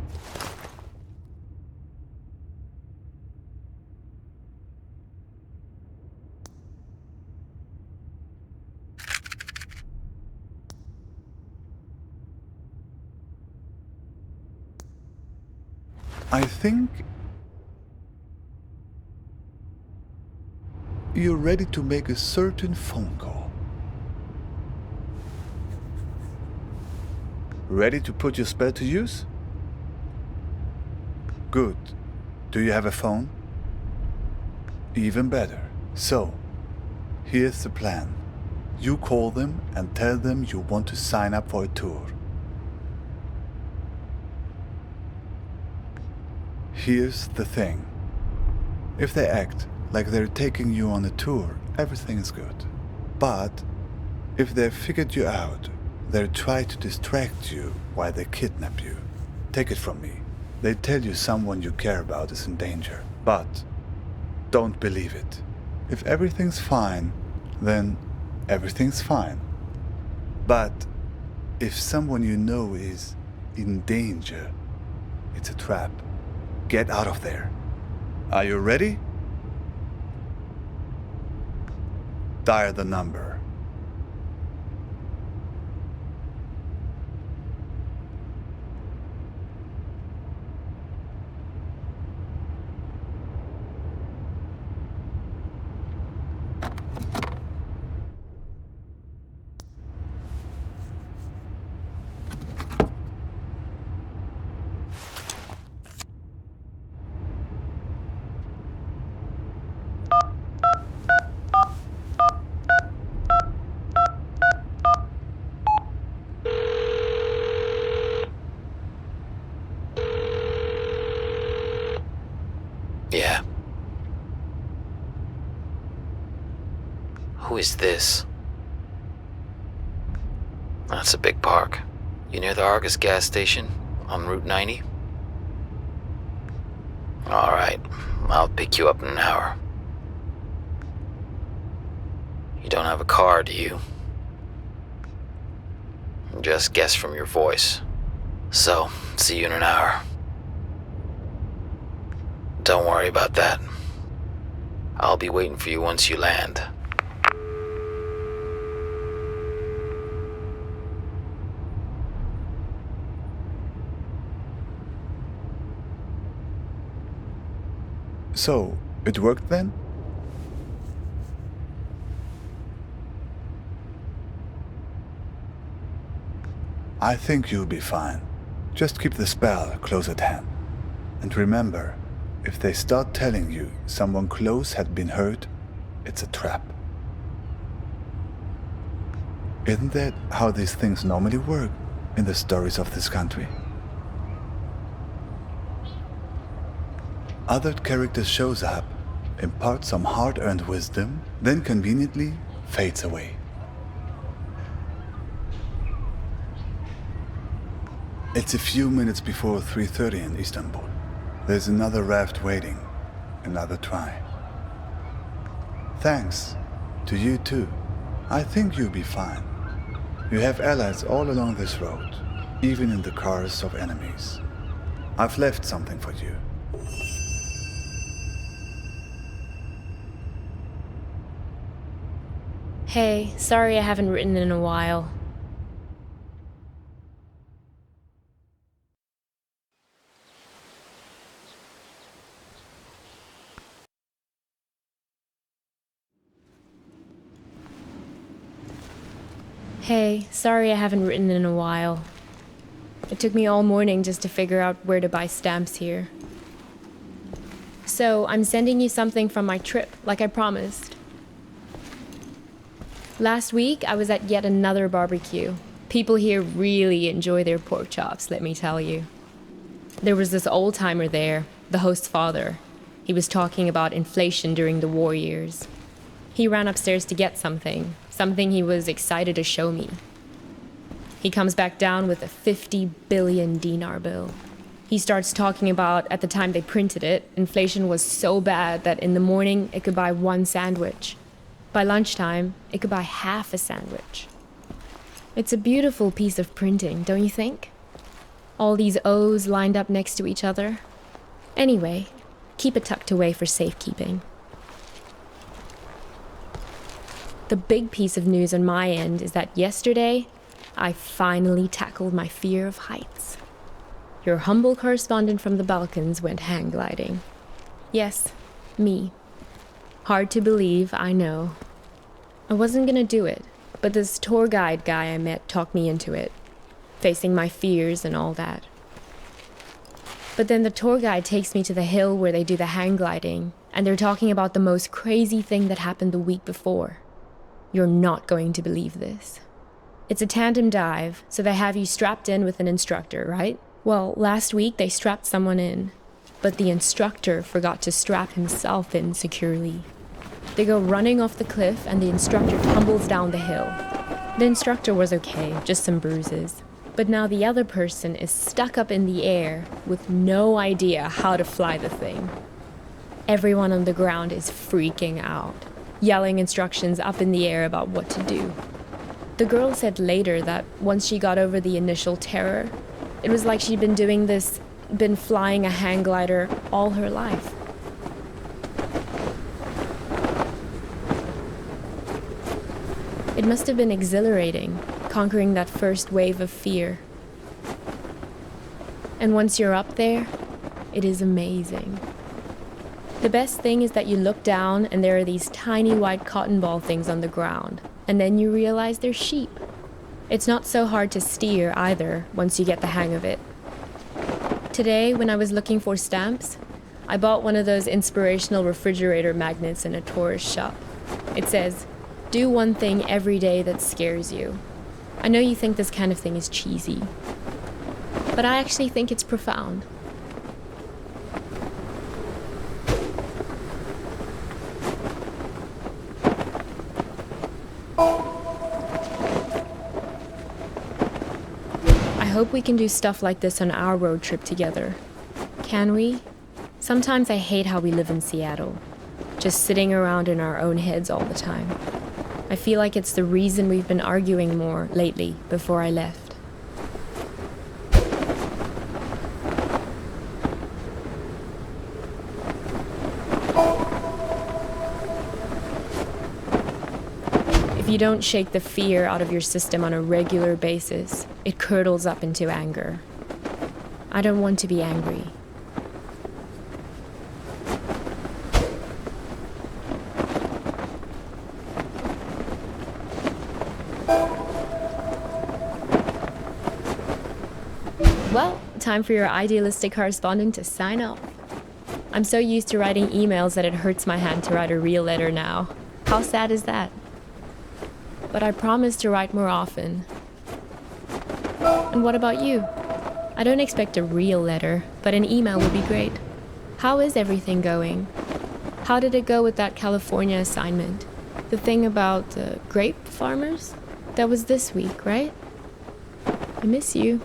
I think you're ready to make a certain phone call. Ready to put your spell to use? Good. Do you have a phone? Even better. So, here's the plan. You call them and tell them you want to sign up for a tour. Here's the thing. If they act like they're taking you on a tour, everything is good. But if they've figured you out, they'll try to distract you while they kidnap you. Take it from me. They tell you someone you care about is in danger, but don't believe it. If everything's fine, then everything's fine. But if someone you know is in danger, it's a trap. Get out of there. Are you ready? Dial the number. Yeah. Who is this? That's a big park. You near the Argus gas station on Route 90? Alright, I'll pick you up in an hour. You don't have a car, do you? Just guess from your voice. So, see you in an hour. Don't worry about that. I'll be waiting for you once you land. So, it worked then? I think you'll be fine. Just keep the spell close at hand. And remember, if they start telling you someone close had been hurt, it's a trap. Isn't that how these things normally work in the stories of this country? Other characters shows up, imparts some hard-earned wisdom, then conveniently fades away. It's a few minutes before 3:30 in Istanbul. There's another raft waiting. Another try. Thanks. To you too. I think you'll be fine. You have allies all along this road, even in the cars of enemies. I've left something for you. Hey, sorry I haven't written in a while. Hey, sorry I haven't written in a while. It took me all morning just to figure out where to buy stamps here. So, I'm sending you something from my trip, like I promised. Last week, I was at yet another barbecue. People here really enjoy their pork chops, let me tell you. There was this old-timer there, the host's father. He was talking about inflation during the war years. He ran upstairs to get something he was excited to show me. He comes back down with a 50 billion dinar bill. He starts talking about, at the time they printed it, inflation was so bad that in the morning it could buy one sandwich. By lunchtime, it could buy half a sandwich. It's a beautiful piece of printing, don't you think? All these O's lined up next to each other. Anyway, keep it tucked away for safekeeping. The big piece of news on my end is that yesterday, I finally tackled my fear of heights. Your humble correspondent from the Balkans went hang gliding. Yes, me. Hard to believe, I know. I wasn't gonna do it, but this tour guide guy I met talked me into it. facing my fears and all that. But then the tour guide takes me to the hill where they do the hang gliding, and they're talking about the most crazy thing that happened the week before. You're not going to believe this. It's a tandem dive, so they have you strapped in with an instructor, right? Well, last week they strapped someone in, but the instructor forgot to strap himself in securely. They go running off the cliff and the instructor tumbles down the hill. The instructor was okay, just some bruises. But now the other person is stuck up in the air with no idea how to fly the thing. Everyone on the ground is freaking out, yelling instructions up in the air about what to do. The girl said later that once she got over the initial terror, it was like she'd been flying a hang glider all her life. It must have been exhilarating, conquering that first wave of fear. And once you're up there, it is amazing. The best thing is that you look down and there are these tiny white cotton ball things on the ground, and then you realize they're sheep. It's not so hard to steer either, once you get the hang of it. Today, when I was looking for stamps, I bought one of those inspirational refrigerator magnets in a tourist shop. It says, "Do one thing every day that scares you." I know you think this kind of thing is cheesy, but I actually think it's profound. I hope we can do stuff like this on our road trip together. Can we? Sometimes I hate how we live in Seattle, just sitting around in our own heads all the time. I feel like it's the reason we've been arguing more lately before I left. If you don't shake the fear out of your system on a regular basis, it curdles up into anger. I don't want to be angry. Well, time for your idealistic correspondent to sign off. I'm so used to writing emails that it hurts my hand to write a real letter now. How sad is that? But I promise to write more often. And what about you? I don't expect a real letter, but an email would be great. How is everything going? How did it go with that California assignment? The thing about the grape farmers? That was this week, right? I miss you.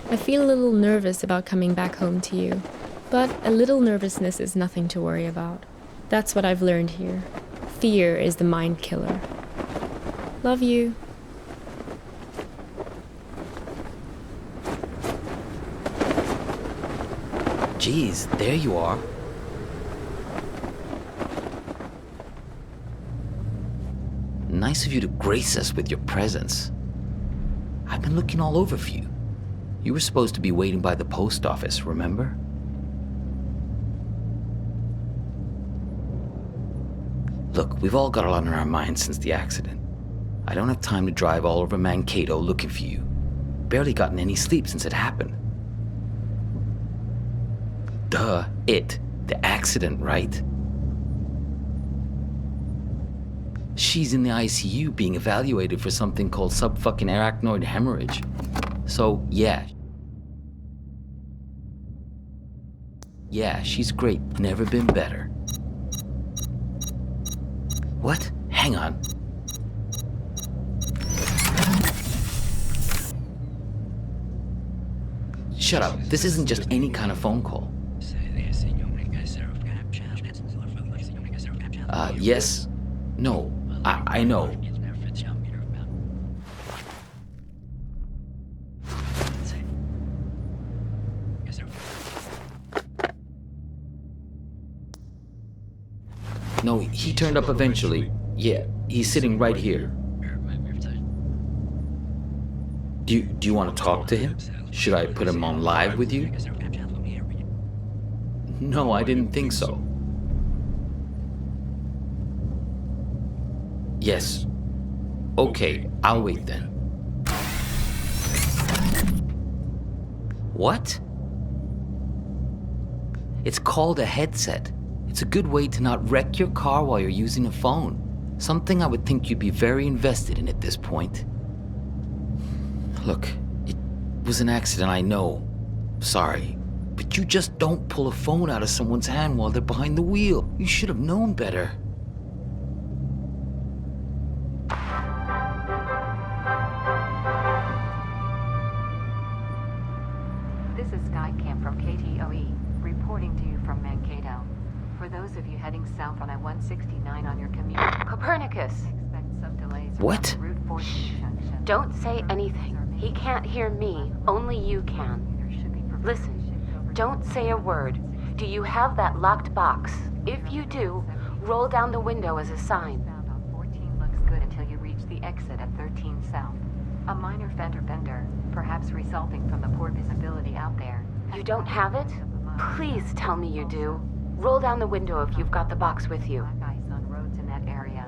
I feel a little nervous about coming back home to you, but a little nervousness is nothing to worry about. That's what I've learned here. Fear is the mind killer. Love you. Geez, there you are. Nice of you to grace us with your presence. I've been looking all over for you. You were supposed to be waiting by the post office, remember? Look, we've all got a lot on our minds since the accident. I don't have time to drive all over Mankato looking for you. Barely gotten any sleep since it happened. Duh, the accident, right? She's in the ICU being evaluated for something called sub-fucking-arachnoid hemorrhage. So, yeah. Yeah, she's great. Never been better. What? Hang on. Shut up. This isn't just any kind of phone call. Yes. No. I know. No, he turned up eventually. Yeah, he's sitting right here. Do you want to talk to him? Should I put him on live with you? No, I didn't think so. Yes. Okay, I'll wait then. What? It's called a headset. It's a good way to not wreck your car while you're using a phone. Something I would think you'd be very invested in at this point. Look, it was an accident, I know. Sorry. But you just don't pull a phone out of someone's hand while they're behind the wheel. You should have known better. This is Skycam from KTOE, reporting to you from Mankato. For those of you heading south on I-169 on your commute, Copernicus! expect some delays What? around the Route 14 junction. Don't say anything. He can't hear me. Only you can. Listen, don't say a word. Do you have that locked box? If you do, roll down the window as a sign. Found on 14 looks good until you reach the exit at 13 south. A minor fender bender, perhaps resulting from the poor visibility out there. You don't have it? Please tell me you do. Roll down the window if you've got the box with you. Black ice on roads in that area.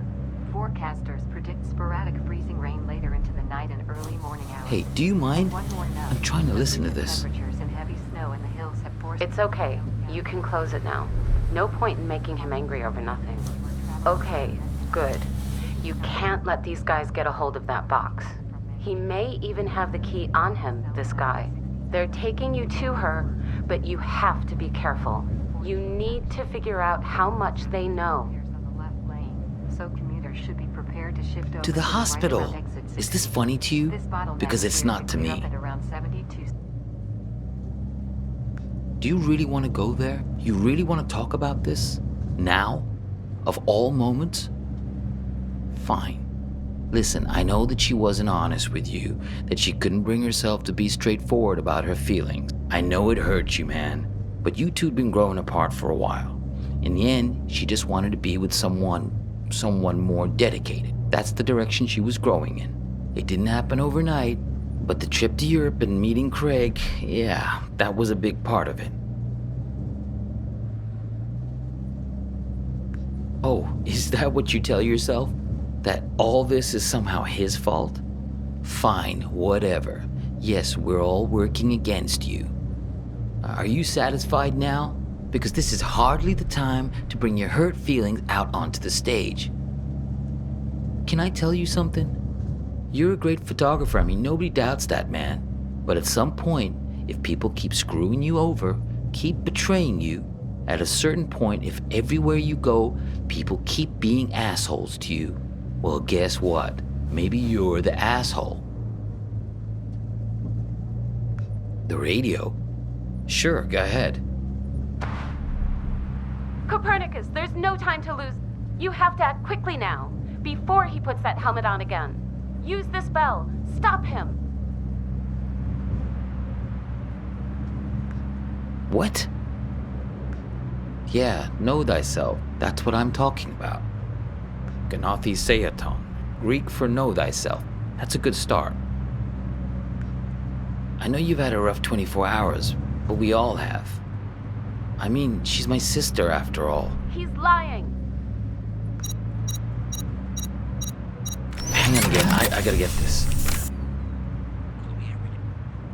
Forecasters predict sporadic freezing rain later into the night and early morning hours. Hey, do you mind? One more note. I'm trying to listen to Freezing this. Temperatures and heavy snow in the hills have forced. It's okay. You can close it now. No point in making him angry over nothing. Okay, good. You can't let these guys get a hold of that box. He may even have the key on him, this guy. They're taking you to her, but you have to be careful. You need to figure out how much they know. On the left lane, so commuters should be prepared to shift over To the right hospital. around exit Is this 16. funny to you? This bottleneck Because it's appears not to clear me. up at around 72. Do you really want to go there? You really want to talk about this? Now? Of all moments? Fine. Listen, I know that she wasn't honest with you, that she couldn't bring herself to be straightforward about her feelings. I know it hurt you, man, but you two'd been growing apart for a while. In the end, she just wanted to be with someone more dedicated. That's the direction she was growing in. It didn't happen overnight, but the trip to Europe and meeting Craig, yeah, that was a big part of it. Oh, is that what you tell yourself? That all this is somehow his fault? Fine, whatever. Yes, we're all working against you. Are you satisfied now? Because this is hardly the time to bring your hurt feelings out onto the stage. Can I tell you something? You're a great photographer, I mean, nobody doubts that, man. But at some point, if people keep screwing you over, keep betraying you, at a certain point, if everywhere you go, people keep being assholes to you, well, guess what? Maybe you're the asshole. The radio? Sure, go ahead. Copernicus, there's no time to lose. You have to act quickly now, before he puts that helmet on again. Use this bell. Stop him. What? Yeah, know thyself. That's what I'm talking about. Gnathi Seaton, Greek for know thyself. That's a good start. I know you've had a rough 24 hours, but we all have. I mean, she's my sister after all. He's lying. Hang on again, I gotta get this.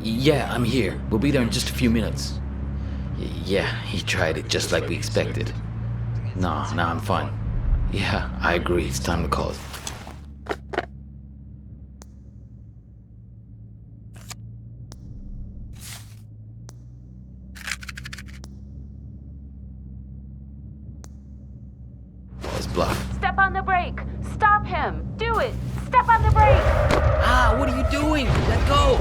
Yeah, I'm here. We'll be there in just a few minutes. Yeah, he tried it just like we expected. Nah, I'm fine. Yeah, I agree. It's time to call it. It's blocked. Step on the brake. Stop him. Do it. Step on the brake. Ah, what are you doing? Let go!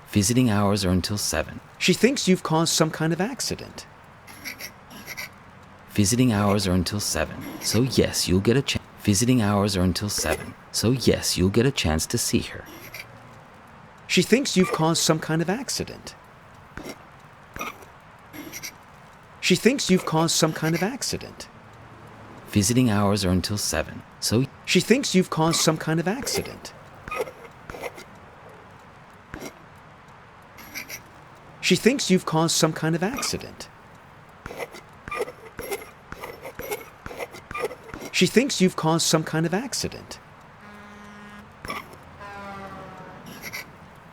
Visiting hours are until 7. She thinks you've caused some kind of accident. Visiting hours are until 7, so yes, you'll get a chance. Visiting hours are until 7, so yes, you'll get a chance to see her. She thinks you've caused some kind of accident. She thinks you've caused some kind of accident. Visiting hours are until 7, so she thinks you've caused some kind of accident. She thinks you've caused some kind of accident. She thinks you've caused some kind of accident.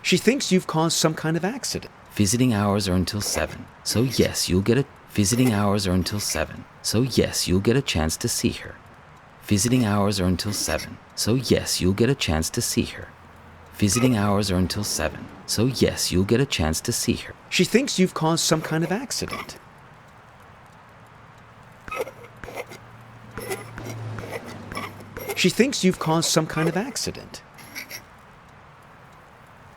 She thinks you've caused some kind of accident. Visiting hours are until 7, so yes, you'll get a... Visiting hours are until 7, so yes, you'll get a chance to see her. Visiting hours are until 7, so yes, you'll get a chance to see her. Visiting hours are until 7, so yes, you'll get a chance to see her. She thinks you've caused some kind of accident. She thinks you've caused some kind of accident.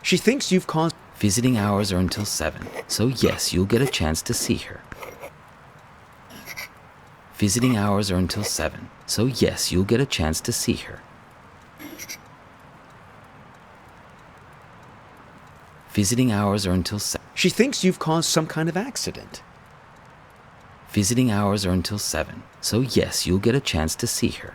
She thinks you've caused... Visiting hours are until 7, so yes, you'll get a chance to see her. Visiting hours are until 7, so yes, you'll get a chance to see her. Visiting hours are until 7. She thinks you've caused some kind of accident. Visiting hours are until 7, so yes, you'll get a chance to see her.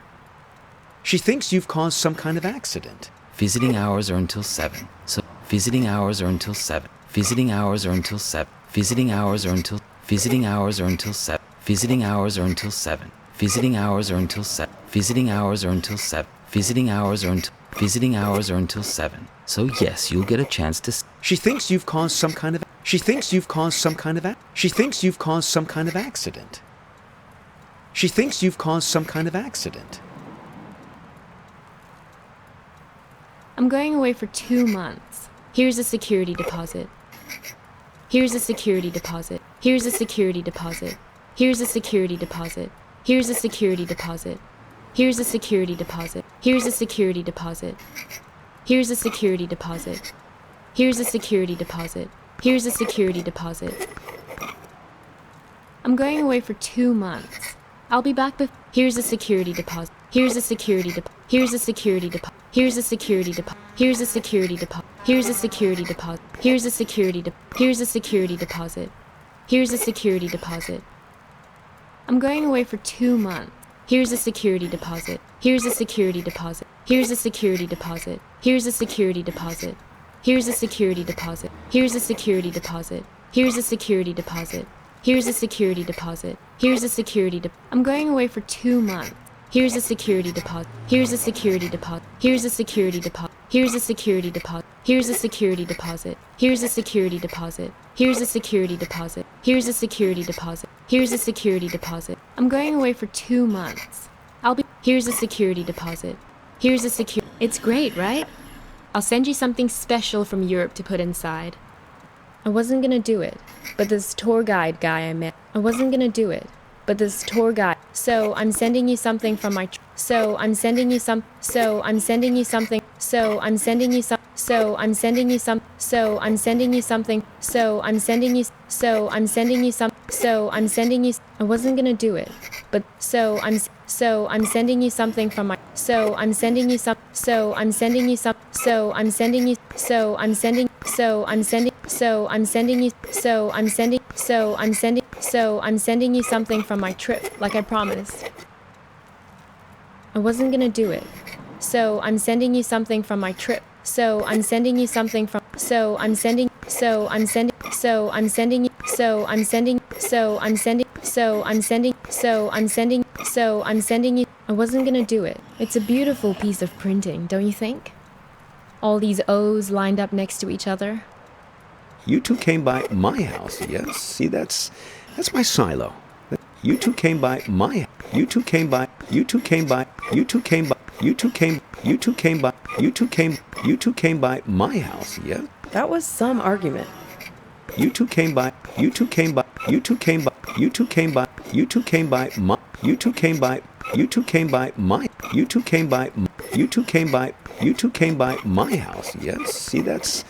She thinks you've caused some kind of accident. Visiting hours are until 7, so visiting hours are until 7. Visiting hours are until 7. Visiting hours are until... Visiting hours are until 7. Visiting hours are until 7. Visiting hours are until 7. Visiting hours are until 7. Visiting hours are until... Visiting hours are until 7. So yes, you'll get a chance to... She thinks you've caused some kind of... She thinks you've caused some kind of... She thinks you've caused some kind of accident. She thinks you've caused some kind of accident. I'm going away for 2 months. Here's a security deposit. Here's a security deposit. Here's a security deposit. Here's a security deposit. Here's a security deposit. Here's a security deposit. Here's a security deposit. Here's a security deposit. Here's a security deposit. Here's a security deposit. I'm going away for 2 months. I'll be back before. Here's a security deposit. Here's a security deposit. Here's a security deposit. Here's a security deposit. Here's a security deposit. Here's a security deposit. Here's a security deposit. Here's a security deposit. Here's a security deposit. I'm going away for 2 months. Here's a security deposit. Here's a security deposit. Here's a security deposit. Here's a security deposit. Here's a security deposit. Here's a security deposit. Here's a security deposit. Here's a security deposit. Here's a security deposit. I'm going away for 2 months. Here's a security deposit. Here's a security deposit. Here's a security deposit. Here's a security deposit. Here's a security deposit. Here's a security deposit. Here's a security deposit. Here's a security deposit. Here's a security deposit. I'm going away for 2 months. I'll be... Here's a security deposit. Here's a security... It's great, right? I'll send you something special from Europe to put inside. I wasn't gonna do it, but this tour guide guy I met... I wasn't gonna do it, but this tour guide... So I'm sending you something from my... So I'm sending you some... So I'm sending you something... So I'm sending you some... So I'm sending you some... So I'm sending you something... So I'm sending you... So I'm sending you some... So I'm sending you... I wasn't gonna do it, but... So I'm sending you something from my... So I'm sending you some... So I'm sending you some... So I'm sending you... So I'm sending... So I'm sending... So I'm sending you... So I'm sending... So I'm sending... So I'm sending you something from my trip, like I promised. I wasn't gonna do it. So I'm sending you something from my trip. So I'm sending you something from... So I'm sending... So I'm sending... So I'm sending you... So I'm sending... So I'm sending... So I'm sending... So I'm sending... So I'm sending you... I wasn't gonna do it. It's a beautiful piece of printing, don't you think? All these O's lined up next to each other. You two came by my house, yes? See, that's my silo. You two came by my... You two came by... You two came by... You two came by... You two came... You two came by... You two came... You two came by my house, yeah? That was some argument. You two came by... You two came by... You two came by... You two came by... You two came by my... You two came by... You two came by my... You two came by... You two came by... You two came by my house, yes? See, that's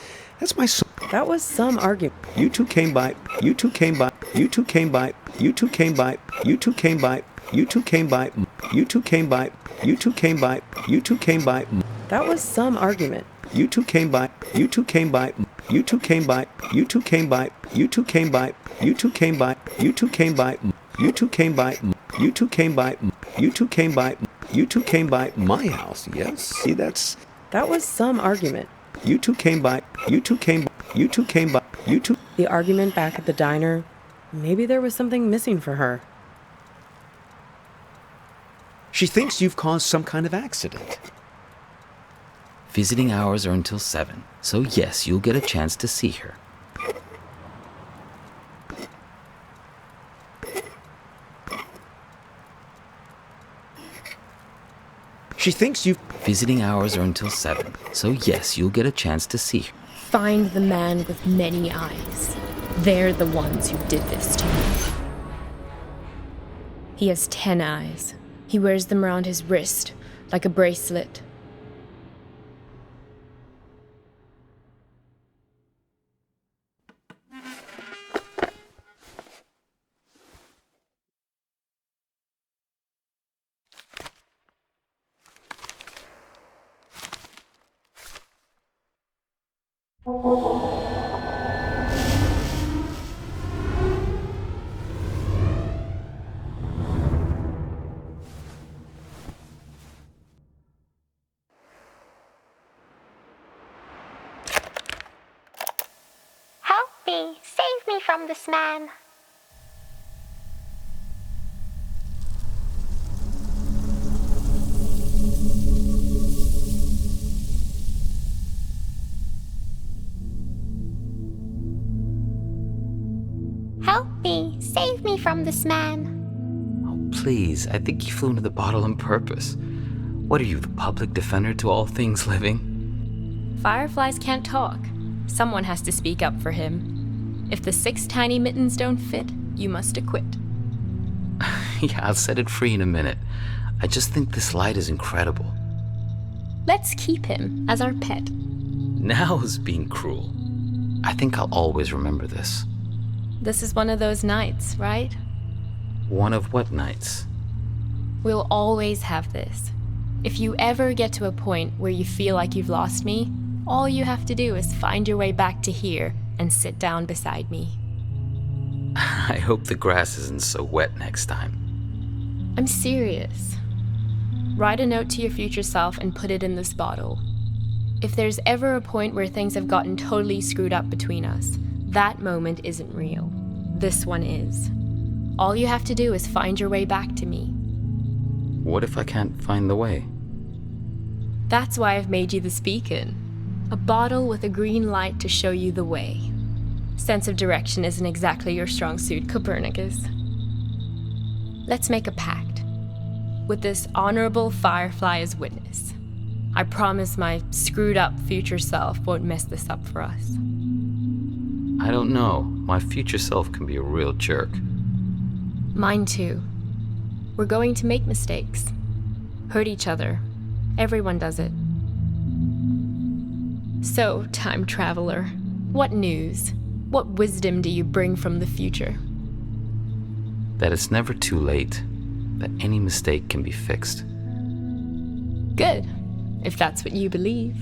my... That was some argument. You two came by. You two came by. You two came by. You two came by. You two came by. You two came by. You two came by. You two came by. You two came by. That was some argument. You two came by. You two came by. You two came by. You two came by. You two came by. You two came by. You two came by. You two came by. You two came by. You two came by. You two came by my house. Yes. See, That was some argument. You two came by. You two came by. You two came by. You two. The argument back at the diner. Maybe there was something missing for her. She thinks you've caused some kind of accident. Visiting hours are until 7, so yes, you'll get a chance to see her. She thinks you've... Visiting hours are until 7, so yes, you'll get a chance to see her. Find the man with many eyes. They're the ones who did this to me. He has 10 eyes. He wears them around his wrist, like a bracelet. Help me! Save me from this man! Help me! Save me from this man! Oh, please, I think you flew into the bottle on purpose. What are you, the public defender to all things living? Fireflies can't talk. Someone has to speak up for him. If the 6 tiny mittens don't fit, you must acquit. Yeah, I'll set it free in a minute. I just think this light is incredible. Let's keep him as our pet. Now is being cruel. I think I'll always remember this. This is one of those nights, right? One of what nights? We'll always have this. If you ever get to a point where you feel like you've lost me, all you have to do is find your way back to here and sit down beside me. I hope the grass isn't so wet next time. I'm serious. Write a note to your future self and put it in this bottle. If there's ever a point where things have gotten totally screwed up between us, that moment isn't real. This one is. All you have to do is find your way back to me. What if I can't find the way? That's why I've made you this beacon. A bottle with a green light to show you the way. Sense of direction isn't exactly your strong suit, Copernicus. Let's make a pact. With this honorable firefly as witness. I promise my screwed up future self won't mess this up for us. I don't know. My future self can be a real jerk. Mine too. We're going to make mistakes. Hurt each other. Everyone does it. So, time traveler, what news? What wisdom do you bring from the future? That it's never too late. That any mistake can be fixed. Good, if that's what you believe.